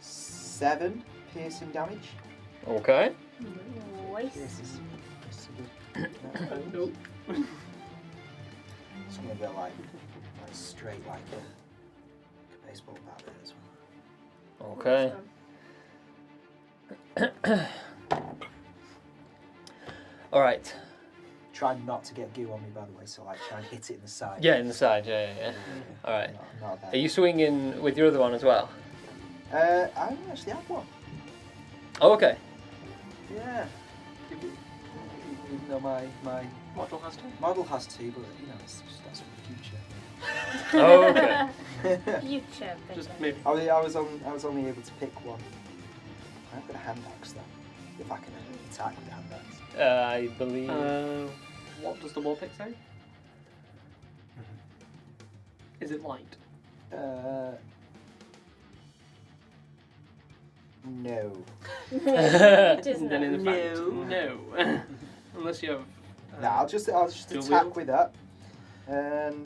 7 piercing damage. Okay. Nice. Pierces. Nope. Some of it like straight like a baseball bat there as well. Okay. All right. Try not to get goo on me, by the way. So like try and hit it in the side. Yeah, in the side. Yeah. All right. Not Are you swinging with your other one as well? I don't actually have one. Oh, okay. Yeah. Even though my Model has to. model has 2, but you know that's for the future. Oh, okay. Future. Just better. maybe. I was only able to pick one. I've got a hand axe though. If I can attack with a hand axe. I believe. What does the wall pick say? Is it light? No. It is Then in not. fact, no. Unless you have. No, I'll just Dual attack wield? with that, and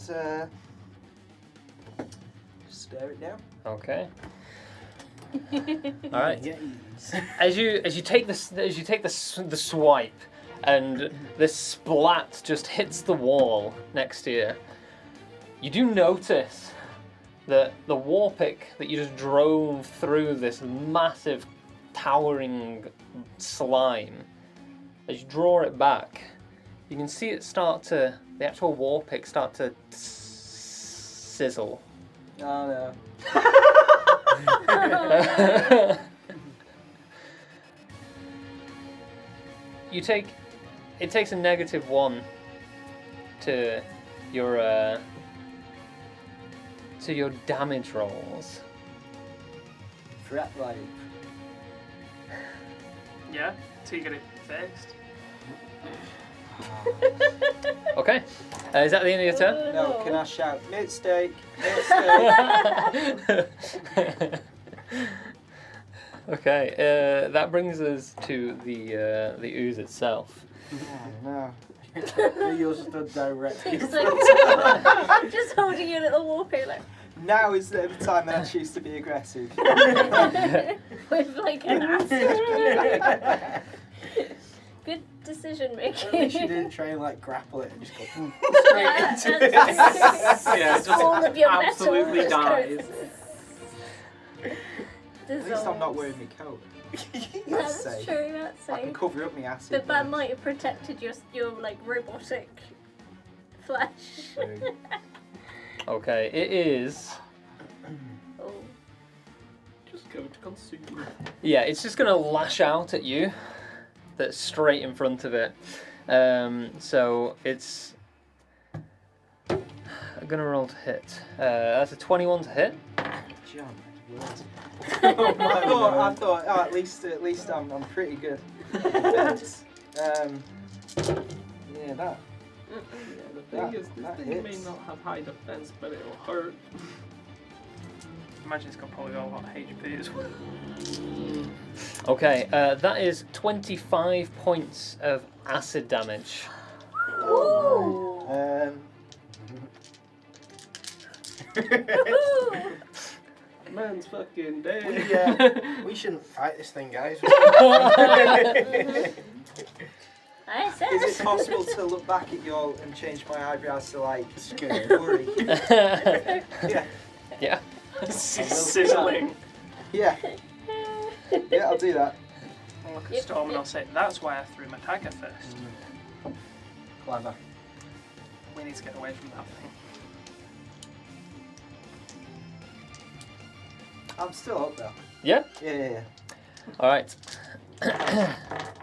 just stare it down. Okay. All right. Yeah. As you take the swipe, and this splat just hits the wall next to you, you do notice that the war pick that you just drove through this massive towering slime. As you draw it back, you can see it the actual war pick start to sizzle. Oh no. It takes a -1 to your damage rolls. Threat life. Yeah, till you get it fixed. Okay. Is that the end of your turn? No, can I shout mistake? Okay. That brings us to the ooze itself. Oh no. You're stood directly. Just holding your little walker like Now is the time that I choose to be aggressive. with like an acid. Good decision At making. least you didn't try and like grapple it and just go straight into it. Yeah, just all of your absolutely metal dies. At least I'm not wearing my coat. That's safe. true, that's I can safe. cover up my acid. But that might have protected your like robotic flesh. True. Okay. It is. Oh. Just go to consume. Yeah. It's just gonna lash out at you. That's straight in front of it. So it's. I'm gonna roll to hit. That's a 21 to hit. John, words. Oh my I thought, oh, at least I'm pretty good. Yeah, that. The thing is, this that thing may hits. not have high defense, but it'll hurt. Imagine it's got probably got a lot of HP as well. Okay. That is 25 points of acid damage. Ooh. Man's fucking dead. We shouldn't fight this thing, guys. I said. Is it possible to look back at you all and change my eyebrows to like worry? Yeah. Yeah. Sizzling. Yeah. Yeah, I'll do that. I'll look at Storm and I'll say, that's why I threw my dagger first. Clever. We need to get away from that thing. I'm still up though. Yeah. Yeah. All right.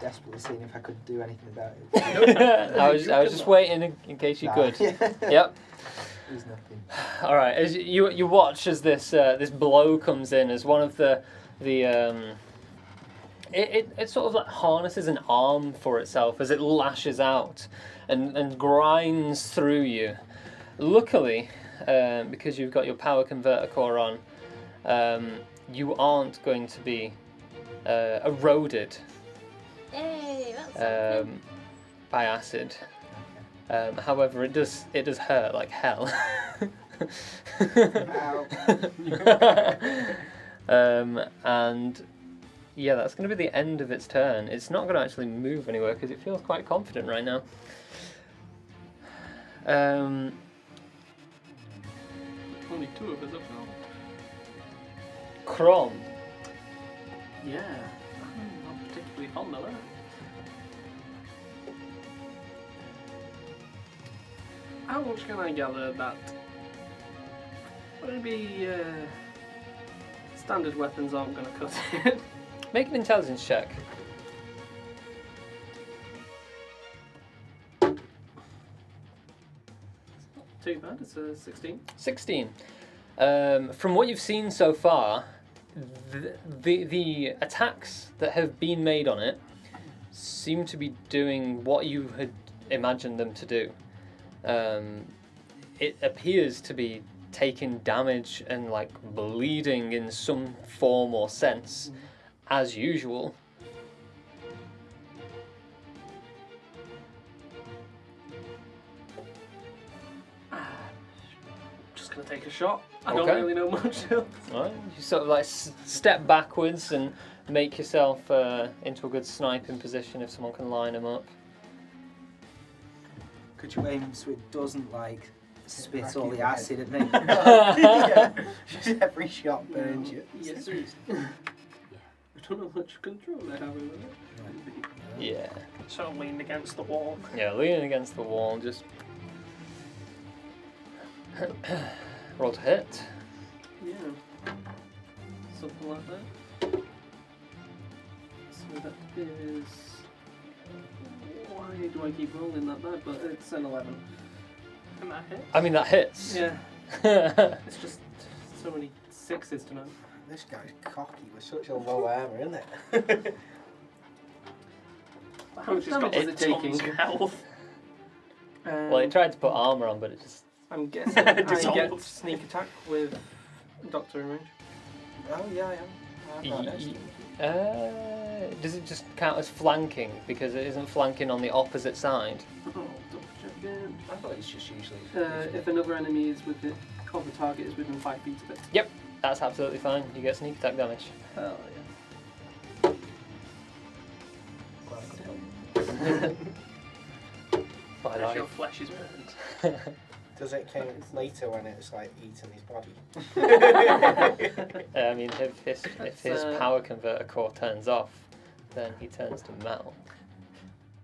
Desperately seeing if I could do anything about it. I was just waiting in case you Nah. could. Yeah. Yep. There's nothing. All right. As you watch as this blow comes in, as one of it sort of like harnesses an arm for itself as it lashes out and grinds through you. Luckily, because you've got your power converter core on, you aren't going to be eroded Hey, that's something. by acid. However, it does hurt like hell. And yeah, that's going to be the end of its turn. It's not going to actually move anywhere because it feels quite confident right now. Only two of us up now. Kron. Yeah. I'm not particularly fond of that. How much can I gather that maybe standard weapons aren't going to cut it? Make an intelligence check. Too bad, it's a 16. 16. From what you've seen so far, the attacks that have been made on it seem to be doing what you had imagined them to do. It appears to be taking damage and like bleeding in some form or sense, as usual. Just going to take a shot. I don't Okay. really know much else. Right. You sort of like step backwards and make yourself into a good sniping position if someone can line them up. Could you aim so it doesn't like spit Back all in the the head. acid at me? Yeah. Just every shot burns you. Yes, sir. don't know how much control I have over it. Yeah. Sort of leaned against the wall. Yeah, leaning against the wall, just roll to hit. Yeah. Something like that. So that is... Why do I keep rolling that bad? But it's an 11. And that hit. I mean, that hits. Yeah. It's just so many sixes tonight. This guy's cocky with such a low armor, isn't it? How much He's got damage is it taking? tons of health. Well, he tried to put armor on, but it just. I'm guessing I get Dissolves. sneak attack with Doctor in range. Oh yeah, I am. I've got an extra. Does it just count as flanking because it isn't flanking on the opposite side? Oh, double check again. I thought it's just usually. If another enemy is with it, or the target is within 5 feet of it. That's absolutely fine. You get sneak attack damage. Hell By As life. your flesh is burned. Does it count later when it's like eating his body? I mean, if his That's, power converter core turns off, then he turns to metal.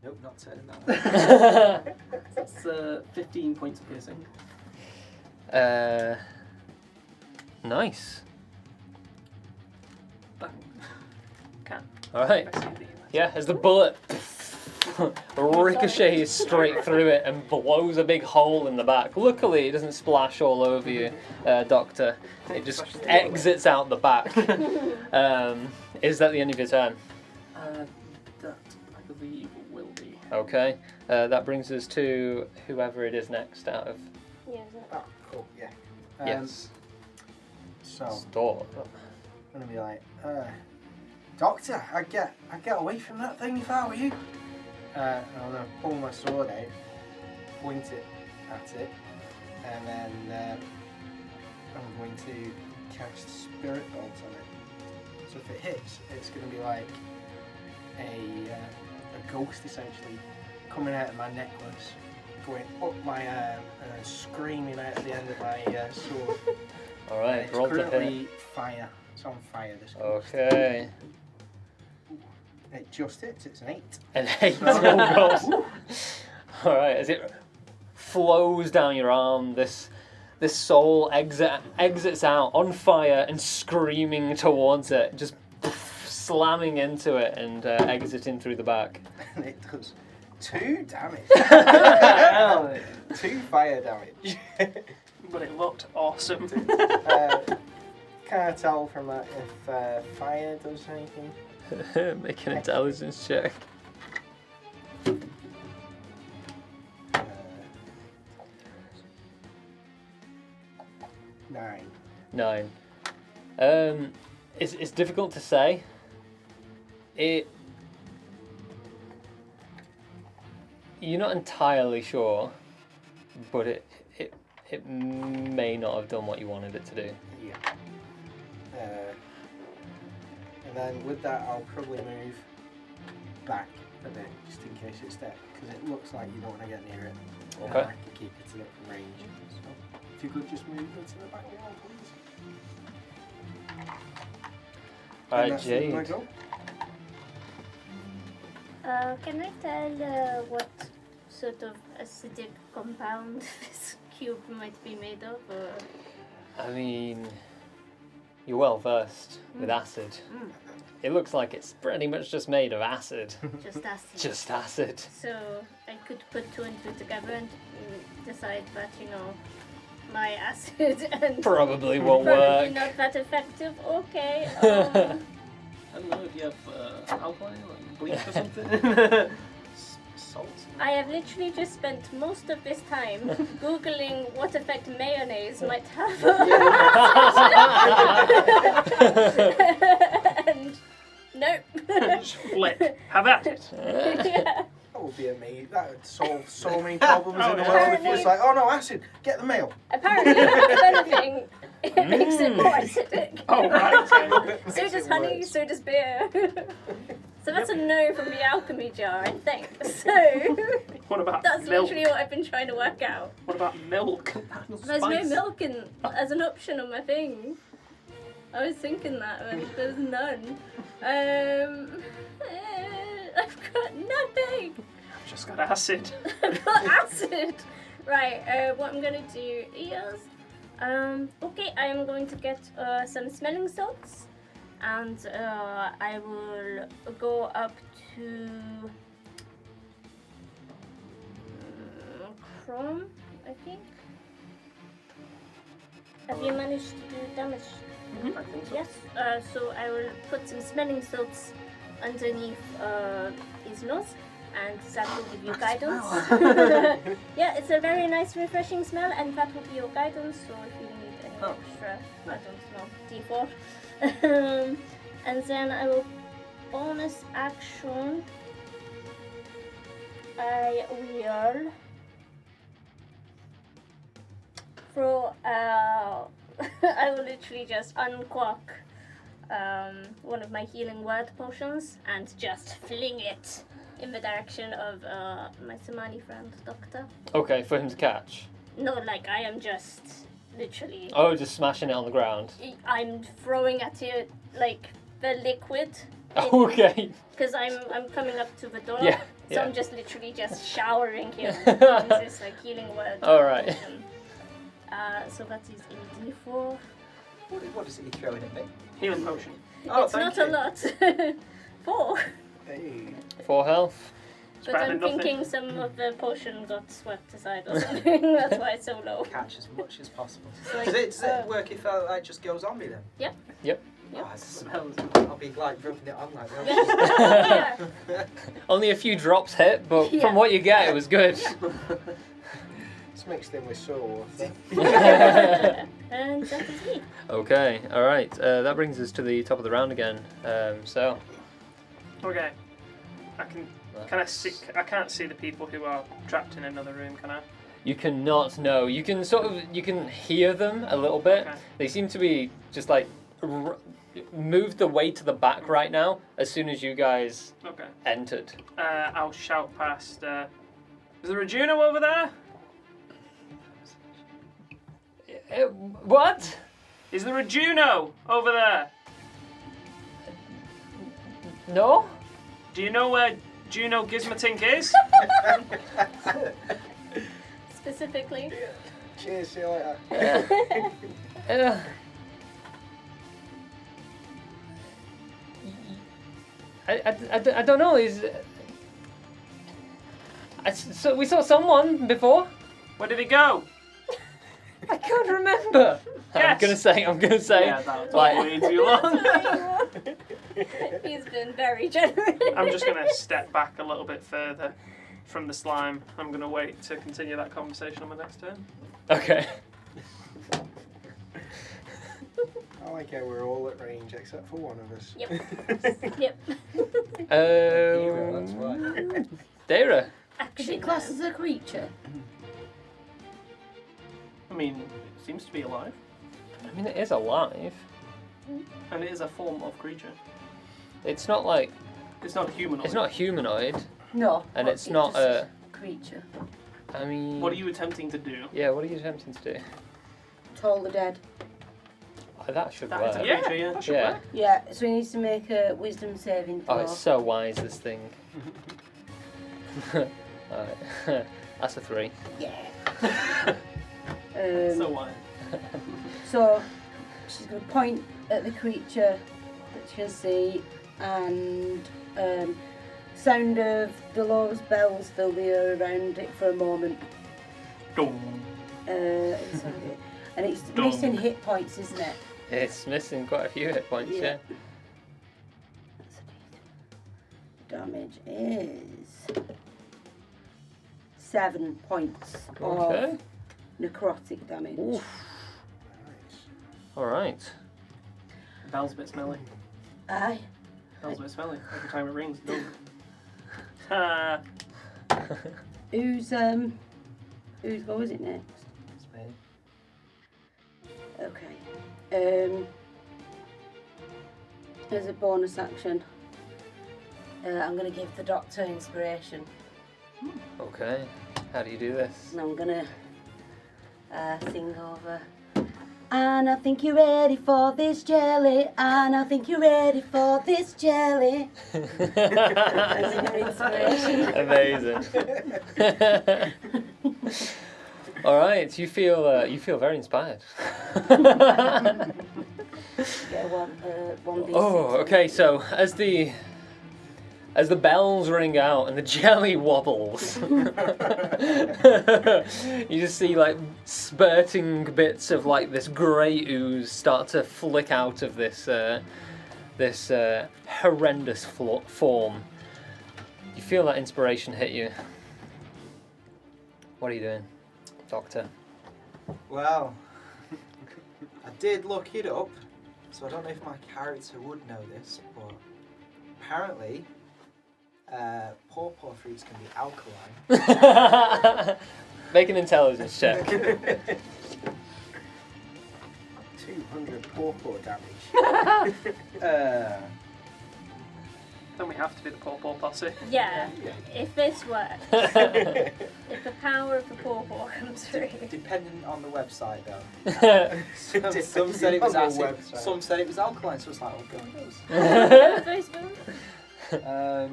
Nope, not turning that. That's 15 points of piercing. Nice. Bang. Alright. I see the Yeah, as the bullet ricochets straight through it and blows a big hole in the back. Luckily, it doesn't splash all over you, Doctor. It just exits out the back. Is that the end of your turn? That, I believe, will be. Okay. That brings us to whoever it is next out of... Yeah, Oh, cool. Yeah. Yes. So Store. I'm gonna be like, Doctor, I'd get away from that thing if I were you. And I'm gonna pull my sword out, point it at it, and then I'm going to cast Spirit Bolt on it. So if it hits, it's gonna be like a ghost essentially coming out of my necklace, going up my arm, and then screaming out at the end of my sword. Alright, It's roll to hit. currently fire. It's on fire. This ghost. Okay. It just hits. It's an 8. An 8 Alright, as it flows down your arm, this soul exits out on fire and screaming towards it, just slamming into it and exiting through the back. And it does 2 damage. Hell. 2 fire damage. But it looked awesome. Can't tell from that if fire does anything. Make an intelligence check. 9. 9. It's difficult to say. You're not entirely sure, but it may not have done what you wanted it to do. Yeah. And then with that, I'll probably move back a bit just in case it's there, because it looks like you don't want to get near it. Okay. And I can keep it at range. So if you could just move into the back wall, please. Alright, And that's the end of my Jade. go. can I tell what sort of acidic compound this cube might be made of? Or... I mean, you're well versed with acid. It looks like it's pretty much just made of acid. Just acid. Just acid. So I could put 2 and 2 together and decide that, my acid and Probably won't probably work. not that effective. Okay. I don't know if you have alkaline, like bleach or something. Salt. I have literally just spent most of this time googling what effect mayonnaise might have on acid. And nope. Just flip. Have at it. Yeah. That would be amazing. That would solve so many problems in the world if it's like, oh no, acid, get the mail. Apparently, if anything, it makes it more acidic. Oh, right. So does honey, so does beer. So that's a no from the alchemy jar, I think. So What about that's milk? literally what I've been trying to work out. What about milk? There's no Spice. milk as an option on my thing. I was thinking that, and there's none. I've got nothing. I've just got acid. I've got acid. Right. What I'm gonna do is, okay, I am going to get some smelling salts, and I will go up to Chrome, I think. Have you managed to do damage? I think so. Yes. So I will put some smelling salts underneath his nose, and that will give you guidance. Yeah, it's a very nice, refreshing smell, and that will be your guidance. So if you need any extra, I don't know, D4. And then I will bonus action. I will throw. I will literally just uncork one of my healing word potions and just fling it in the direction of my Somali friend, Doctor. Okay, for him to catch. No, like I am just literally. Oh, just smashing it on the ground. I'm throwing at it like the liquid. Okay. Because I'm coming up to the door. Yeah. So I'm just literally just showering him with this like healing word. All right. potion. So that is a D4. What is it you're throwing at me? Healing potion. Oh, It's thank not you. a lot. 4. Hey. 4 health. But better I'm than nothing. thinking some of the potion got swept aside or something. That's why it's so low. Catch as much as possible. So Does it work if it just goes on me then? Yep. Yep. Oh, it smells. I'll be like rubbing it on like that. Yeah. Only a few drops hit, but Yeah. from what you get, it was good. It's mixed in with salt water. And that is me. Okay, all right. That brings us to the top of the round again. So. Okay. Can I see? I can't see the people who are trapped in another room. Can I? You cannot know. You can you can hear them a little bit. Okay. They seem to be just like moved the way to the back right now as soon as you guys Okay. entered. I'll shout past. Is there a Juno over there? What? Is there a Juno over there? No? Do you know where Juno Gizmatink is? Specifically. Cheers, see you later. I don't know. So we saw someone before. Where did he go? I can't remember. Yes. I'm gonna say. Yeah, that was like- way too long. He's been very generous. I'm just gonna step back a little bit further from the slime. I'm gonna wait to continue that conversation on my next turn. Okay. I like how we're all at range except for one of us. Yep. Yep. That's why. Dara. Is Action. it classed as a creature? I mean, it seems to be alive, I mean, it is alive. and it is a form of creature. It's not like It's not humanoid. it's not humanoid, No. and it's it not just a. creature. I mean. What are you attempting to do? Yeah. What are you attempting to do? Toll the dead. Oh, that should That is a work. Yeah, creature, yeah. that should Yeah. work. Yeah, so he needs to make a wisdom saving Oh, throw. it's so wise, this thing. Alright. That's a 3. Yeah. So why? So she's going to point at the creature that she can see, and sound of Dolores bells fill the air around it for a moment. Dong. And it's Dong. missing hit points, isn't it? It's missing quite a few hit points, yeah. Damage is 7 points Okay. of necrotic damage. Oof. Alright. Bell's a bit smelly. Aye. Bell's a bit smelly. Every time it rings, dong. Ah, Who's go is it next? It's me. Okay. As a bonus action, I'm going to give the doctor inspiration. Okay. How do you do this? And I'm going to sing over And I think you're ready for this jelly. And I think you're ready for this jelly. That's your inspiration. Amazing. All right, you feel very inspired. Get one D6. Oh, okay. So as the bells ring out and the jelly wobbles, you just see like spurting bits of like this grey ooze start to flick out of this horrendous form. You feel that inspiration hit you. What are you doing, Doctor? Well, I did look it up, so I don't know if my character would know this, but apparently pawpaw fruits can be alkaline. Make an intelligence check. 200 pawpaw damage. Then we have to be the pawpaw posse. Yeah, if this works, if the power of the pawpaw comes through. Depending on the website, though. Depending Some said it was on the acid, website. some said it was alkaline, so it's like, oh, go on those.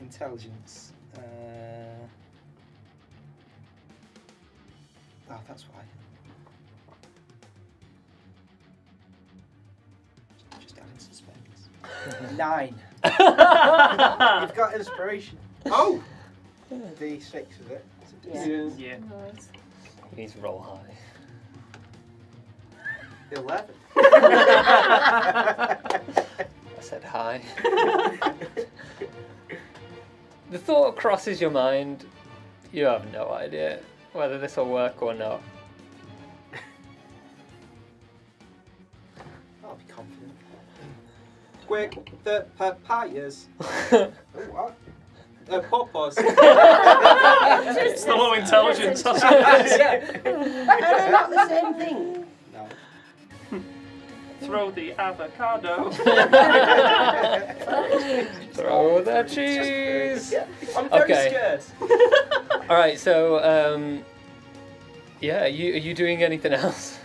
Intelligence. Oh, that's why. Just adding suspense. 9. You've got inspiration. Oh! D6, is it? Yeah. Yeah. Nice. You need to roll high. 11. I said high. The thought crosses your mind. You have no idea whether this will work or not. I'll be confident. Quick, the papayas. Oh, what? Pawpaws. It's the low intelligence. Are they not the same thing? No. Throw the avocado. Throw the cheese. I'm very Okay. scared. All right. So, yeah. Are you doing anything else?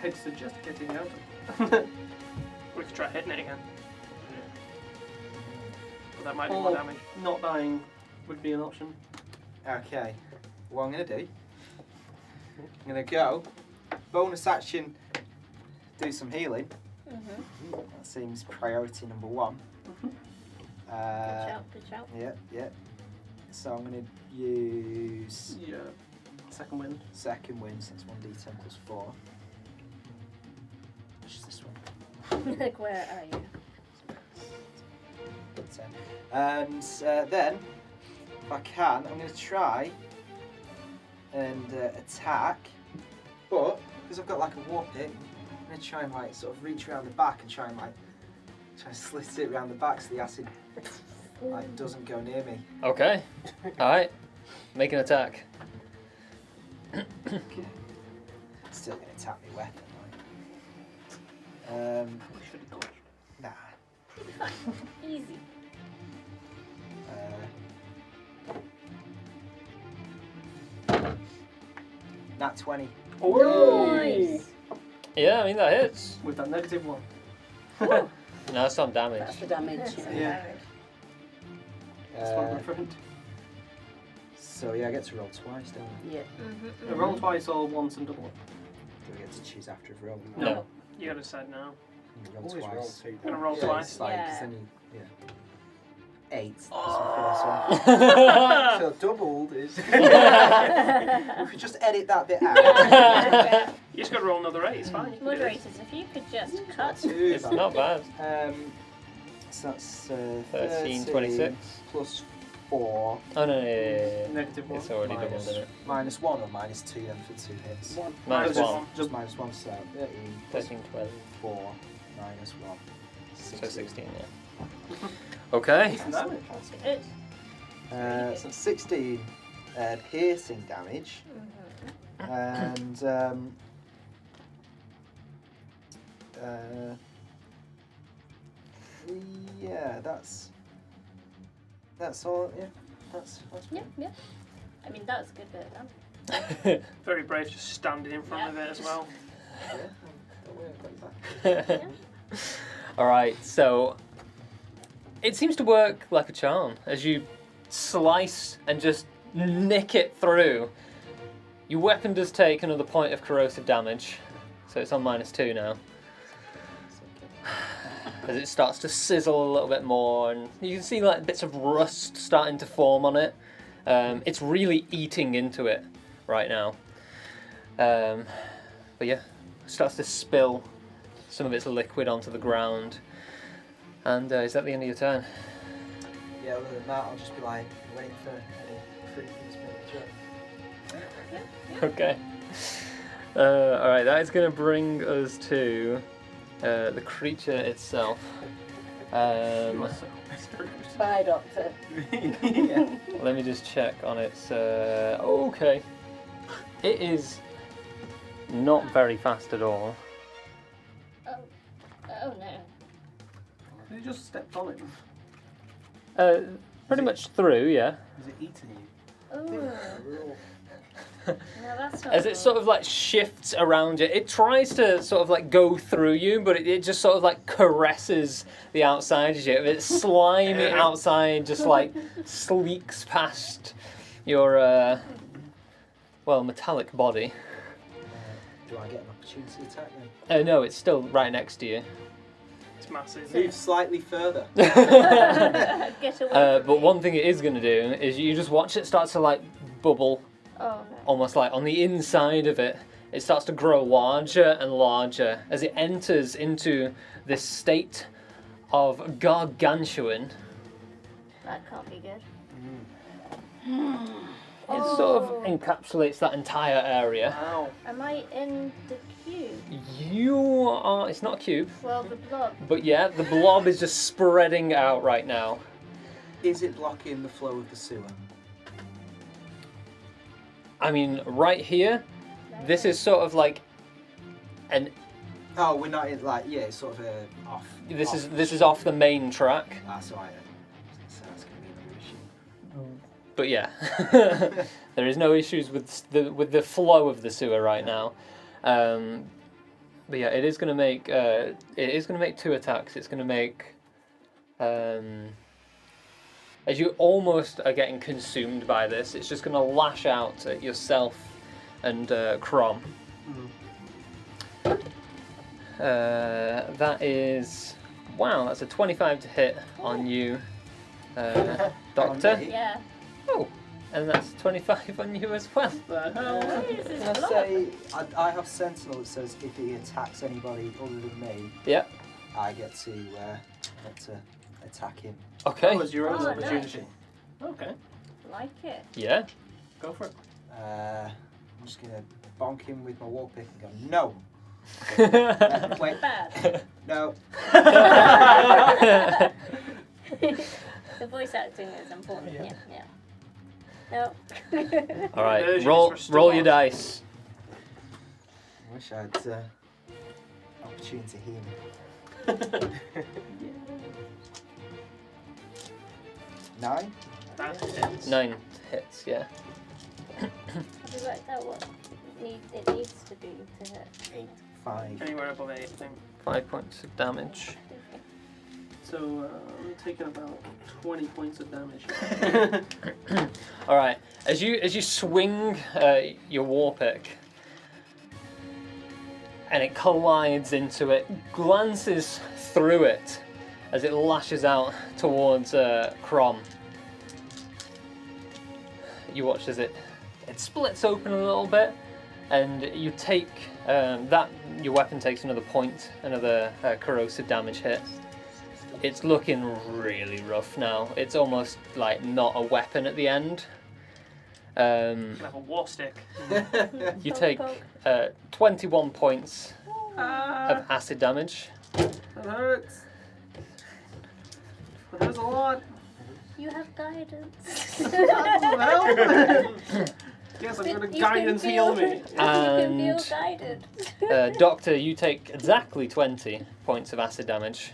I'd suggest getting out. We could try hitting it again. But that might do more Or damage. not dying would be an option. Okay. What I'm going to do, I'm going to go, bonus action, do some healing. That seems priority number 1. Good shout, good shout. Yeah. So I'm going to use Yeah. Second wind. second wind, so that's 1d10 plus 4. Which is this one? Like, where are you? 10. And then, if I can, I'm going to try and attack, but because I've got like a war pick, I'm going to try and like sort of reach around the back and try and slit it around the back so the acid like doesn't go near me. Okay. All right. Make an attack. It's still going to attack my weapon. Should have dodged. Nah. Easy. Nat 20. Nice. Yeah, I mean that hits. With that -1. No, that's not damage. That's the damage. Yeah. That's one different. So yeah, I get to roll twice, don't I? Yeah. A roll twice or once and double. Do I get to choose after I've rolled? No. You gotta decide now. Roll Always roll twice. 2. Gonna roll Yeah, twice. it's like, 'cause Yeah. then you, yeah. 8. That's So doubled is. the first one. We could just edit that bit out. You just gotta roll another 8, it's fine. You can do this. Moderators, if you could just cut. It's not bad. So that's 13, 26. plus 4. Oh no, -1. it's already doubled, isn't it? Minus 1 or minus 2 then for 2 hits. One. Minus Minus 1. Just minus 1, so 13 plus 13, 12. 4 minus 1. So 16, yeah. Okay. Damage. Good. So 16 piercing damage. And yeah, that's all. Yeah, that's Yeah, yeah. I mean, that's a good bit of damage. Very brave, just standing in front of it as well. Yeah. Don't worry, I've got your back. Alright, so it seems to work like a charm. As you slice and just nick it through, your weapon does take another point of corrosive damage. So it's on -2 now. As it starts to sizzle a little bit more, and you can see like bits of rust starting to form on it. It's really eating into it right now. But yeah, it starts to spill some of its liquid onto the ground. And is that the end of your turn? Yeah, other than that, I'll just be like waiting for any freaking to Okay. Alright, that is going to bring us to the creature itself. Bye, Doctor. Yeah. Let me just check on its... okay. It is not very fast at all. Oh no. You just stepped on it. Pretty much through, yeah. Is it eating you? Oh. No, that's not As it sort of like shifts around you, it tries to sort of like go through you, but it just sort of like caresses the outside of you. Its slimy outside just like sleeks past your, metallic body. Do I get an opportunity attack then? No, it's still right next to you. It's massive. Move slightly further. Get away from But me. one thing it is going to do is you just watch it start to like bubble, Oh no. almost like on the inside of it. It starts to grow larger and larger as it enters into this state of gargantuan. That can't be good. It sort of encapsulates that entire area. Wow. Am I in the cube? You are. It's not a cube, Well, the blob. but yeah, the blob is just spreading out right now. Is it blocking the flow of the sewer? I mean, right here, this is sort of like an. Oh, we're not in like it's sort of off. This is off the main track. That's right. So that's gonna be another issue. But yeah, there is no issues with the flow of the sewer right now. But yeah, it is going to make 2 attacks. It's going to make as you almost are getting consumed by this. It's just going to lash out at yourself and Crom. That is that's a 25 to hit on you, Doctor. me? Yeah. Oh, and that's 25 on you as well. What is this Can I blob? say I have Sentinel that says if he attacks anybody other than me, Yep. I get to attack him. Okay. Oh, it's your own Oh, opportunity. Okay, Like it. Yeah. go for it. I'm just gonna bonk him with my war pick and go no. Wait, Bad. no. The voice acting is important. Yeah. Yeah. No. All right. Versions Roll were still roll your off. dice. I wish I had opportunity to hear me. 9. That hits. 9 hits. Yeah. Have you worked out what it needs to be to hit? 8, 5. Anywhere above 8, I think. 5 points of damage. So I'm taking about 20 points of damage. All right. As you swing your war pick, and it collides into it, glances through it as it lashes out towards Crom. You watch as it splits open a little bit, and you take your weapon takes another point, another corrosive damage hit. It's looking really rough now. It's almost like not a weapon at the end. You can have a war stick. You Poke, take poke. 21 points Ah, of acid damage. that hurts. That hurts a lot. You have guidance. Well, yes, I'm going to You guidance can heal feel- me. You can feel And- guided. Doctor, you take exactly 20 points of acid damage.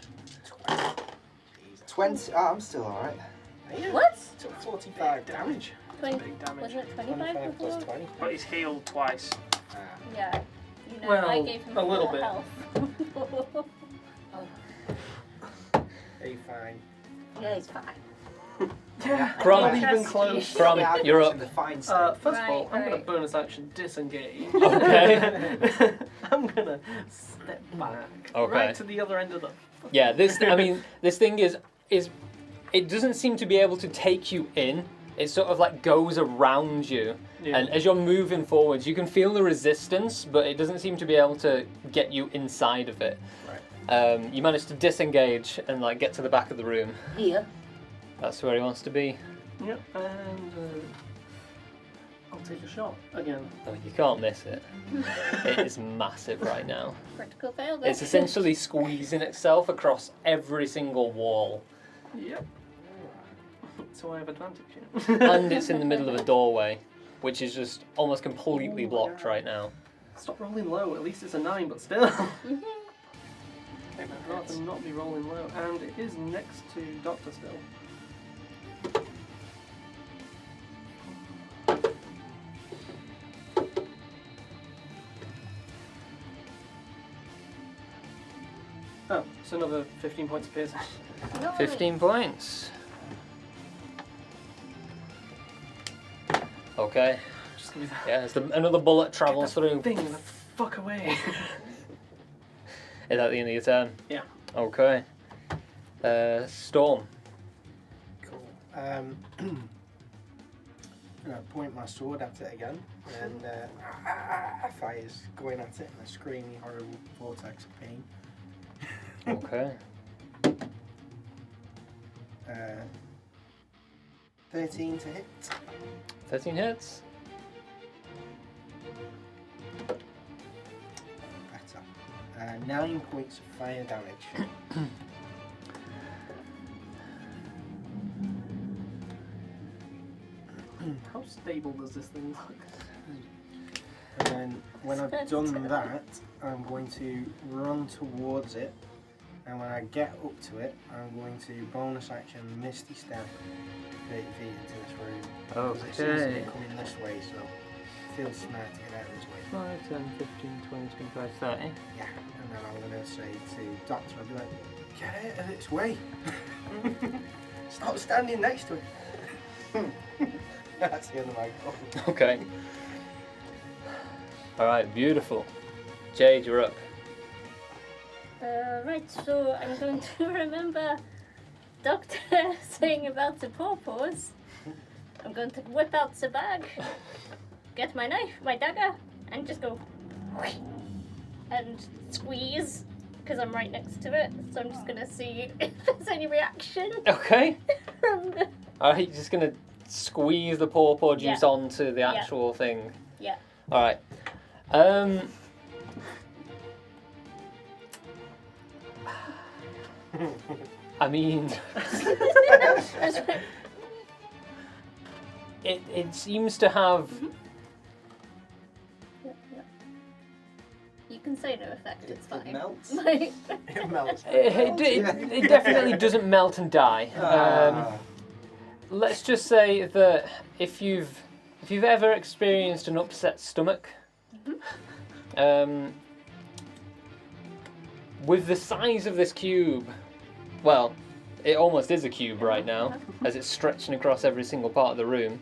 20. Oh, I'm still alright. What? Took 45 damage. 20, big damage. wasn't it 25 25 before? plus 20. But he's healed twice. Ah. Yeah. You know, Well, I gave him a little full bit. health. Are you fine? Yeah, he's fine. Yeah, Crom. not even Trust close. Crom, Yeah, I'm you're watching up. The fine state. First of all, Right, I'm going right. to bonus action disengage. Okay. I'm going to step back. Okay. Right to the other end of the... Yeah, this thing is it doesn't seem to be able to take you in. It sort of like goes around you. Yeah. And as you're moving forwards, you can feel the resistance, but it doesn't seem to be able to get you inside of it. Right. You manage to disengage and like get to the back of the room. Here. That's where he wants to be. Yep, and I'll take a shot again. Oh, you can't miss it. It is massive right now. Critical fail then. It's essentially squeezing itself across every single wall, Yep. So I have advantage. and it's in the middle of a doorway, which is just almost completely blocked right now. Stop rolling low. At least it's a 9, but still. Mhm. I'd rather not be rolling low. And it is next to Doctor still. Oh, it's another 15 points of piercing. Nice. 15 points. Okay. Just give me that Yeah, as another bullet travels through. thing the fuck away. Is that the end of your turn? Yeah. Okay. Storm. Cool. I'm gonna point my sword at it again, and fire's going at it in a screamy, horrible vortex of pain. Okay. 13 to hit. 13 hits. Better. 9 points of fire damage. How stable does this thing look? And then when I've done that, I'm going to run towards it. And when I get up to it, I'm going to bonus action Misty Step 30 feet into this room. Because it seems to Okay. be coming this way, so it feels smart to get out this way. 5, 10, 15, 20, 25, 30. Yeah. And then I'm going to say to Doctor, I'll be like, get out of its way. Stop standing next to it. That's the end of my goal. Okay. Alright, beautiful. Jade, you're up. Right, so I'm going to remember Doctor saying about the pawpaws. I'm going to whip out the bag, get my knife, my dagger, and just go and squeeze because I'm right next to it. So I'm just going to see if there's any reaction Okay. from the... Alright, you're just gonna squeeze the pawpaw juice Yeah. onto the actual thing. Yeah. Alright. I mean, it seems to have. You can say no effect, it's It fine. melts. Like- It melts. It definitely doesn't melt and die. Let's just say that if you've ever experienced an upset stomach, with the size of this cube, well, it almost is a cube right now, as it's stretching across every single part of the room.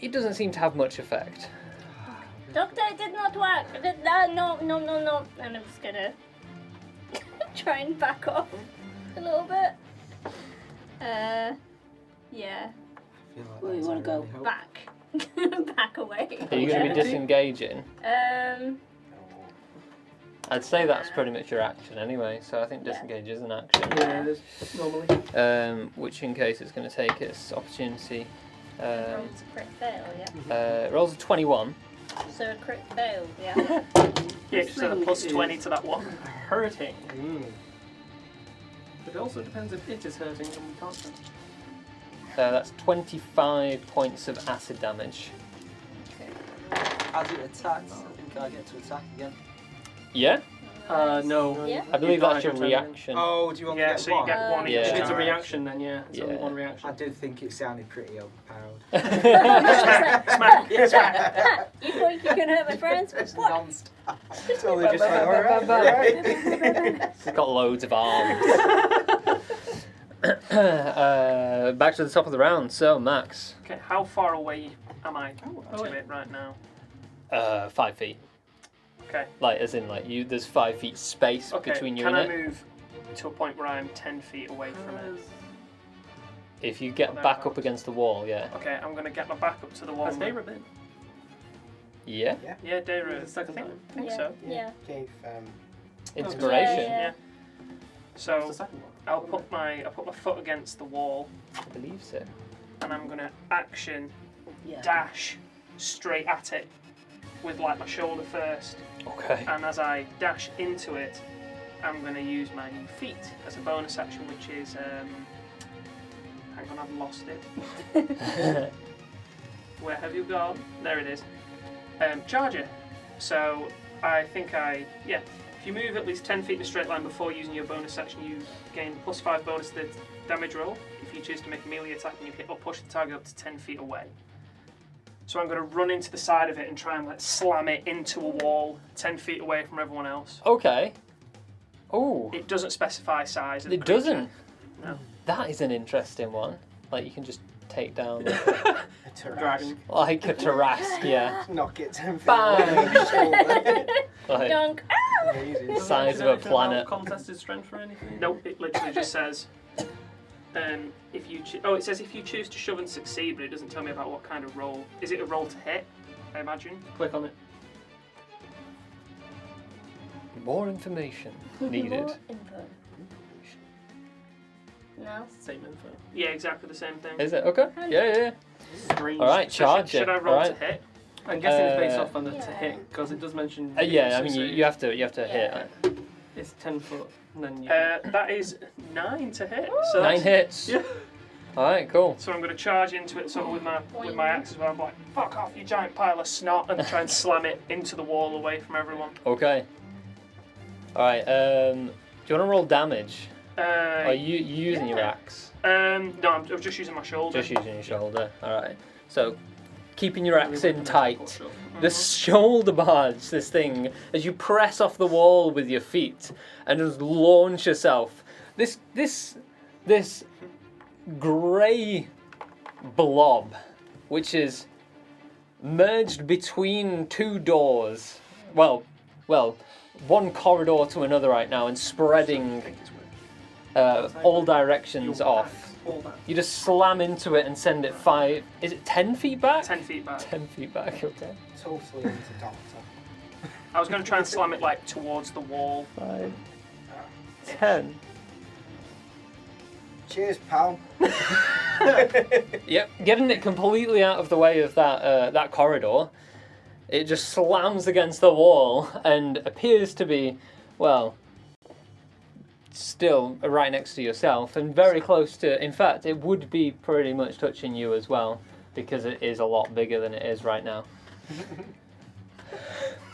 It doesn't seem to have much effect. Doctor, it did not work. No. And I'm just gonna try and back off a little bit. Yeah, Where you want to go? back. Back away. Are you going to be disengaging? Um, I'd say that's pretty much your action anyway, so I think Yeah. disengage is an action. Yeah, it is normally. Which in case it's going to take its opportunity. rolls a crit fail, yeah. Rolls a 21. So a crit fail, yeah. Yeah, just add a plus This 20 is to that one. Hurting. Mm. But it also depends if it is hurting and we can't hurt. That's 25 points of acid damage. As it attacks, I think I get to attack again. Yeah? No. Yeah? I believe that's your reaction. Oh, do you want Yeah, to get so you one? get one Yeah. each If it's a time. reaction, then yeah, it's only Yeah. one reaction. I did think it sounded pretty overpowered. Smack. You think you can hurt my friends? Just What? non-stop. Totally just like, alright. It's got loads of arms. Back to the top of the round. So, Max, Okay, how far away am I Oh, to wait. it right now? 5 feet. Okay. Like, as in, like, there's 5 feet space Okay, between you can and I it. move to a point where I'm 10 feet away from it? If you get back up against the wall, yeah. Okay, I'm going to get my back up to the wall. Has Dara been? Yeah? Yeah, Dara. This is the second time. I think Yeah. so. Yeah. Gave, Inspiration. Yeah. Yeah. What's So the second one? I'll put my foot against the wall, I believe so. and I'm going to action Yeah. dash straight at it with like my shoulder first. Okay. And as I dash into it, I'm going to use my feet as a bonus action, which is hang on, I've lost it. Where have you gone? There it is. Charger. So I think if you move at least 10 feet in a straight line before using your bonus action, you gain +5 bonus to the damage roll. If you choose to make a melee attack and you hit or push the target up to 10 feet away. So I'm going to run into the side of it and try and like slam it into a wall 10 feet away from everyone else. Okay. Oh, It doesn't specify size of the it creature. doesn't. No. That is an interesting one. Like, you can just take down a Dragon. like a Tarrasque, yeah. Knock it 10 feet Bang. away from the shoulder. Like, Dunk. Amazing. The size of a Anything about planet. Contested strength or anything? Nope, it literally just says if you it says if you choose to shove and succeed, but it doesn't tell me about what kind of roll. Is it a roll to hit, I imagine? Click on it. more information needed. More info. No. Same info. Yeah, exactly the same thing. Is it? Okay. Yeah. Strange. All right, So charge should it. I roll All to right. hit? I'm guessing it's based Uh, off on the to Yeah. hit because it does mention. Yeah, I mean, succeed. you have to hit. Yeah. It's 10 foot, and then you. That is 9 to hit. So 9 that's- hits. Yeah. All right, cool. So I'm going to charge into it sort of with my axe as well. I'm like, fuck off, you giant pile of snot, and try and slam it into the wall away from everyone. Okay. All right. Do you want to roll damage? Are you using your yeah. axe? No, I'm just using my shoulder. Just using your shoulder. All right. So, keeping your axe in Really tight. The shoulder barge, this thing, as you press off the wall with your feet and just launch yourself. This grey blob, which is merged between two doors. Well, one corridor to another right now, and spreading all directions off. You just slam into it and send it 5. Is it 10 feet back? 10 feet back. 10 feet back. Okay. Totally into Doctor. I was going to try and slam it like towards the wall. 5, 10. Cheers, pal. Yep, getting it completely out of the way of that corridor, it just slams against the wall and appears to be, well, still right next to yourself and very close to. In fact, it would be pretty much touching you as well because it is a lot bigger than it is right now.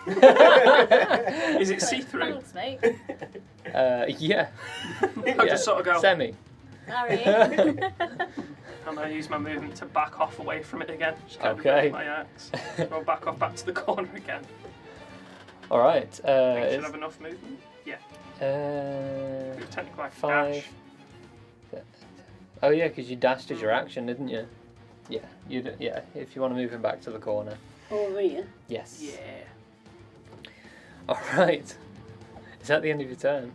Is it see-through? Thanks, mate. Yeah. I just sort of go, Semi. Sorry. and I use my movement to back off away from it again. Just kind Okay. of my axe. Go back off back to the corner again. All right. I think I should have enough movement. Yeah, technically I can 5. dash. Oh yeah, because you dashed as your action, didn't you? Yeah, yeah. If you want to move him back to the corner. Over here. Yes. Yeah. All right. Is that the end of your turn?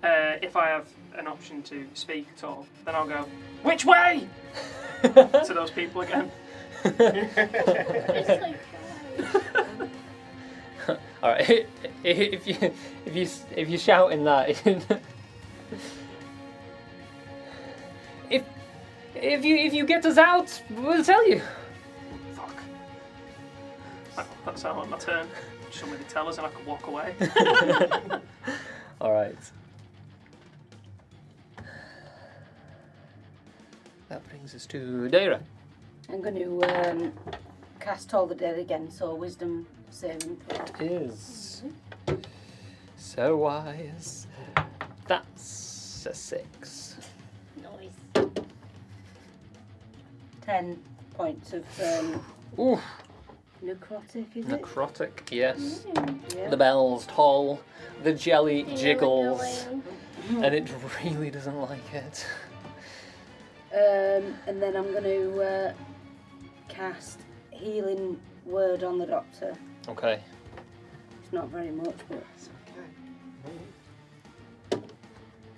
If I have an option to speak at all, then I'll go, which way? To those people again. It's like, All right. If you shout in that, if you get us out, we'll tell you. Fuck. That's how on my turn. Somebody tell us and I can walk away. All right. That brings us to Dara. I'm going to cast All the Dead again, so wisdom saving throw. Is So wise. That's a 6. Nice. 10 points of Ooh, necrotic, is it? necrotic, yes. Yeah. The bells toll, the jelly jiggles, Going. and it really doesn't like it. And then I'm going to cast Healing Word on the Doctor. Okay. It's not very much, but It's okay.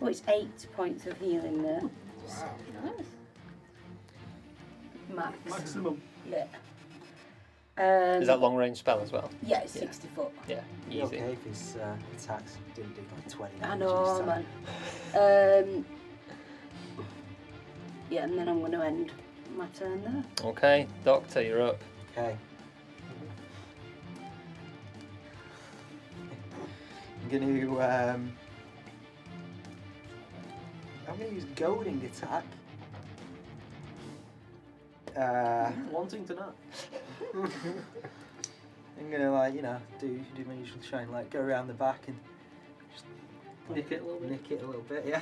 oh, it's 8 points of healing there. Wow. Nice. Max. Maximum. Yeah. Is that long range spell as well? Yeah, it's Yeah. 60 foot. Yeah, Be easy. okay if his attacks didn't do like 20 I damage know, each time. man. Yeah, and then I'm going to end my turn there. Okay, Doctor, you're up. Okay. I'm going to use goading attack. Wanting to know. I'm gonna do my usual try and go around the back and Nick it a little bit. nick it a little bit, yeah.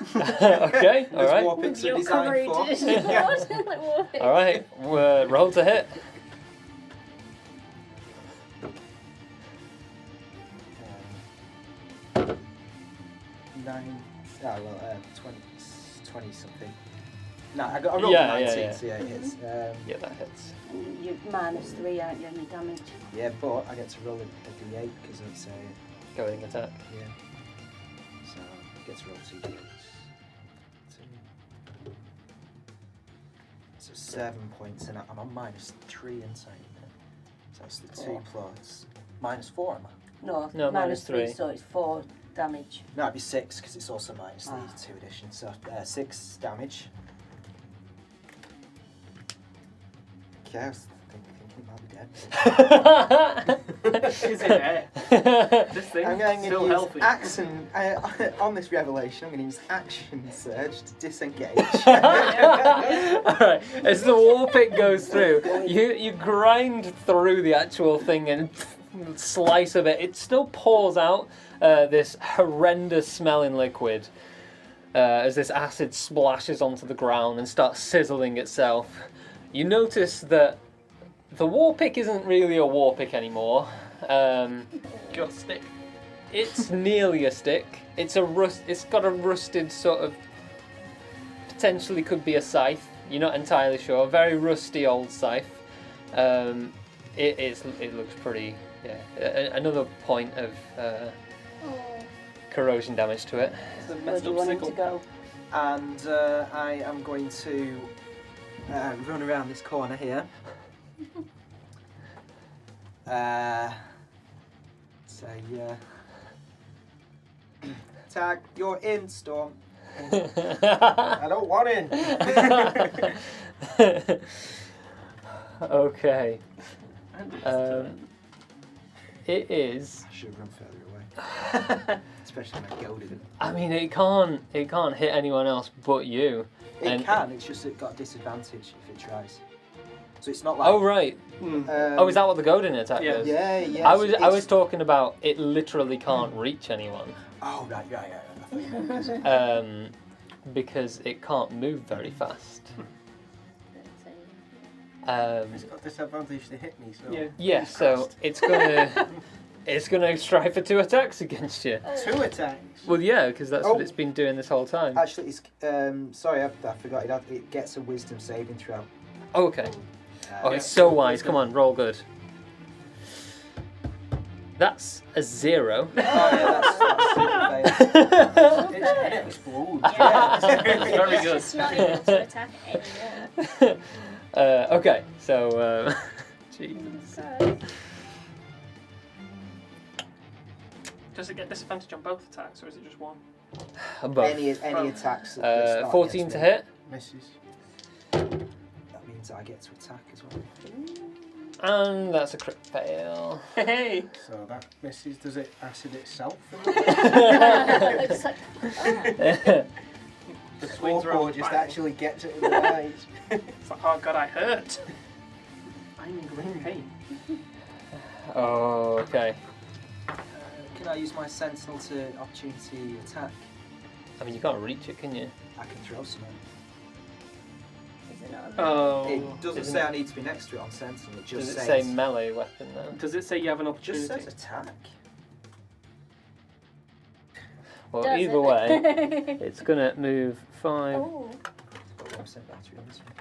Okay, Those alright. war picks are Your designed for. coverage. Yeah. Like war pigs. Alright, roll to hit. Um, 20 something. No, I rolled Yeah, 19, yeah. so yeah, it hits. Yeah, that hits. And you're -3, aren't you, on your damage? Yeah, but I get to roll a d8 because it's Going attack. yeah. So I get to roll 2 d8s. So 7 points, and I'm on -3 inside. So it's the 2 plus -4, am I? No, No, -3, -3. so it's 4 damage. No, it'd be 6 because it's also minus the 2 addition. So 6 damage. Okay, I was thinking it might be dead. Is it dead? This thing's I'm going still to use healthy. action on this revelation. I'm going to use action surge to disengage. Alright, as the war pick goes through, you grind through the actual thing and slice of it. It still pours out this horrendous smelling liquid as this acid splashes onto the ground and starts sizzling itself. You notice that the war pick isn't really a war pick anymore. Got stick. It's nearly a stick. It's got a rusted sort of, potentially could be a scythe. You're not entirely sure. A very rusty old scythe. It looks pretty. Yeah. Another point of corrosion damage to it. It's a Where messed do you up want it to sickle. go? And I am going to run around this corner here. Tag, you're in, Storm. I don't want in. Okay. And it's It is. I should have run further away. Especially when I goaded it. I mean, it can't hit anyone else but you. It can, it's just it got a disadvantage if it tries. So it's not like. Oh right. Oh, is that what the golden attack Yeah. is? Yeah, yeah. I so was it's- talking about it literally can't reach anyone. Oh, right. I thought you meant- Because it can't move very fast. It's got disadvantage to hit me, so. Yeah. Yeah, so it's gonna strike for 2 attacks against you. 2 attacks. Well, yeah, because that's Oh. what it's been doing this whole time. Actually, it's sorry, I forgot. It gets a wisdom saving throw. Oh, okay. Oh, Yeah. it's so wise. Come on, roll good. That's a 0. Oh, yeah, that's super It explodes. Yeah. It's very good. It's not able to attack anymore. Okay, so Jesus. Does it get disadvantage on both attacks, or is it just one? Above. Any attacks. that start 14 against to me. hit, Misses. That means I get to attack as well. and that's a crit fail. Hey! So that misses. Does it acid itself? It's like, The swings Or around just fire. actually gets it in the eyes. It's like, oh god, I hurt. I'm in great pain. Oh, okay. Can I use my sentinel to opportunity attack? I mean, you can't reach it, can you? I can throw something. Is it not? Oh. It doesn't Isn't say it- I need to be next to it on sentinel. It just Does it says. say melee weapon though? Does it say you have an It just opportunity? says attack. Well, Does either it? way, it's gonna move 5, Oh, Got 1% battery on this one.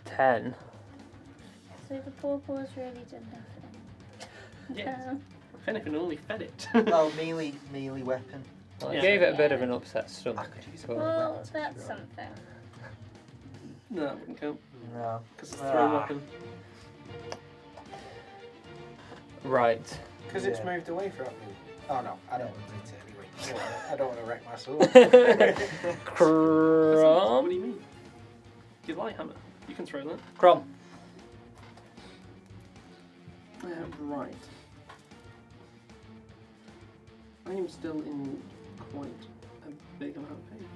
10. so the pawpaw's really done nothing. Yes. If anything, only fed it. Oh, melee weapon. Well, I Yeah. gave it a bit of an upset I stomach. could use a but- melee Well, weapon to that's throw. something. No, that wouldn't count. No. Because it's a thrown Ah. weapon. Right. Because it's Yeah. moved away from me. Oh no, I don't want it anyway. I don't want to wreck my sword. Crom. What do you mean? You light hammer. You can throw that. Crom. Right. I am still in quite a big amount of pain.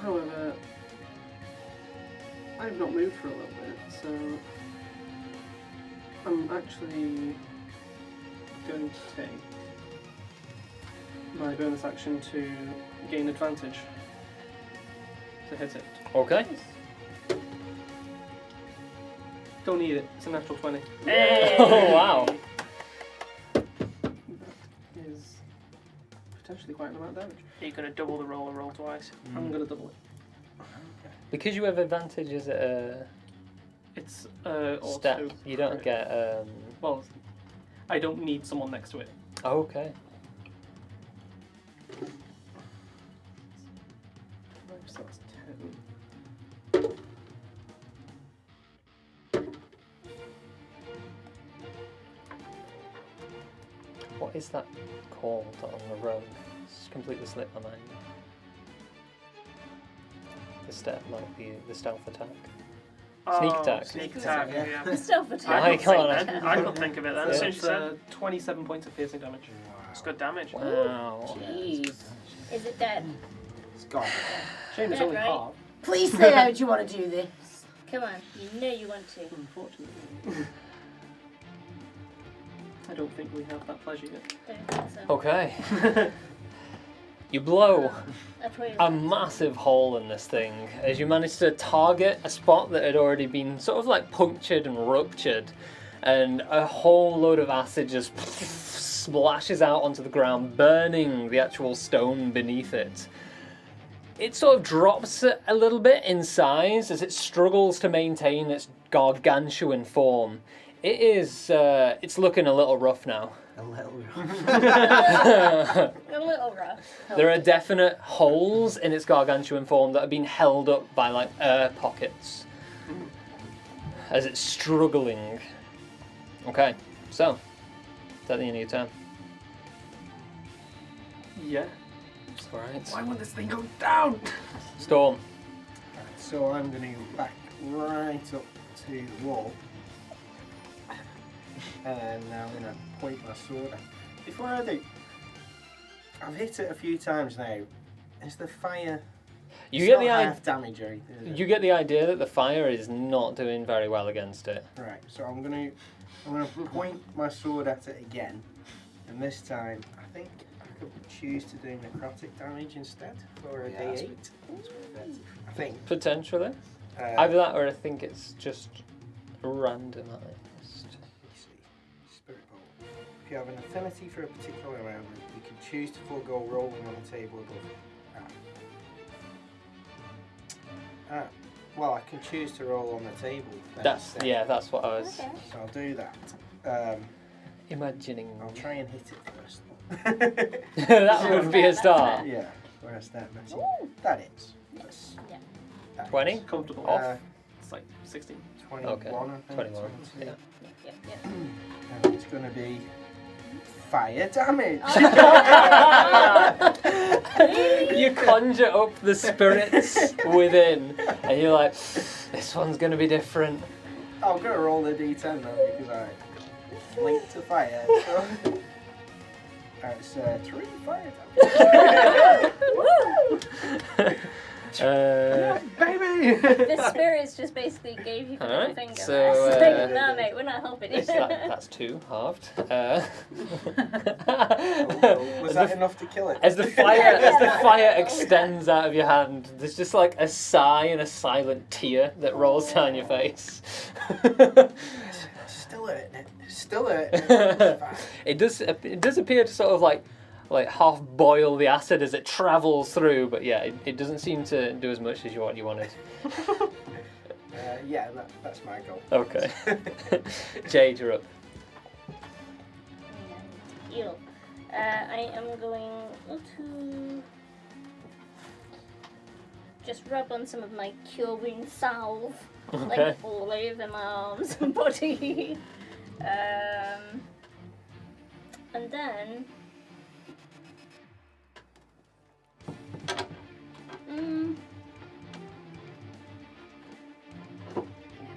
However, I've not moved for a little bit, so I'm actually going to take my bonus action to gain advantage to hit it. Okay. Don't need it. It's a natural 20. Oh, wow. That is potentially quite an amount of damage. Are you going to double the roll and roll twice? I'm going to double it. Because you have advantage, is it a It's stat? also You don't crit. get. Well, I don't need someone next to it. Oh, okay. So that's 10. What is that called on the rogue? It's completely slipped my mind. The step, like the stealth attack. Sneak attack. Sneak attack, Yeah. yeah. Self I attack. I can't. couldn't think then. I couldn't think of it then. Yeah. So it's 27 points of piercing damage. It's good damage. Wow. Jeez. Is it dead? It's gone. Shame it's Yeah, only right. half, Please say how do you want to do this? Come on, you know you want to. unfortunately. I don't think we have that pleasure yet. Don't think so. Okay. You blow I probably a massive hole in this thing as you manage to target a spot that had already been sort of like punctured and ruptured, and a whole load of acid just splashes out onto the ground, burning the actual stone beneath it. It sort of drops a little bit in size as it struggles to maintain its gargantuan form. It is, it's looking a little rough now. A little. a little rough. There are definite holes in its gargantuan form that have been held up by like air pockets as it's struggling. Okay, so is that the end of your turn? Yeah. Alright. Why won't this thing go down? Storm. So I'm going to back right up to the wall. And now I'm going to point my sword at. Before I do, I've hit it a few times now. Is the fire? You it's get not the half damage or anything. Is it? you get the idea that the fire is not doing very well against it. Right. So I'm gonna point my sword at it again, and this time I think I could choose to do necrotic damage instead for a Yeah, that's D8. That's perfect. I think. Potentially. Uh, Either that or I think it's just randomized. Let me see. Spirit Bolt. If you have an affinity for a particular element, you can choose to forego rolling on the table above. Well, I can choose to roll on the table. then That's instead. yeah, that's what I was Okay. So I'll do that. imagining. I'll try and hit it first. That would be a start. Yeah. Where I start messing. Ooh. That is. Yes. Yeah. That is. 20? Comfortable. Off. It's like 16. 21, Okay, I think. 21, 22. yeah. Yeah. And it's going to be fire damage. You conjure up the spirits within, and you're like, this one's gonna be different. I'm going to roll the d10 now because I linked to fire. So. It's 3 fire damage. Uh, Baby! The spirits just basically gave you the middle Alright, finger. so, there. Like, no, mate, we're not helping you. That's 2 halved. Was that enough to kill it? As the fire extends out of your hand, there's just like a sigh and a silent tear that rolls down your face. Still hurting it. Still hurting it. It does appear to sort of like half boil the acid as it travels through, but yeah, it doesn't seem to do as much as what you wanted. Yeah, that's my goal. Okay. Jade, you're up. Heal. I am going to just rub on some of my cure wound salve, Okay. like all over my arms and body. And then I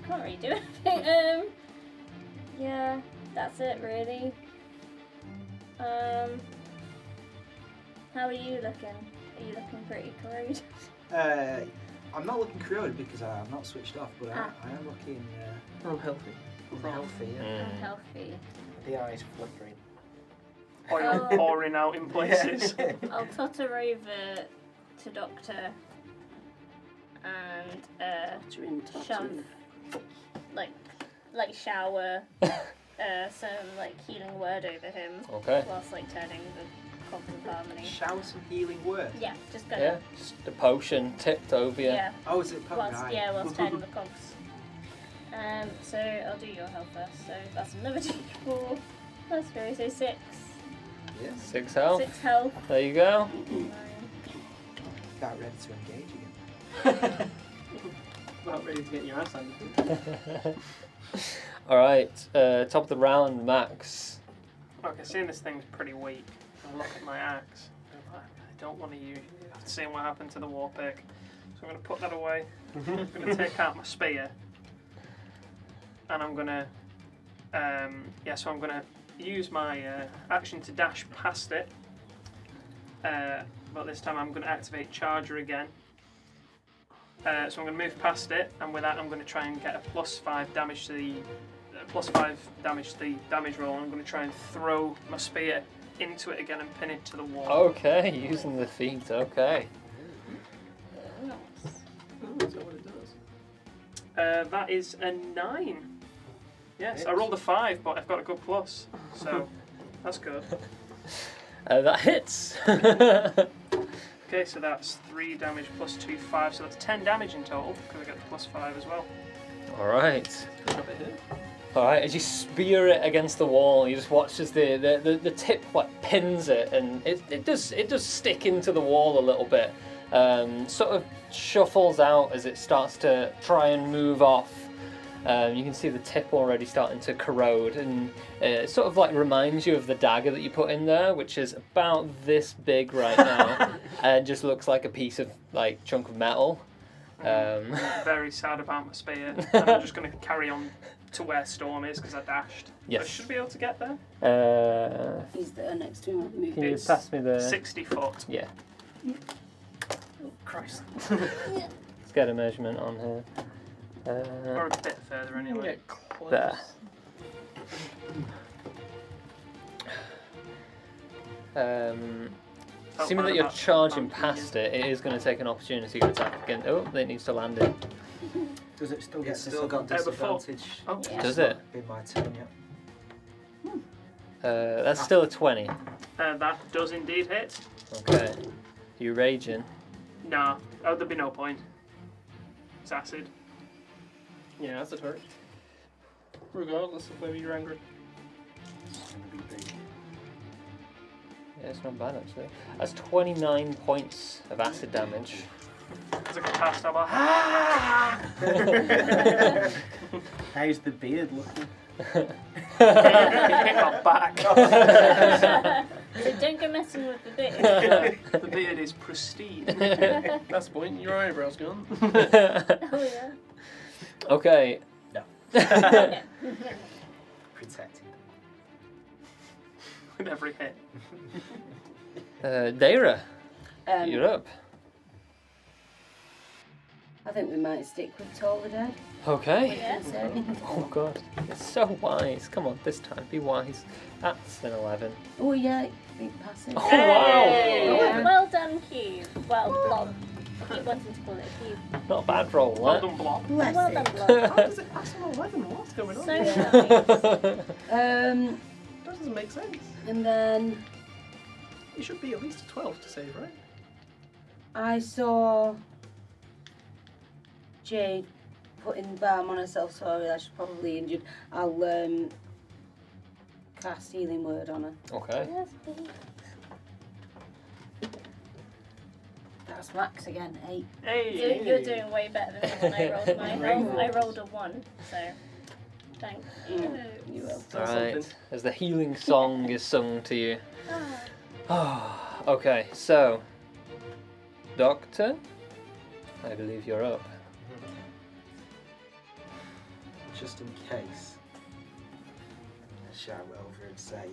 can't really do anything. Yeah, that's it really. How are you looking? Are you looking pretty corroded? I'm not looking corroded because I'm not switched off, but Ah. I am looking Unhealthy. healthy. Yeah. Unhealthy. The eyes flickering. Oil Oh. pouring out in places. I'll totter over to Doctor and shove, like shower some like healing word over him Okay. whilst like turning the cogs of harmony. Shower some healing word. Yeah, just gonna. Yeah, just a potion tipped over you. Yeah. Oh, is it Whilst right. whilst turning the cogs. So I'll do your health first. So that's another d4 plus 3, so 6. Yeah. 6 health. 6 health. There you go. 9. About ready to engage again. About ready to get your ass handed. Alright, top of the round, Max. Okay, seeing this thing's pretty weak. I look at my axe. I don't want to use it after seeing what happened to the war pick. So I'm going to put that away. I'm going to take out my spear. And I'm going to, so I'm going to use my action to dash past it. But this time I'm going to activate Charger again. So I'm going to move past it, and with that I'm going to try and get a +5 damage to the damage roll. And I'm going to try and throw my spear into it again and pin it to the wall. Okay, using the feet, okay. Nice. Oh, is that what it does? That is a 9. Yes, I rolled a 5, but I've got a good plus, so that's good. That hits. Okay, so that's 3 damage plus 2, 5, so that's 10 damage in total, because I get the +5 as well. Alright. Got a hit. Alright, as you spear it against the wall, you just watch as the tip like pins it, and it does stick into the wall a little bit. Sort of shuffles out as it starts to try and move off. You can see the tip already starting to corrode, and it sort of like reminds you of the dagger that you put in there, which is about this big right now, and just looks like a piece of like chunk of metal. I'm very sad about my spear, and I'm just going to carry on to where Storm is because I dashed. Yes. I should be able to get there. He's there next to him. Move. Can you It's pass me the? 60 foot. Yeah. Oh, Christ. Let's get a measurement on here. Or a bit further anyway. Get close. There. Assuming that you're charging past it, it is going to take an opportunity to attack again. Oh, it needs to land it. Does it still get It's still got before- disadvantage. Oh, Yeah. Does it? In my turn, yeah. That's still a 20. that does indeed hit. Okay. You raging? Nah, there'd be no point. It's acid. Yeah, that's a turret. Regardless of whether you're angry. It's gonna be big. Yeah, it's not bad actually. That's 29 points of acid damage. As I get past, I'm like, How's the beard looking? hit my back. So don't go messing with the bit. The beard is pristine. That's the point. Your eyebrows gone. Oh yeah. Okay. Yeah. Protected. With every hit. Daira, Um, you're up. I think we might stick with Toll the Dead. Okay. Yeah. Oh god, it's so wise. Come on, this time, be wise. That's an 11. Oh yeah, big passive. Oh wow! Hey, well done, Cube. Well, Blob. I keep wanting to call it Cube. Not a bad roll, Well that. done, Blob. Bless Well it. done, Blob. How does it pass on 11? What's going on? So That nice. doesn't make sense. And then It should be at least a 12 to save, right? I saw Jade putting balm on herself, so she's probably injured. I'll cast healing word on her. Okay. Yes, please. That's max again, 8. Hey! You're doing way better than me when I rolled mine. I rolled a 1, so thanks. You will. Alright, as the healing song is sung to you. Ah. Okay, so, Doctor, I believe you're up. Just in case, I'll shout over and say,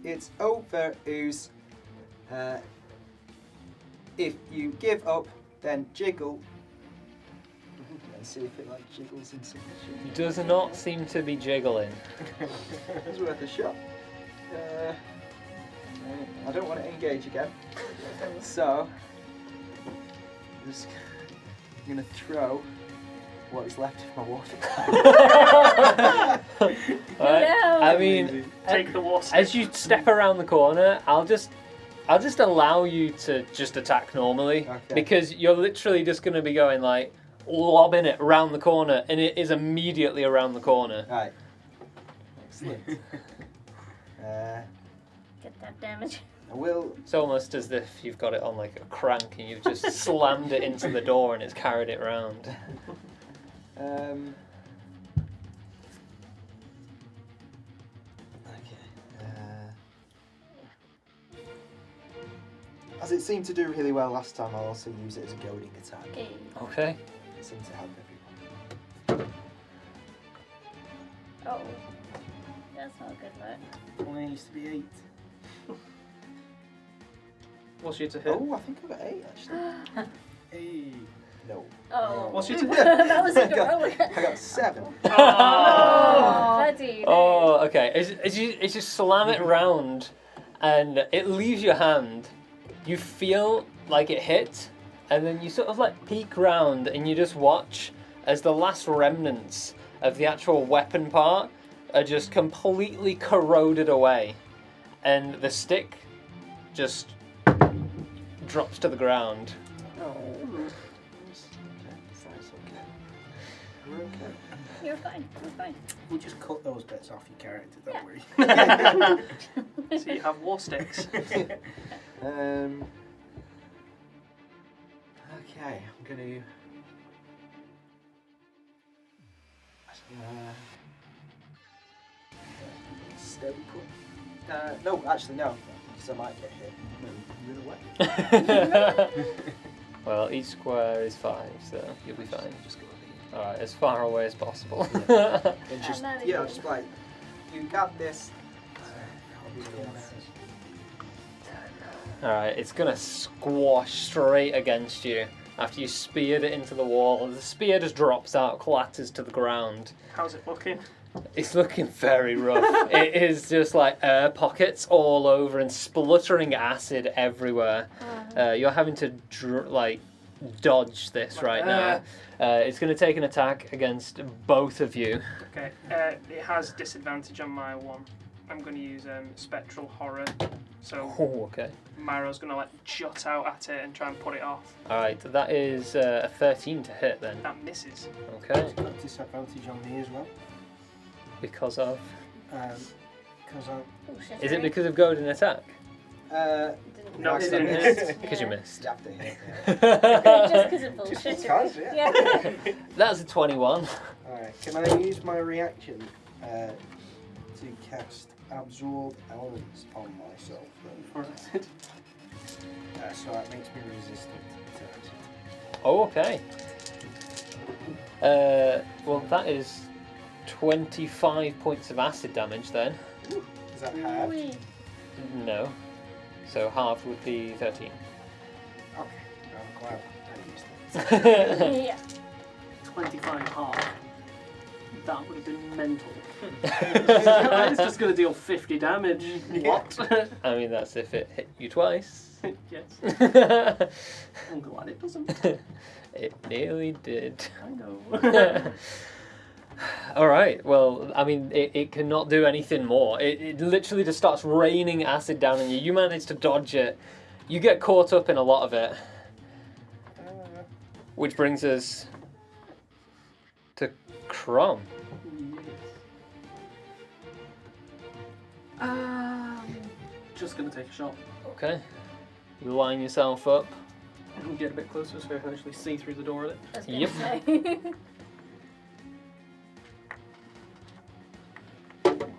it's over, Ooze. If you give up, then jiggle. And see if it jiggles in signature. Does not seem to be jiggling. It's worth a shot. I don't want to engage again. So, I'm going to throw what is left of my water. Alright, No. I mean, Take the water. as you step around the corner, I'll just allow you to just attack normally, Okay. because you're literally just going to be going like lobbing it around the corner, and it is immediately around the corner. Right. Excellent. Get that damage. I will. It's almost as if you've got it on like a crank and you've just slammed it into the door and it's carried it round. As it seemed to do really well last time, I'll also use it as a goading attack. Okay. Okay. It seemed to help everyone. Oh. That's not good luck. Only used to be 8. What's your to hit? Oh, I think I got 8 actually. Hey. No. Oh. What's your to hit? That was a I good got, roll. I got 7. Oh, buddy. Oh, okay. As you slam it round and it leaves your hand, you feel like it hit, and then you sort of like peek round and you just watch as the last remnants of the actual weapon part are just completely corroded away, and the stick just drops to the ground. Oh. That's okay. We're okay. You're fine. You're fine. We'll just cut those bits off your character, don't worry. So you have war sticks. Okay, I'm gonna. Steady put. No, actually no, because I might get hit. Run away. Well, each square is 5, so you'll be fine. Just go over Alright, as far away as possible. here. And just I'm yeah, out of just like you got this. I'll be the answer. Alright, it's gonna squash straight against you after you speared it into the wall. The spear just drops out, clatters to the ground. How's it looking? It's looking very rough. It is just like air pockets all over and spluttering acid everywhere. You're having to dodge this right now. It's going to take an attack against both of you. Okay. It has disadvantage on my one. I'm going to use spectral horror. So Oh, okay. Maro's going to jut out at it and try and put it off. Alright, that is a 13 to hit then. That misses. Okay. It's got disadvantage on me as well. Because of... Because I'm. Oh, shit. Is it because of goading attack? Didn't No, work. it didn't hit. Because you Yeah. missed. You have to hit. Just because of bullshit. because, yeah. Yeah. That's a 21. Alright, can I use my reaction to cast Absorb Elements on myself then? So that makes me resistant to acid. Oh, okay. Well, that is 25 points of acid damage then. Is that halved? Wait. No. So halved would be 13. Wow, I used it. Yeah. 25 half. That would have been mental. It's just going to deal 50 damage. What? I mean, that's if it hit you twice. Yes. I'm glad it doesn't. It nearly did. I know. Alright, well, I mean, it cannot do anything more. It literally just starts raining acid down on you. You manage to dodge it. You get caught up in a lot of it. Which brings us to Crom. Just going to take a shot Okay. You line yourself up. and get a bit closer so I can actually see through the door of it. I was gonna Yep. say.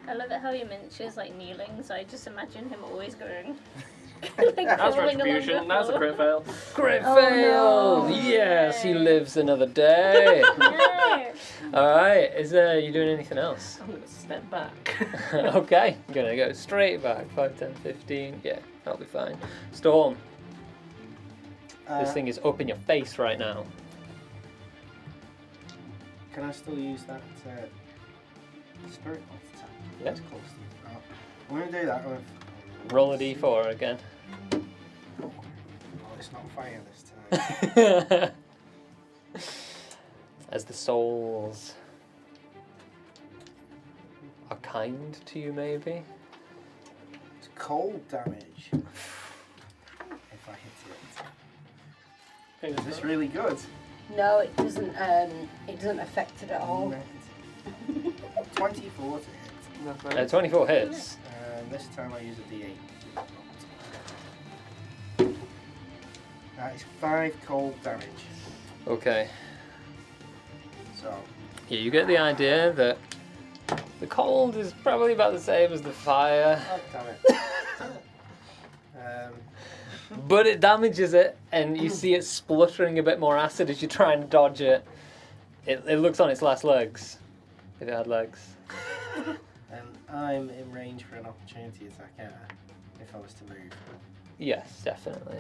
I love it how your miniature's like kneeling, so I just imagine him always going. like That's crawling along retribution. the That's a floor. crit fail. Crit Oh, fail! no. Yes, he lives another day. No. Alright, you doing anything else? I'm going to step back. Okay, I'm gonna go straight back. 5, 10, 15. Yeah, that'll be fine. Storm, this thing is up in your face right now. Can I still use that spirit bolt attack? Yeah. It's close to me. Oh, I'm going to do that with... Roll a d4 again. Oh, it's not fire this time. As the souls are kind to you, maybe? It's cold damage. If I hit it. Is this really good? No, it doesn't. It doesn't affect it at all. Right. 24 to hit. That's right. 24 hits. And this time I use a d8. That is 5 cold damage. Okay. So, Yeah, you get the idea that the cold is probably about the same as the fire, oh damn it. but it damages it, and you see it spluttering a bit more acid as you try and dodge it. It looks on its last legs, if it had legs. And I'm in range for an opportunity attack if I was to move. Yes, definitely.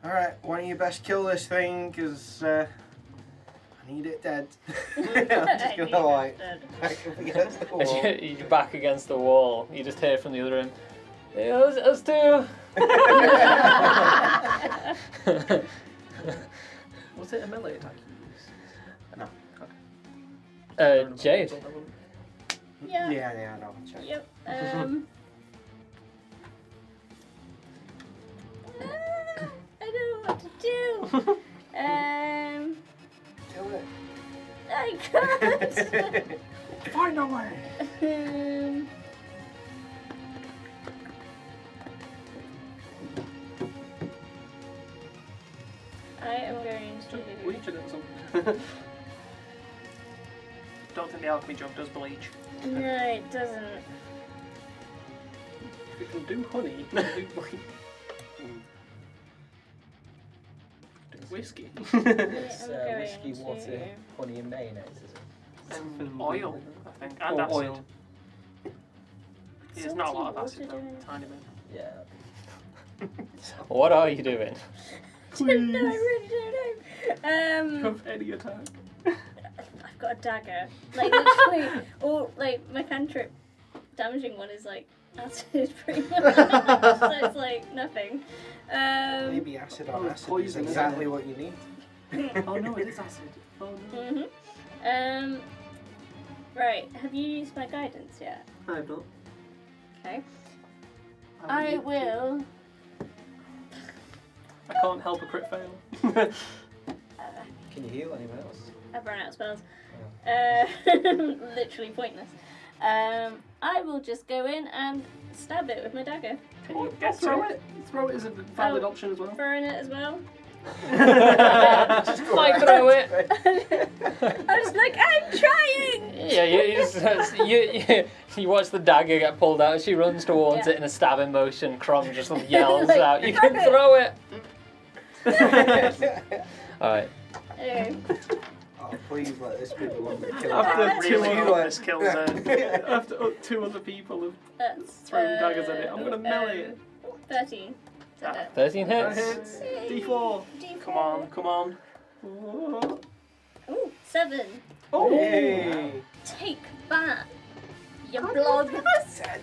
Alright, why don't you best kill this thing, because I need it dead. I'm just going to like back up against the As wall. you're back against the wall, you just hear from the other end, "Hey, us too." Was it a melee attack you used? Jade. Yeah. Yeah, no, check. Yep. I don't know what to do. Do it. I can't. Find a way! I am going to. Bleach it or something. Don't think the alchemy jug does bleach. No, it doesn't. If you can do honey, you can do bleach. Do whiskey. It's I'm whiskey, going water, to- honey and mayonnaise, is it? Oil, I think, and Oh, acid. oil. There's not a lot of Salty acid water though, doing it. tiny bit. Yeah. What are you doing? No, I really don't know. Of any attack. I've got a dagger. Like literally, or like my cantrip damaging one is like acid pretty much. So it's like nothing. Maybe acid on Oh, acid is poison, isn't exactly it? what you need. Oh no, it is acid. Oh no. Right. Have you used my guidance yet? I have not. Okay. I will. I can't help a crit fail. Can you heal anyone else? I've run out of spells. Literally pointless. I will just go in and stab it with my dagger. Can you throw it? Throw it is a valid option as well. Throwing it as well. Just go Like, right throw into it. I was like, I'm trying! Yeah, you watch the dagger get pulled out. She runs towards Yeah. it in a stabbing motion. Crom just yells Like, out, "You can throw it!" Alright. Okay. Oh, please let this be the one that kills After That's two really other this kills it. After two other people have That's thrown daggers at it, I'm gonna melee it. 13. 13 That hits. hits. D4. Come on, come on. Ooh, 7. Hey. Take that, you blob.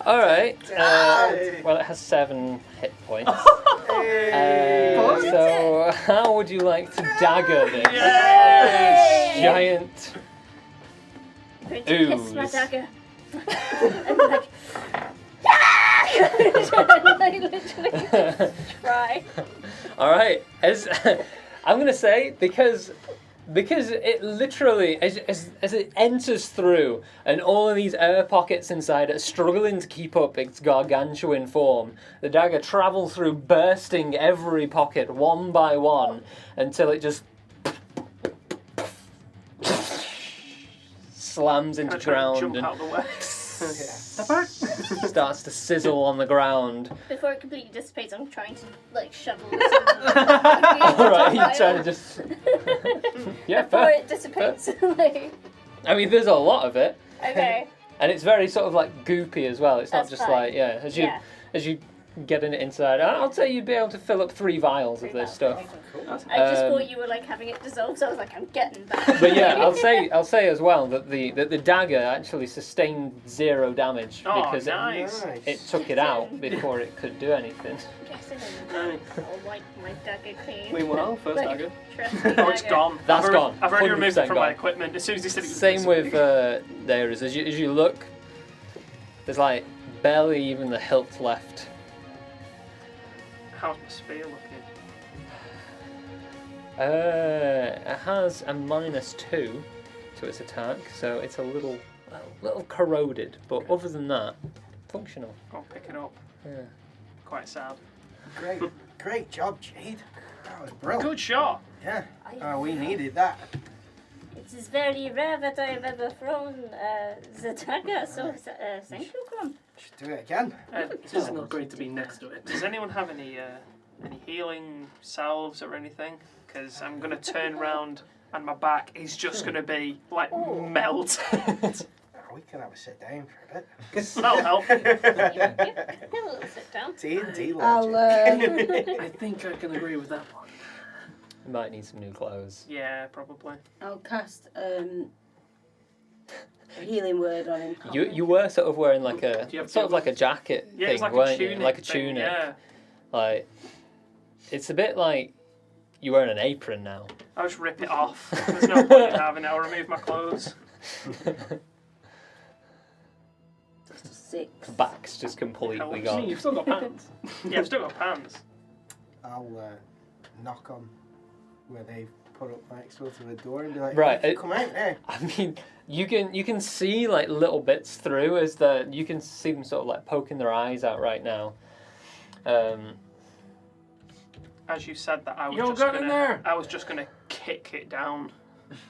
Alright. Well, it has 7 hit points. Hey. So, how would you like to dagger this Yes! giant I'm going to kiss my ooze? dagger. And like, and I literally try. Alright, as I'm gonna say, because it literally, as it enters through, and all of these air pockets inside it struggling to keep up its gargantuan form, the dagger travels through, bursting every pocket one by one, until it just slams into Can I try and ground jump and out the way? Step back. starts to sizzle on the ground. Before it completely dissipates, I'm trying to like shovel Alright, you're trying to just... Yeah, before fair. it dissipates. Like, I mean, there's a lot of it. okay. And it's very sort of like goopy as well. It's not That's just fine. like, yeah, Yeah. as you get in it inside, I'll say you'd be able to fill up 3 vials of this stuff. I just thought you were like having it dissolve, so I was like, I'm getting that. But yeah, I'll say as well that the dagger actually sustained 0 damage Oh, because nice. it took it out before it could do anything. Guessing Nice. I'll wipe my dagger clean. Meanwhile, first Like, dagger. trusty Oh, it's dagger. gone. That's I've gone. I've already removed it 100% from my gone. equipment as soon as you said it was Same visible. with theirs. As you look, there's like barely even the hilt left. How's my spear looking? It has a -2 to its attack, so it's a little corroded. But other than that, functional. I'll pick it up. Yeah. Quite sad. Great job, Jade. That was brilliant. Good shot. Yeah. Oh, we needed that. It is very rare that I have ever thrown the dagger, so thank you, Grum. Should do it again. It is not great to be next to it. Does anyone have any healing salves or anything? Because I'm gonna turn round and my back is just gonna be like melt. Oh, we can have a sit down for a bit. That'll help. Have a little sit down. T&T I'll, logic. I think I can agree with that one. You might need some new clothes. Yeah, probably. I'll cast a healing word on him. You were sort of wearing like a Do you have sort of like a jacket Yeah, thing, it's like a weren't tunic. you? Like a thing, tunic. Yeah. Like it's a bit like you're wearing an apron now. I'll just rip it off. There's no point in having it. I'll remove my clothes. 6. Back's just completely Helps. gone. You've still got pants. Yeah, I've still got pants. I'll knock on where they've put up next to the door and be like, Right, "Hey, come out now." I mean, you can see like little bits through you can see them sort of like poking their eyes out right now. As you said that, I was just gonna kick it down.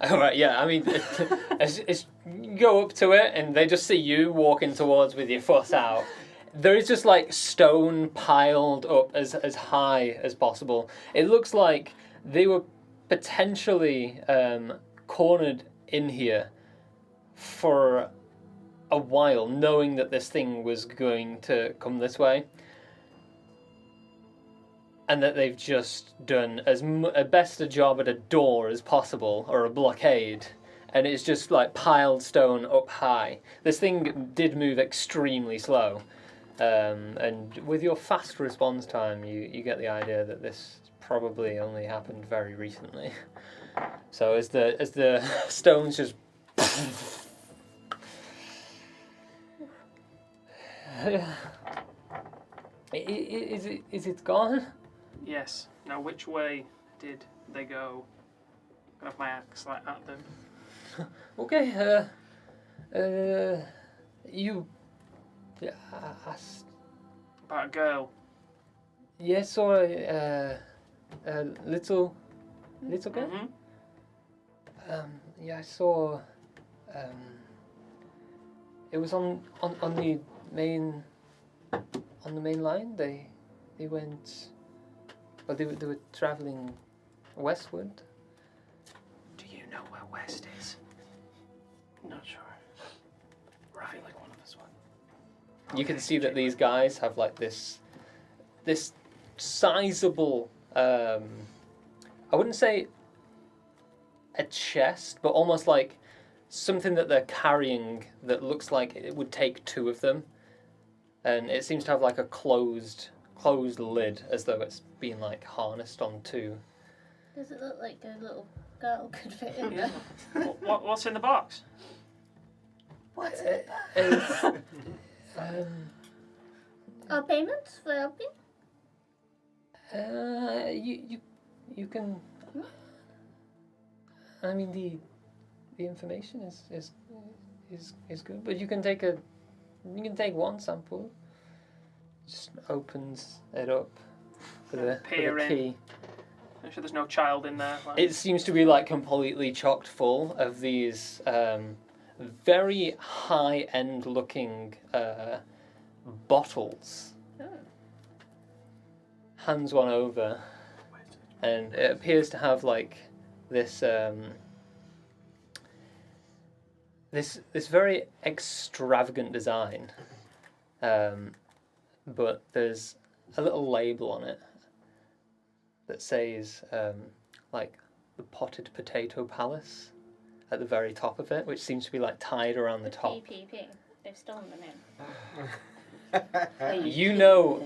All right, yeah. I mean, it's you go up to it and they just see you walking towards with your foot out. There is just like stone piled up as high as possible. It looks like they were potentially cornered in here for a while, knowing that this thing was going to come this way. And that they've just done as best a job at a door as possible, or a blockade, and it's just like piled stone up high. This thing did move extremely slow, and with your fast response time, you get the idea that this probably only happened very recently. So as the stones just is it gone? Yes. Now, which way did they go? I have my axe like at them. Okay, you asked, About a girl. yes, or little girl? Mhm. Yeah, I saw, it was on the main line. They went, well, they were traveling westward. Do you know where West is? Not sure. I feel like one of us would. You can see that these guys have like this sizable. I wouldn't say a chest, but almost like something that they're carrying that looks like it would take two of them, and it seems to have like a closed lid, as though it's been like harnessed onto. Does it look like a little girl could fit in? Yeah. What's in the box? What's it? It's, Payments for helping? you can. I mean the information is good, but you can take one sample. Just opens it up with a key. Make sure there's no child in there. Like. It seems to be like completely chocked full of these very high-end looking bottles. Oh. Hands one over, and it appears to have like this this very extravagant design, but there's a little label on it that says like the Potted Potato Palace at the very top of it, which seems to be like tied around the top. PPP. They've stolen the name. You know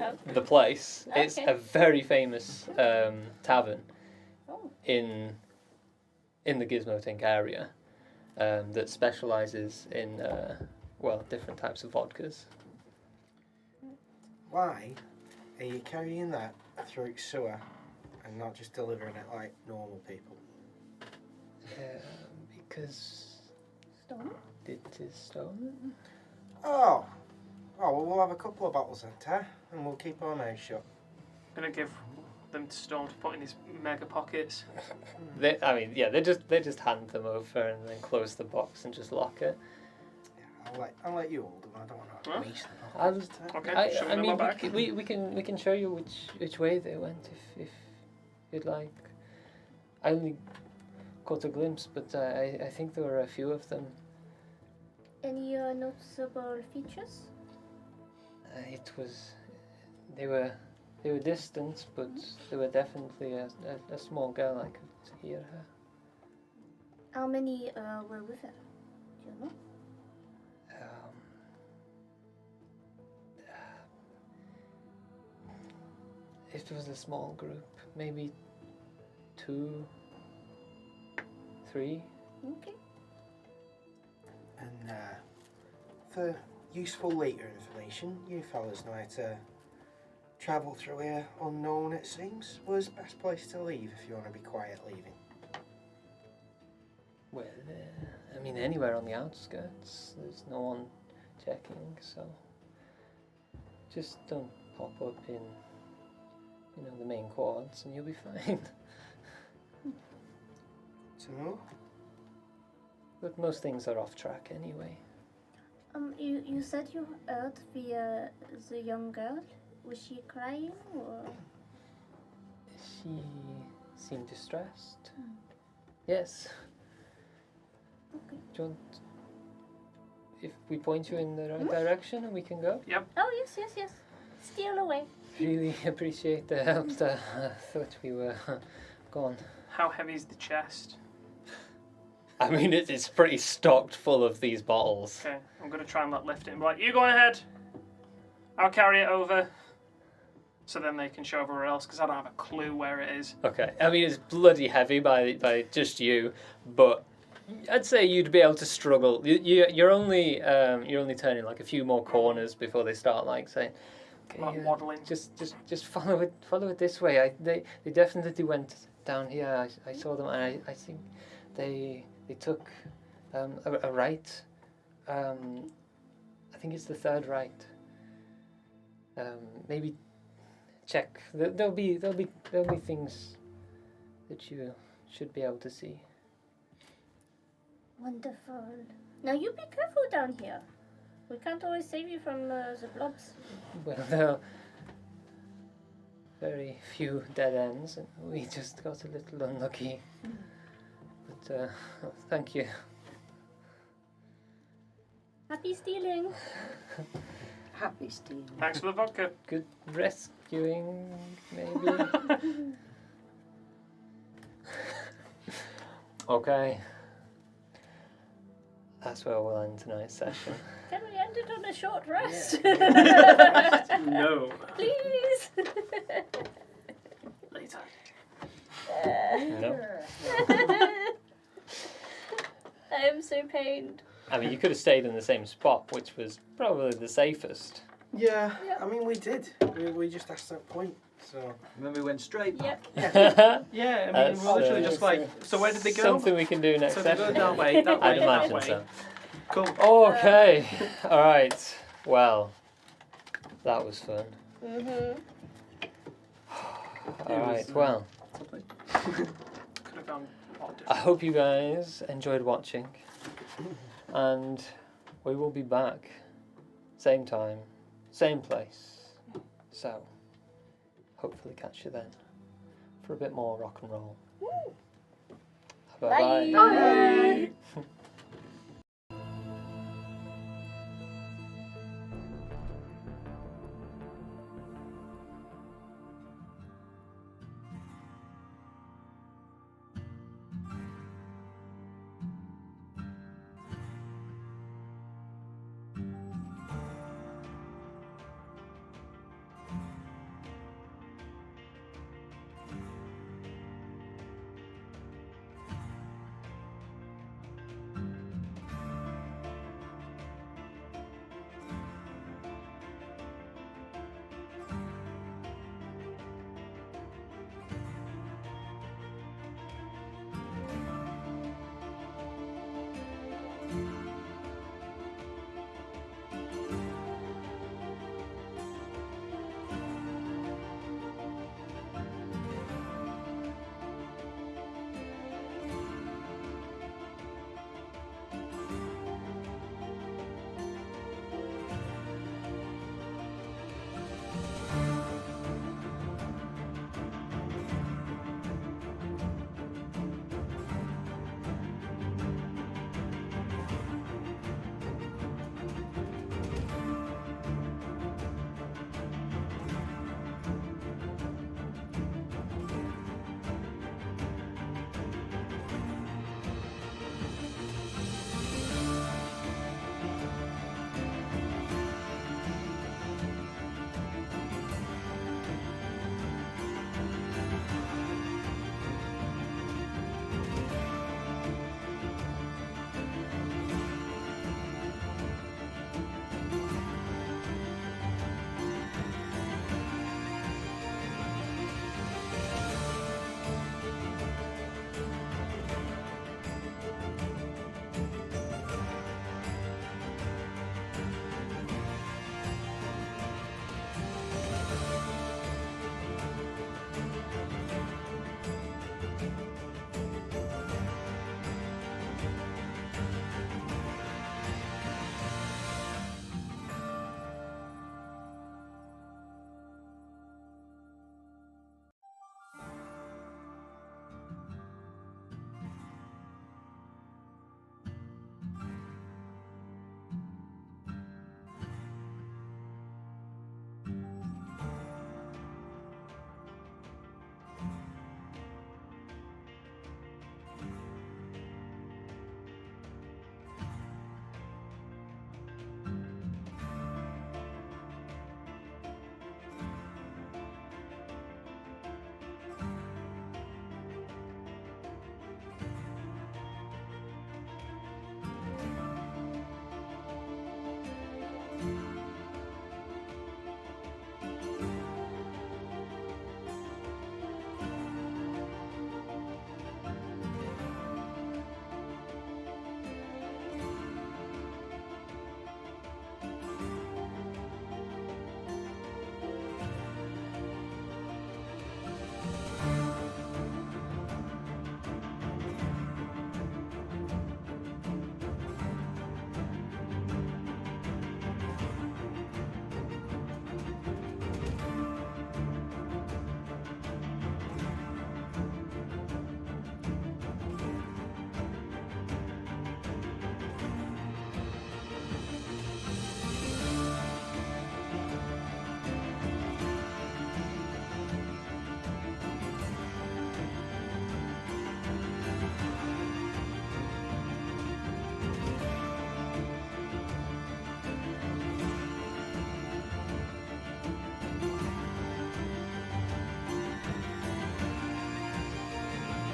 Okay. the place. It's Okay. a very famous tavern Oh. in the Gizmotink area that specialises in different types of vodkas. Why are you carrying that through sewer and not just delivering it like normal people? Because Stolen? it is stolen. Oh, well, we'll have a couple of bottles then, Tara, and we'll keep our mouths shut. I'm gonna give them to Storm to put in his mega pockets. They just hand them over and then close the box and just lock it. Yeah, I'll let you hold them. I don't want to Huh? waste them. Okay, shove them in my bag. we can show you which way they went if you'd like. I only caught a glimpse, but I think there were a few of them. Any noticeable features? They were distant, but they were definitely a small girl. I could hear her. How many were with her? Do you know? It was a small group, maybe 2, 3. Okay. And for useful later information, you fellas know how to travel through here unknown, it seems. Where's the best place to leave if you want to be quiet leaving? Well, I mean, anywhere on the outskirts. There's no one checking, so just don't pop up in, the main quads, and you'll be fine. So, But most things are off track anyway. You said you heard the young girl. Was she crying or? She seemed distressed. Yes. Okay. Do you want? If we point you in the right direction, and we can go. Oh yes. Steal away. Really appreciate the help. I thought we were gone. How heavy is the chest? I mean, it's pretty stocked full of these bottles. Okay, I'm gonna try and lift it and be like, you go ahead. I'll carry it over. So then they can show everywhere else, because I don't have a clue where it is. Okay, I mean, it's bloody heavy by just you, but I'd say you'd be able to struggle. You're only turning like a few more corners before they start like saying, Like waddling. just follow it this way. They definitely went down here. I saw them, and I think they took a right. I think it's the third right. Maybe check. There'll be things that you should be able to see. Wonderful. Now you be careful down here. We can't always save you from the blobs. Well, there are very few dead ends, and we just got a little unlucky. But thank you. Happy stealing. Happy steam. Thanks for the vodka. Good rescuing, maybe. Okay. That's where we'll end tonight's session. Can we end it on a short rest? No. Please. Later. No. I am so pained. I mean, you could have stayed in the same spot, which was probably the safest. Yeah, Yep. I mean we did. We just asked that point. So And then we went straight back. Yep. Yeah, I mean, That's, we're literally just like, so where did they go? Something we can do next So they go session. that way, that way, I'd that imagine way. so. Cool. Okay. All right. Well, that was fun. Mhm. All right. Well, Could have gone a lot I different. hope you guys enjoyed watching, and we will be back, same time, same place. So, hopefully catch you then for a bit more rock and roll. Bye bye. Bye. Bye.